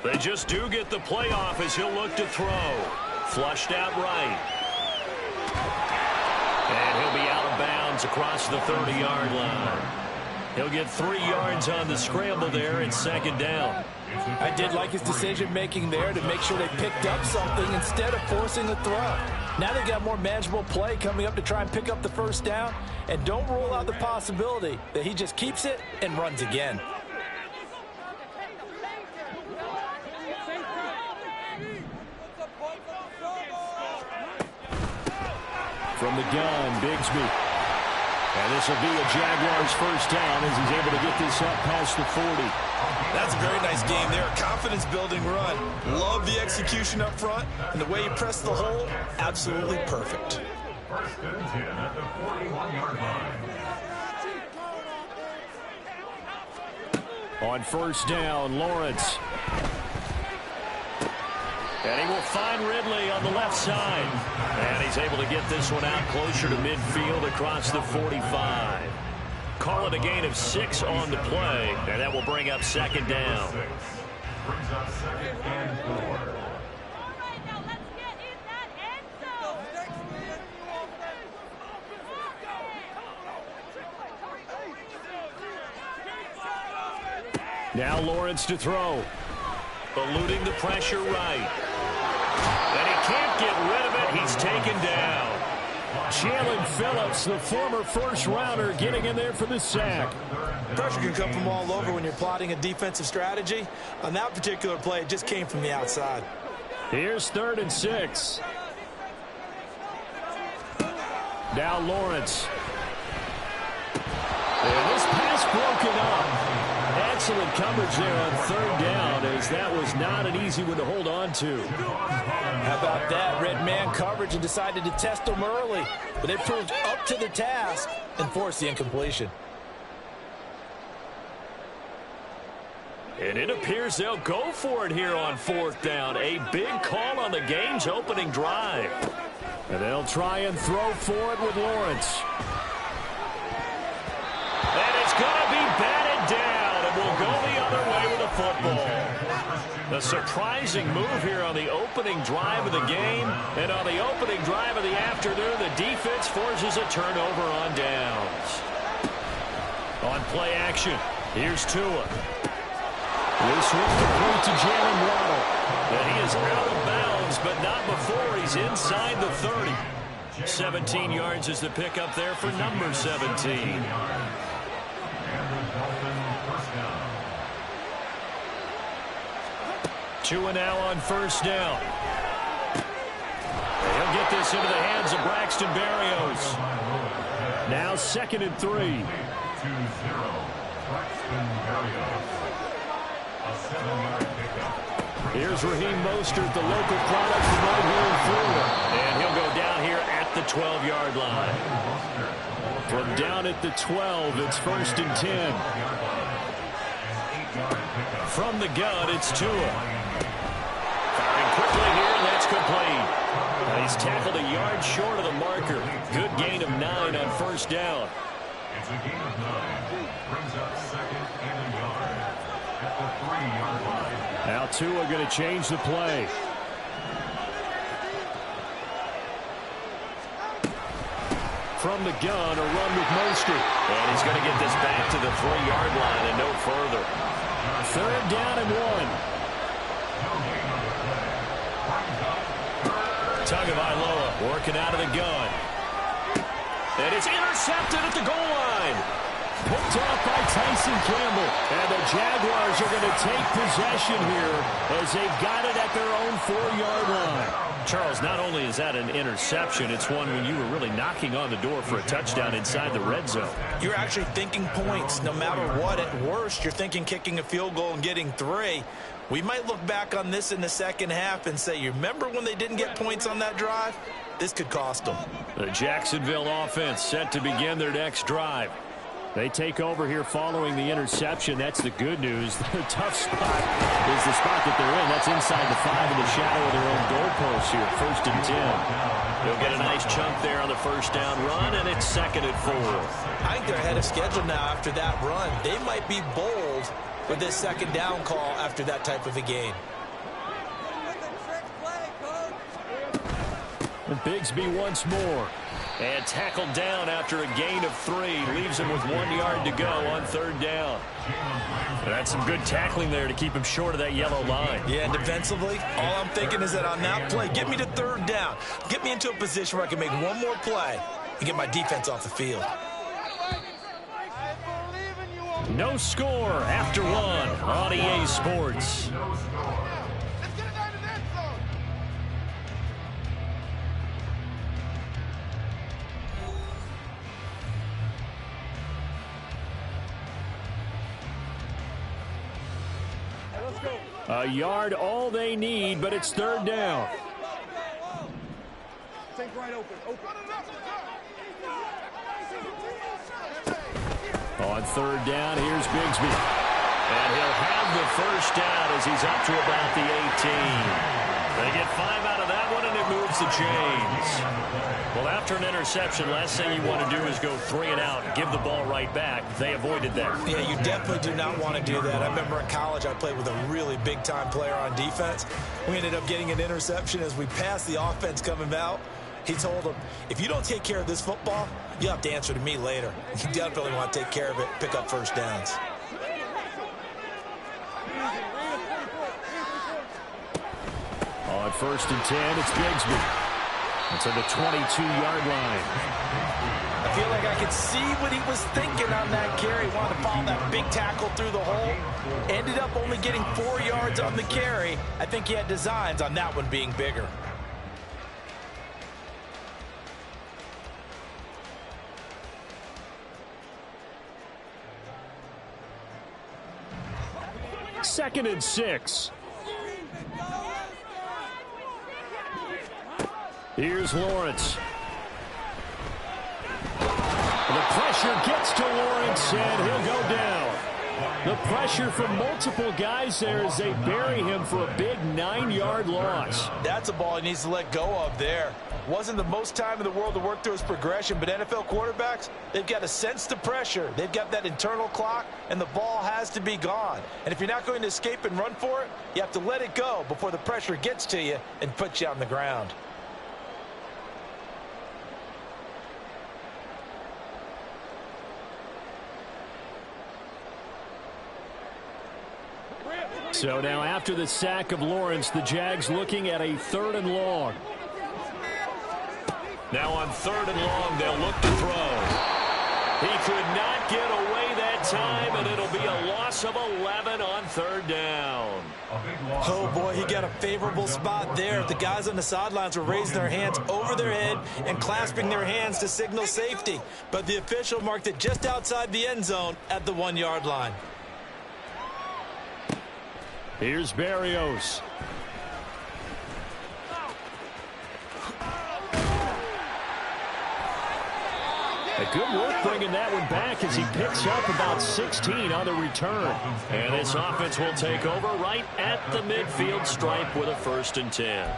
They just do get the playoff as he'll look to throw. Flushed out right. And he'll be out of bounds across the 30-yard line. He'll get 3 yards on the scramble there and second down. I did like his decision-making there to make sure they picked up something instead of forcing the throw. Now they got more manageable play coming up to try and pick up the first down. And don't rule out the possibility that he just keeps it and runs again. From the gun, Bigsby. And this will be a Jaguars first down as he's able to get this up past the 40. That's a very nice game there. Confidence-building run. Love the execution up front. And the way he pressed the hole, absolutely perfect. First and 10 at the 41-yard line. On first down, Lawrence. And he will find Ridley on the left side. And he's able to get this one out closer to midfield across the 45. Call it a gain of 6 on the play. And that will bring up second down. Brings up second and 4. Now Lawrence to throw. Eluding the pressure right. And he can't get rid of it. He's taken down. Jalen Phillips, the former first-rounder, getting in there for the sack. Pressure can come from all over when you're plotting a defensive strategy. On that particular play, it just came from the outside. Here's 3rd and 6. Now Lawrence. And this pass broken up. Excellent coverage there on 3rd down, as that was not an easy one to hold on to. How about that? Red man coverage and decided to test them early. But they proved up to the task and forced the incompletion. And it appears they'll go for it here on 4th down. A big call on the game's opening drive. And they'll try and throw for it with Lawrence. And it's going to be batted down, and we'll go the other way with the football. A surprising move here on the opening drive of the game. And on the opening drive of the afternoon, the defense forces a turnover on downs. On play action, here's Tua. This one's complete to Jalen Waddle. And he is out of bounds, but not before he's inside the 30. 17 yards is the pickup there for number 17. Tua now on 1st down. He'll get this into the hands of Braxton Berrios. Now 2nd and 3. 2-0. Braxton Berrios. A 7-yard pickup. Here's Raheem Mostert, the local product from right here in Florida. And he'll go down here at the 12-yard line. From down at the 12, it's 1st and 10. From the gun, it's Tua. Firing quickly here, and that's complete. He's tackled a yard short of the marker. Good gain of 9 on 1st down. It's a gain of 9. Brings up 2nd and a yard at the 3-yard line. Now Tua going to change the play. From the gun, a run with Mostert. And he's going to get this back to the 3-yard line and no further. 3rd down and 1. Tagovailoa working out of the gun. And it's intercepted at the goal line. Picked off by Tyson Campbell. And the Jaguars are going to take possession here as they've got it at their own 4-yard line. Charles, not only is that an interception, it's one when you were really knocking on the door for a touchdown inside the red zone. You're actually thinking points no matter what. At worst, you're thinking kicking a field goal and getting 3. We might look back on this in the second half and say, you remember when they didn't get points on that drive? This could cost them. The Jacksonville offense set to begin their next drive. They take over here following the interception. That's the good news. The tough spot is the spot that they're in. That's inside the 5 in the shadow of their own goalpost here. 1st and 10. They'll get a nice chunk there on the 1st down run, and it's 2nd and 4. I think they're ahead of schedule now after that run. They might be bold with this 2nd down call after that type of a game. And Bigsby once more. And tackled down after a gain of 3. Leaves him with 1 yard to go on 3rd down. That's some good tackling there to keep him short of that yellow line. Yeah, and defensively, all I'm thinking is that on that play, get me to 3rd down. Get me into a position where I can make one more play and get my defense off the field. No score after 1 on EA Sports. A yard all they need, but it's 3rd down. Take right open. On 3rd down, here's Bigsby. And he'll have the 1st down as he's up to about the 18. They get 5 out of that one, and it moves the chains. Well, after an interception, last thing you want to do is go 3 and out and give the ball right back. They avoided that. Yeah, you definitely do not want to do that. I remember in college I played with a really big-time player on defense. We ended up getting an interception as we passed the offense coming out. He told him, if you don't take care of this football, you'll have to answer to me later. You definitely want to take care of it, pick up 1st downs. On 1st and 10, it's Bigsby. It's at the 22-yard line. I feel like I could see what he was thinking on that carry. Wanted to follow that big tackle through the hole. Ended up only getting 4 yards on the carry. I think he had designs on that one being bigger. Second and 6. Here's Lawrence. The pressure gets to Lawrence, and he'll go down. The pressure from multiple guys there as they bury him for a big 9-yard loss. That's a ball he needs to let go of there. Wasn't the most time in the world to work through his progression, but NFL quarterbacks, they've got to sense the pressure. They've got that internal clock, and the ball has to be gone. And if you're not going to escape and run for it, you have to let it go before the pressure gets to you and puts you on the ground. So now after the sack of Lawrence, the Jags looking at a 3rd and long. Now on 3rd and long, they'll look to throw. He could not get away that time, and it'll be a loss of 11 on 3rd down. Oh, boy, he got a favorable spot there. The guys on the sidelines were raising their hands over their head and clasping their hands to signal safety. But the official marked it just outside the end zone at the 1-yard line. Here's Berrios. A good work bringing that one back as he picks up about 16 on the return. And this offense will take over right at the midfield stripe with a 1st and 10.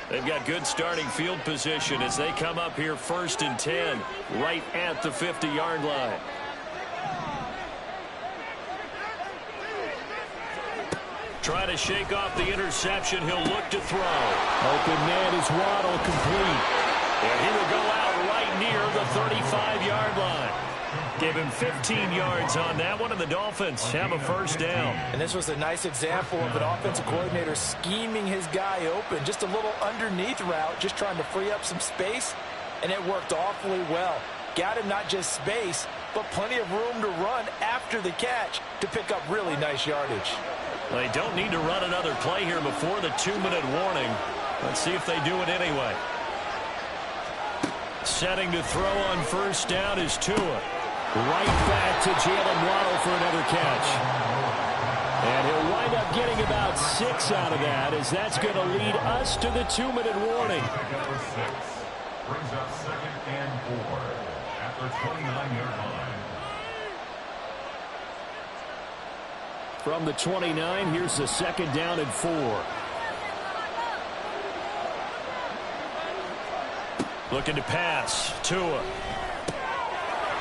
They've got good starting field position as they come up here 1st and 10 right at the 50-yard line. Try to shake off the interception. He'll look to throw. Open man is Waddle, complete. And he will go out right near the 35-yard line. Gave him 15 yards on that one, and the Dolphins have a 1st down. And this was a nice example of an offensive coordinator scheming his guy open. Just a little underneath route, just trying to free up some space, and it worked awfully well. Got him not just space, but plenty of room to run after the catch to pick up really nice yardage. They don't need to run another play here before the 2-minute warning. Let's see if they do it anyway. Setting to throw on 1st down is Tua. Right back to Jalen Waddle for another catch. And he'll wind up getting about 6 out of that, as that's going to lead us to the 2-minute warning. Number 6 brings up 2nd and 4 at the 29-yard line. From the 29, here's the 2nd down and 4. Looking to pass. Tua.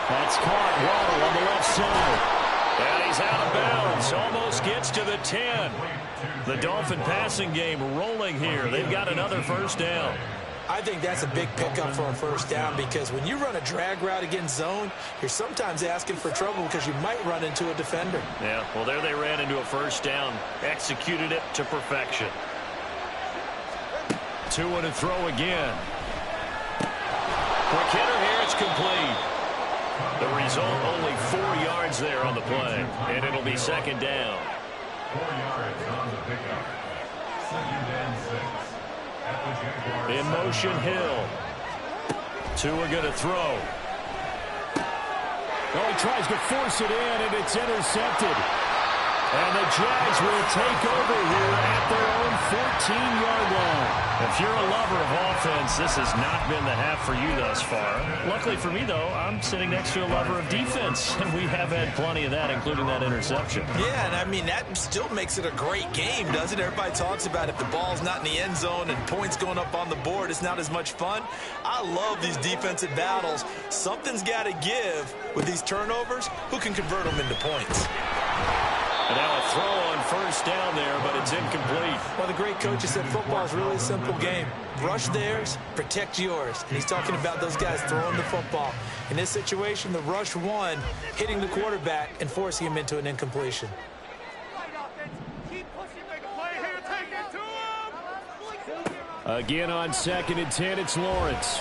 That's caught. Waddle on the left side. And he's out of bounds. Almost gets to the 10. The Dolphin passing game rolling here. They've got another 1st down. I think that's a big pickup for a 1st down, because when you run a drag route against zone, you're sometimes asking for trouble because you might run into a defender. Yeah, well, there they ran into a 1st down. Executed it to perfection. Tua to throw again. Quick hitter here. It's complete. The result, only 4 yards there on the play, and it'll be 2nd down. 4 yards on the pickup. 2nd and 6 at the Jaguars. In motion, Hill. Tua going to throw. Oh, he tries to force it in, and it's intercepted. And the Jags will take over here at their own 14-yard line. If you're a lover of offense, this has not been the half for you thus far. Luckily for me, though, I'm sitting next to a lover of defense, and we have had plenty of that, including that interception. Yeah, and I mean, that still makes it a great game, doesn't it? Everybody talks about if the ball's not in the end zone and points going up on the board, it's not as much fun. I love these defensive battles. Something's got to give with these turnovers. Who can convert them into points? And now a throw on 1st down there, but it's incomplete. Well, the great coach has said football is really a simple game. Rush theirs, protect yours. And he's talking about those guys throwing the football. In this situation, the rush one, hitting the quarterback and forcing him into an incompletion. Again on 2nd and 10, it's Lawrence.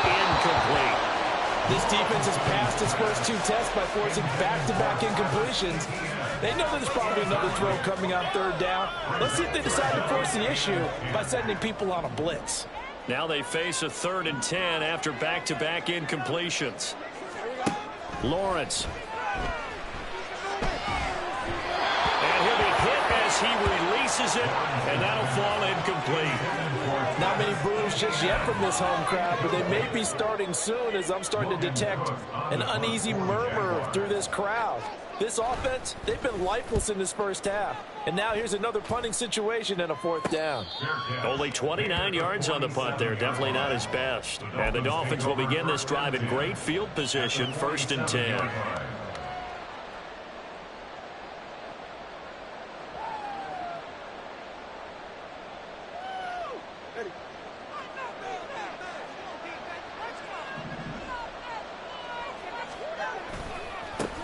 Incomplete. This defense has passed its first 2 tests by forcing back-to-back incompletions. They know there's probably another throw coming on 3rd down. Let's see if they decide to force the issue by sending people on a blitz. Now they face a 3rd and 10 after back-to-back incompletions. Lawrence. And he'll be hit as he misses it, and that'll fall incomplete. Not many boos just yet from this home crowd, but they may be starting soon as I'm starting to detect an uneasy murmur through this crowd. This offense, they've been lifeless in this first half. And now here's another punting situation and a fourth down. Only 29 yards on the punt there. Definitely not his best. And the Dolphins will begin this drive in great field position, 1st and 10.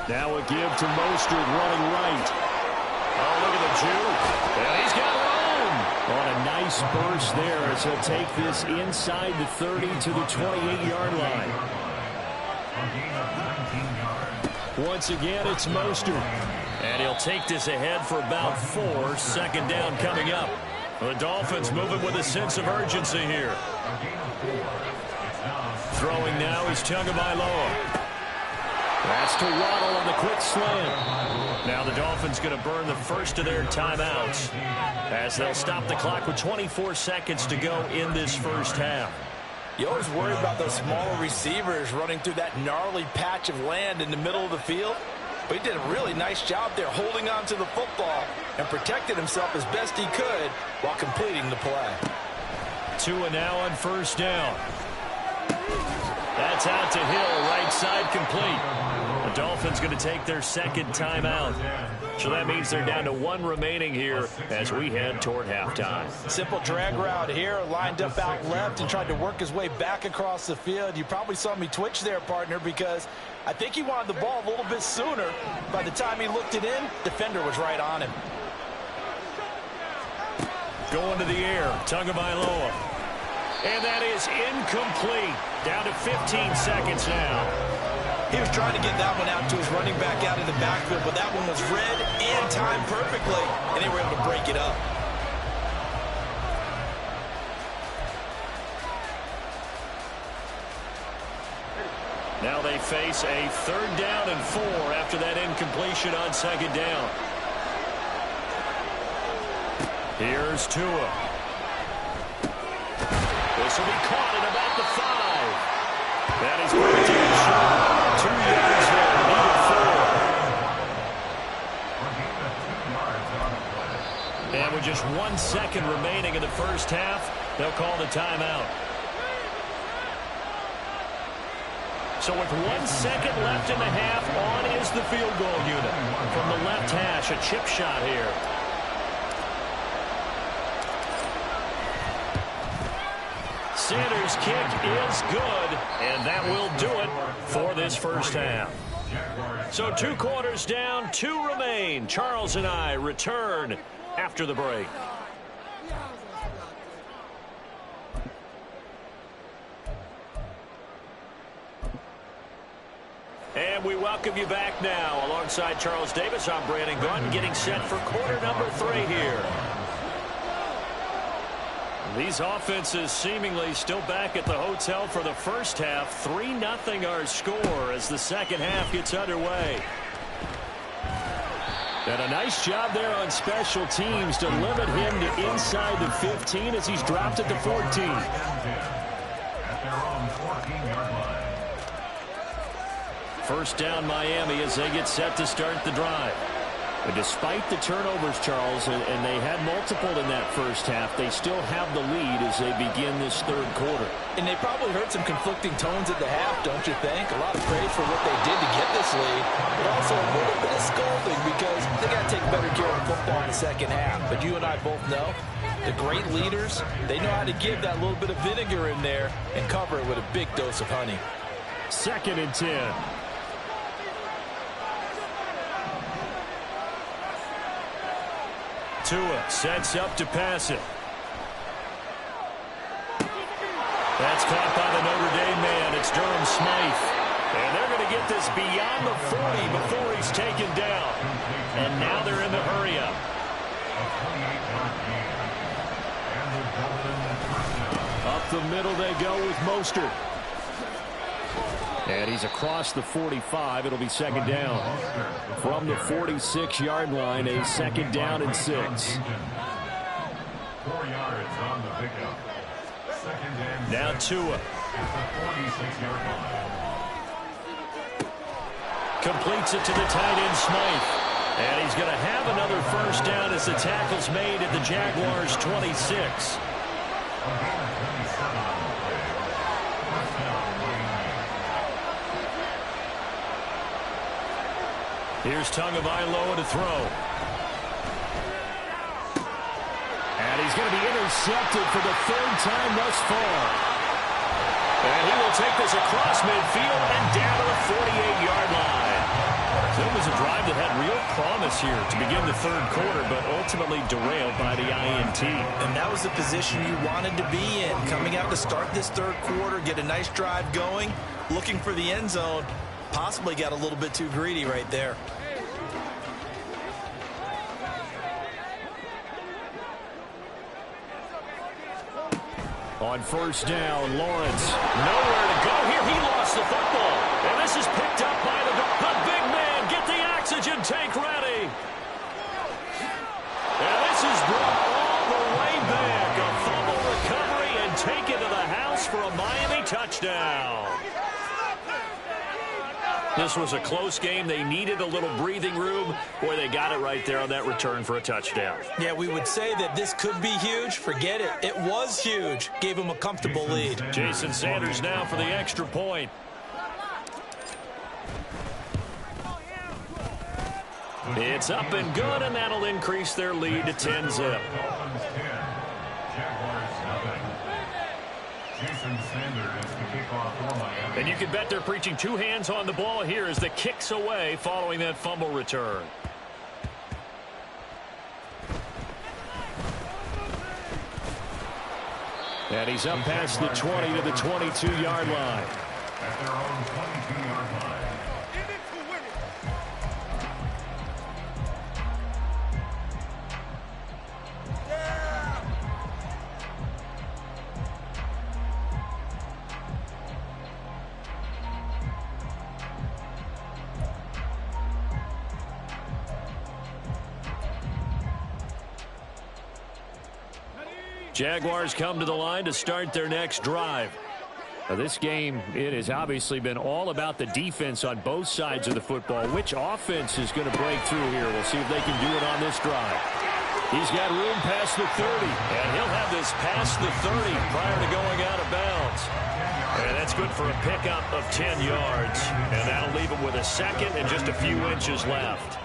Now a give to Mostert running right. Oh, look at the juke. And he's got room. On a nice burst there as he'll take this inside the 30 to the 28-yard line. Once again, it's Mostert. And he'll take this ahead for about 4. 2nd down coming up. The Dolphins moving with a sense of urgency here. Throwing now is Tagovailoa. That's to Waddle on the quick slant. Now the Dolphins going to burn the first of their timeouts as they'll stop the clock with 24 seconds to go in this first half. You always worry about those smaller receivers running through that gnarly patch of land in the middle of the field. But he did a really nice job there holding on to the football and protected himself as best he could while completing the play. Tua now on 1st down. That's out to Hill, right side complete. The Dolphins going to take their 2nd timeout. So that means they're down to 1 remaining here as we head toward halftime. Simple drag route here, lined up out left and tried to work his way back across the field. You probably saw me twitch there, partner, because I think he wanted the ball a little bit sooner. By the time he looked it in, defender was right on him. Going to the air, Tagovailoa. And that is incomplete. Down to 15 seconds now. He was trying to get that one out to his running back out in the backfield, but that one was read and timed perfectly, and they were able to break it up. Now they face a 3rd down and 4 after that incompletion on 2nd down. Here's Tua. This will be caught at about the 5. That is going to be short. 2 yards there, needed 4. And with just 1 second remaining in the first half, they'll call the timeout. So with 1 second left in the half, on is the field goal unit. From the left hash, a chip shot here. Sanders' kick is good, and that will do it for this first half. So 2 quarters down, 2 remain. Charles and I return after the break. And we welcome you back now. Alongside Charles Davis, I'm Brandon Gunn, getting set for quarter number 3 here. These offenses seemingly still back at the hotel for the first half. 3-0 our score as the second half gets underway. And a nice job there on special teams to limit him to inside the 15 as he's dropped at the 14. First down Miami as they get set to start the drive. But despite the turnovers, Charles, and they had multiple in that first half, they still have the lead as they begin this 3rd quarter. And they probably heard some conflicting tones at the half, don't you think? A lot of praise for what they did to get this lead, but also a little bit of scolding because they got to take better care of the football in the second half. But you and I both know the great leaders, they know how to give that little bit of vinegar in there and cover it with a big dose of honey. 2nd and 10. Tua sets up to pass it. That's caught by the Notre Dame man. It's Durham Smythe. And they're going to get this beyond the 40 before he's taken down. And now they're in the hurry-up. Up the middle they go with Mostert. And he's across the 45. It'll be 2nd down. From the 46-yard line, a 2nd down and 6. 4 yards on the pickup. Second and Now 6 Tua. at the 46-yard line. Completes it to the tight end, Smythe. And he's going to have another first down as the tackle's made at the Jaguars' 26. Here's Tagovailoa to throw. And he's going to be intercepted for the third time thus far. And he will take this across midfield and down to the 48-yard line. So it was a drive that had real promise here to begin the third quarter, but ultimately derailed by the INT. And that was the position you wanted to be in. Coming out to start this third quarter, get a nice drive going, looking for the end zone. Possibly got a little bit too greedy right there. On first down, Lawrence. Nowhere to go here. He lost the football. And this is picked up by the big man. Get the oxygen tank ready. And this is brought all the way back. A fumble recovery and taken to the house for a Miami touchdown. This was a close game. They needed a little breathing room. Boy, they got it right there on that return for a touchdown. Yeah, we would say that this could be huge. Forget it. It was huge. Gave him a comfortable lead. Jason Sanders now for the extra point. It's up and good, and that'll increase their lead to 10-zip. Jason Sanders to kick off for Miami. And you can bet they're preaching two hands on the ball here as the kick's away following that fumble return. And he's up past the 20 to the 22-yard line. At their own 22-yard line. Jaguars come to the line to start their next drive. Now this game, it has obviously been all about the defense on both sides of the football. Which offense is going to break through here? We'll see if they can do it on this drive. He's got room past the 30, and he'll have this past the 30 prior to going out of bounds. And that's good for a pickup of 10 yards, and that'll leave him with a second and just a few inches left.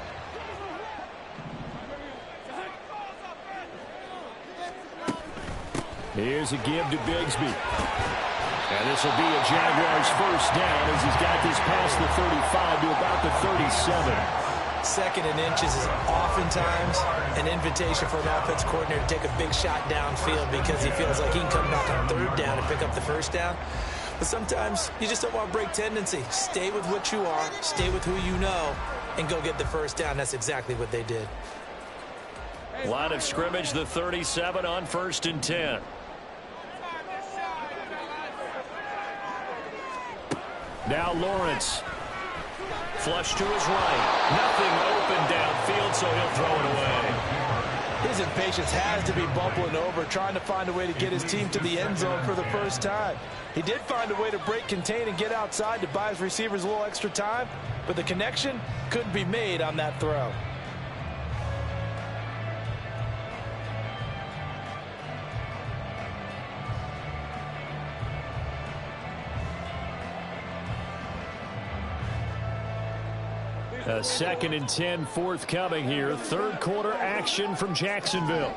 Here's a give to Bigsby. And this will be a Jaguars first down as he's got this past the 35 to about the 37. Second and inches is oftentimes an invitation for an offense coordinator to take a big shot downfield because he feels like he can come back on third down and pick up the first down. But sometimes you just don't want to break tendency. Stay with what you are, stay with who you know, and go get the first down. That's exactly what they did. Line of scrimmage, the 37 on 1st and 10. Now Lawrence. Flush to his right. Nothing open downfield, so he'll throw it away. His impatience has to be bubbling over, trying to find a way to get his team to the end zone for the first time. He did find a way to break, contain, and get outside to buy his receivers a little extra time, but the connection couldn't be made on that throw. A 2nd and 10 forthcoming here. Third quarter action from Jacksonville.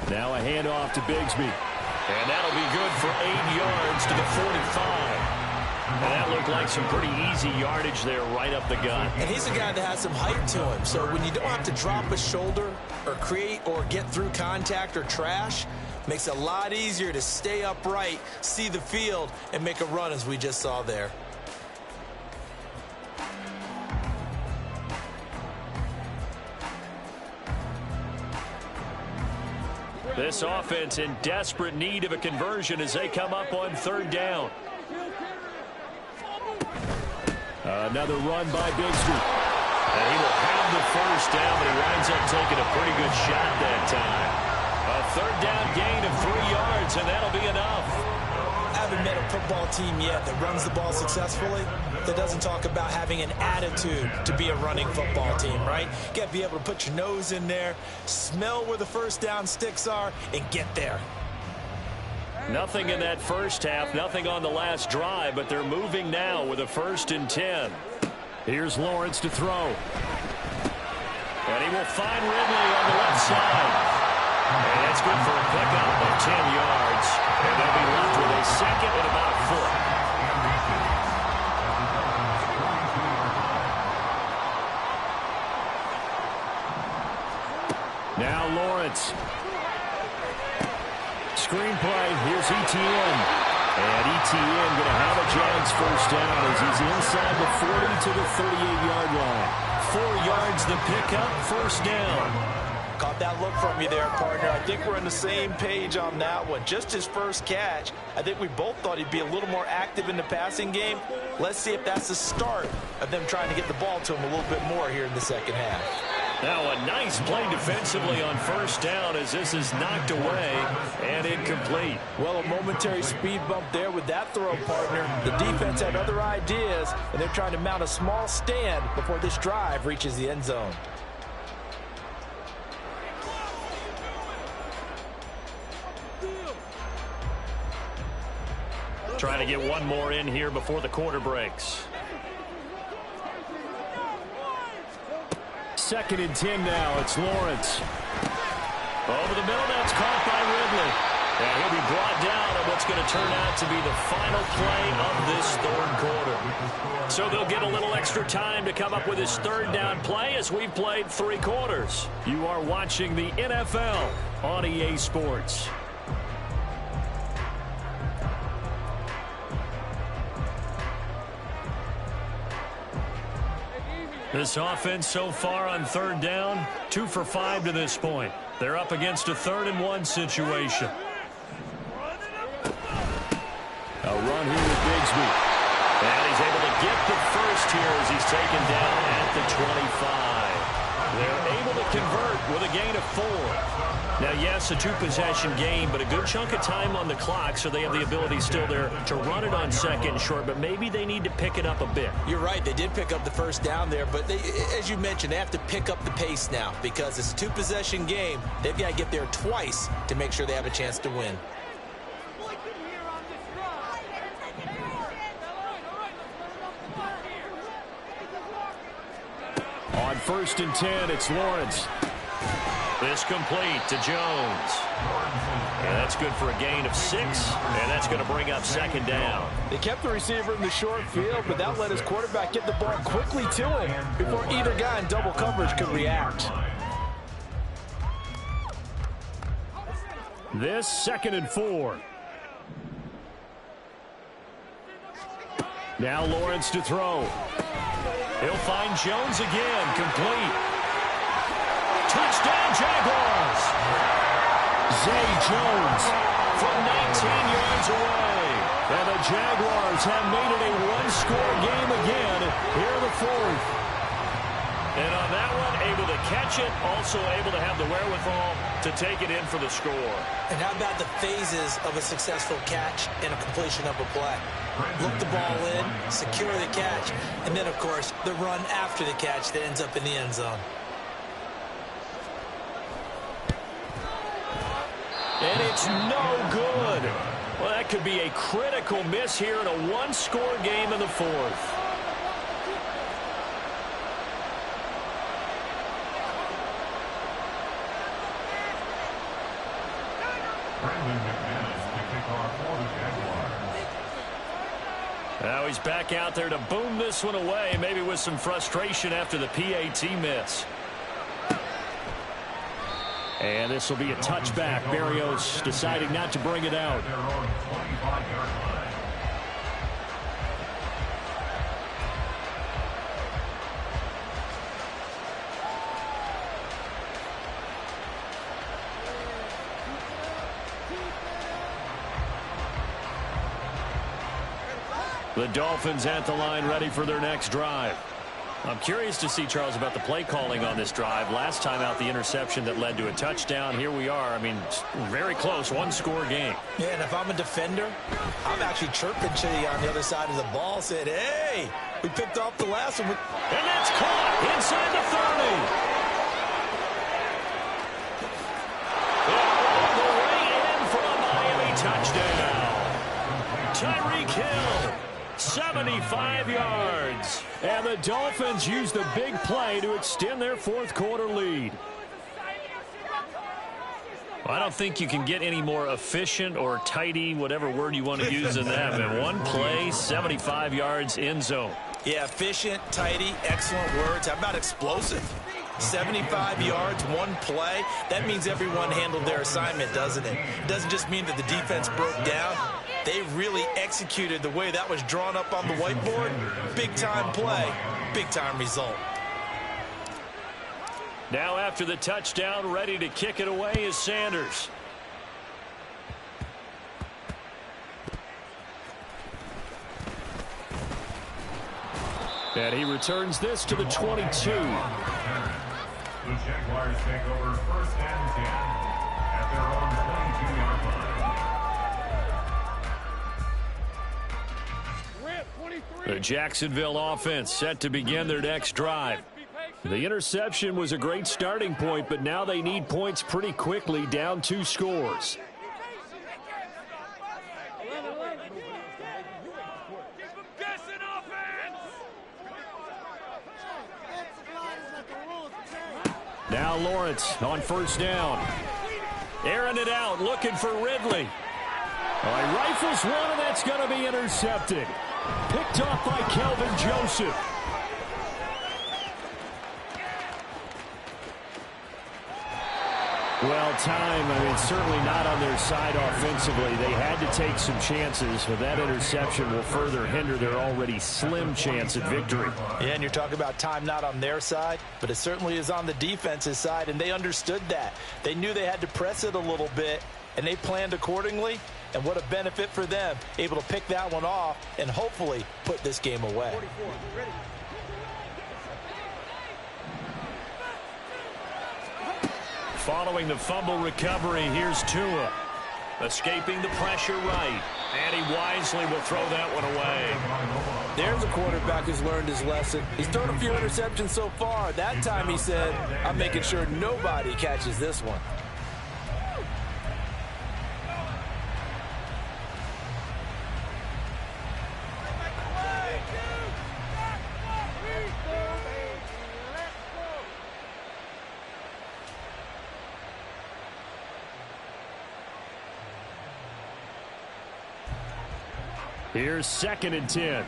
Now a handoff to Bigsby. And that'll be good for 8 yards to the 45. And that looked like some pretty easy yardage there right up the gut. And he's a guy that has some height to him. So when you don't have to drop a shoulder or create or get through contact or trash, makes it a lot easier to stay upright, see the field, and make a run as we just saw there. This offense in desperate need of a conversion as they come up on third down. Another run by Bigsby. And he will have the first first down, but he winds up taking a pretty good shot that time. A third down gain of 3 yards, and that'll be enough. I haven't met a football team yet that runs the ball successfully that doesn't talk about having an attitude to be a running football team, right? You got to be able to put your nose in there, smell where the first down sticks are, and get there. Nothing in that first half, nothing on the last drive, but they're moving now with a 1st and 10. Here's Lawrence to throw. And he will find Ridley on the left side. And that's good for a pickup of 10 yards. And they'll be left with a second and about a foot. Now Lawrence. Screenplay, here's Etienne. And Etienne going to have a Jags first down as he's inside the 40 to the 38-yard line. 4 yards the pickup, first down. Caught that look from you there, partner. I think we're on the same page on that one. Just his first catch, I think we both thought he'd be a little more active in the passing game. Let's see if that's the start of them trying to get the ball to him a little bit more here in the second half. Now a nice play defensively on first down as this is knocked away and incomplete. Well, a momentary speed bump there with that throw, partner. The defense had other ideas, and they're trying to mount a small stand before this drive reaches the end zone. Trying to get one more in here before the quarter breaks. 2nd and 10 now. It's Lawrence. Over the middle, that's caught by Ridley. And he'll be brought down on what's going to turn out to be the final play of this 3rd quarter. So they'll get a little extra time to come up with his 3rd down play as we've played 3 quarters. You are watching the NFL on EA Sports. This offense so far on 3rd down, 2 for 5 to this point. They're up against a 3rd and 1 situation. A run here with Bigsby. And he's able to get the first here as he's taken down at the 25. They're able to convert with a gain of 4. Now, yes, a 2-possession game, but a good chunk of time on the clock, so they have the ability still there to run it on 2nd and short, but maybe they need to pick it up a bit. You're right. They did pick up the first down there, but they, as you mentioned, they have to pick up the pace now because it's a 2-possession game. They've got to get there twice to make sure they have a chance to win. On 1st and 10, it's Lawrence. This complete to Jones. And that's good for a gain of 6, and that's going to bring up 2nd down. They kept the receiver in the short field, but that let his quarterback get the ball quickly to him before either guy in double coverage could react. This 2nd and 4. Now Lawrence to throw. He'll find Jones again, complete. Touchdown, Jaguars! Zay Jones from 19 yards away. And the Jaguars have made it a 1-score game again here in the 4th. And on that one, able to catch it, also able to have the wherewithal to take it in for the score. And how about the phases of a successful catch and a completion of a play? Look the ball in, secure the catch, and then, of course, the run after the catch that ends up in the end zone. And it's no good. Well, that could be a critical miss here in a 1-score game in the 4th. Now he's back out there to boom this one away, maybe with some frustration after the PAT miss. And this will be a touchback. Berrios deciding not to bring it out. The Dolphins at the line ready for their next drive. I'm curious to see, Charles, about the play calling on this drive. Last time out, the interception that led to a touchdown. Here we are. I mean, very close, one-score game. Yeah, and if I'm a defender, I'm actually chirping to you on the other side of the ball, saying, hey, we picked off the last one. And that's caught inside the 30. All the way in for a Miami touchdown. Tyreek Hill, 75 yards. And the Dolphins use the big play to extend their fourth quarter lead. Well, I don't think you can get any more efficient or tidy, whatever word you want to use in that. And one play, 75 yards, end zone. Yeah, efficient, tidy, excellent words. How about explosive? 75 yards, one play. That means everyone handled their assignment, doesn't it? It doesn't just mean that the defense broke down. They really executed the way that was drawn up on the whiteboard. Big-time play, big-time result. Now after the touchdown, ready to kick it away is Sanders. And he returns this to the 22. The Jaguars take over first and 10 at their own 22-yard line. The Jacksonville offense set to begin their next drive. The interception was a great starting point, but now they need points pretty quickly, down 2 scores. Now Lawrence on first down. Airing it out, looking for Ridley. He rifles one, and that's going to be intercepted. Picked off by Kelvin Joseph. Well, time, I mean, certainly not on their side offensively. They had to take some chances, but that interception will further hinder their already slim chance at victory. Yeah, and you're talking about time not on their side, but it certainly is on the defense's side, and they understood that. They knew they had to press it a little bit, and they planned accordingly, and what a benefit for them, able to pick that one off and hopefully put this game away. 44, ready. Following the fumble recovery, here's Tua. Escaping the pressure right. And he wisely will throw that one away. There's a quarterback who's learned his lesson. He's thrown a few interceptions so far. That time he said, I'm making sure nobody catches this one. Here's 2nd and 10.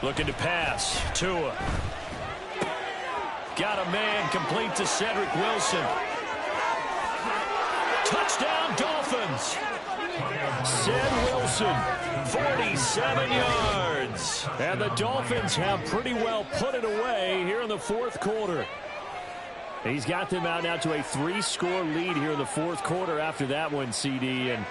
Looking to pass. Tua. Got a man, complete to Cedric Wilson. Touchdown Dolphins. Ced Wilson, 47 yards. And the Dolphins have pretty well put it away here in the fourth quarter. He's got them out now to a 3-score lead here in the fourth quarter after that one, CD. And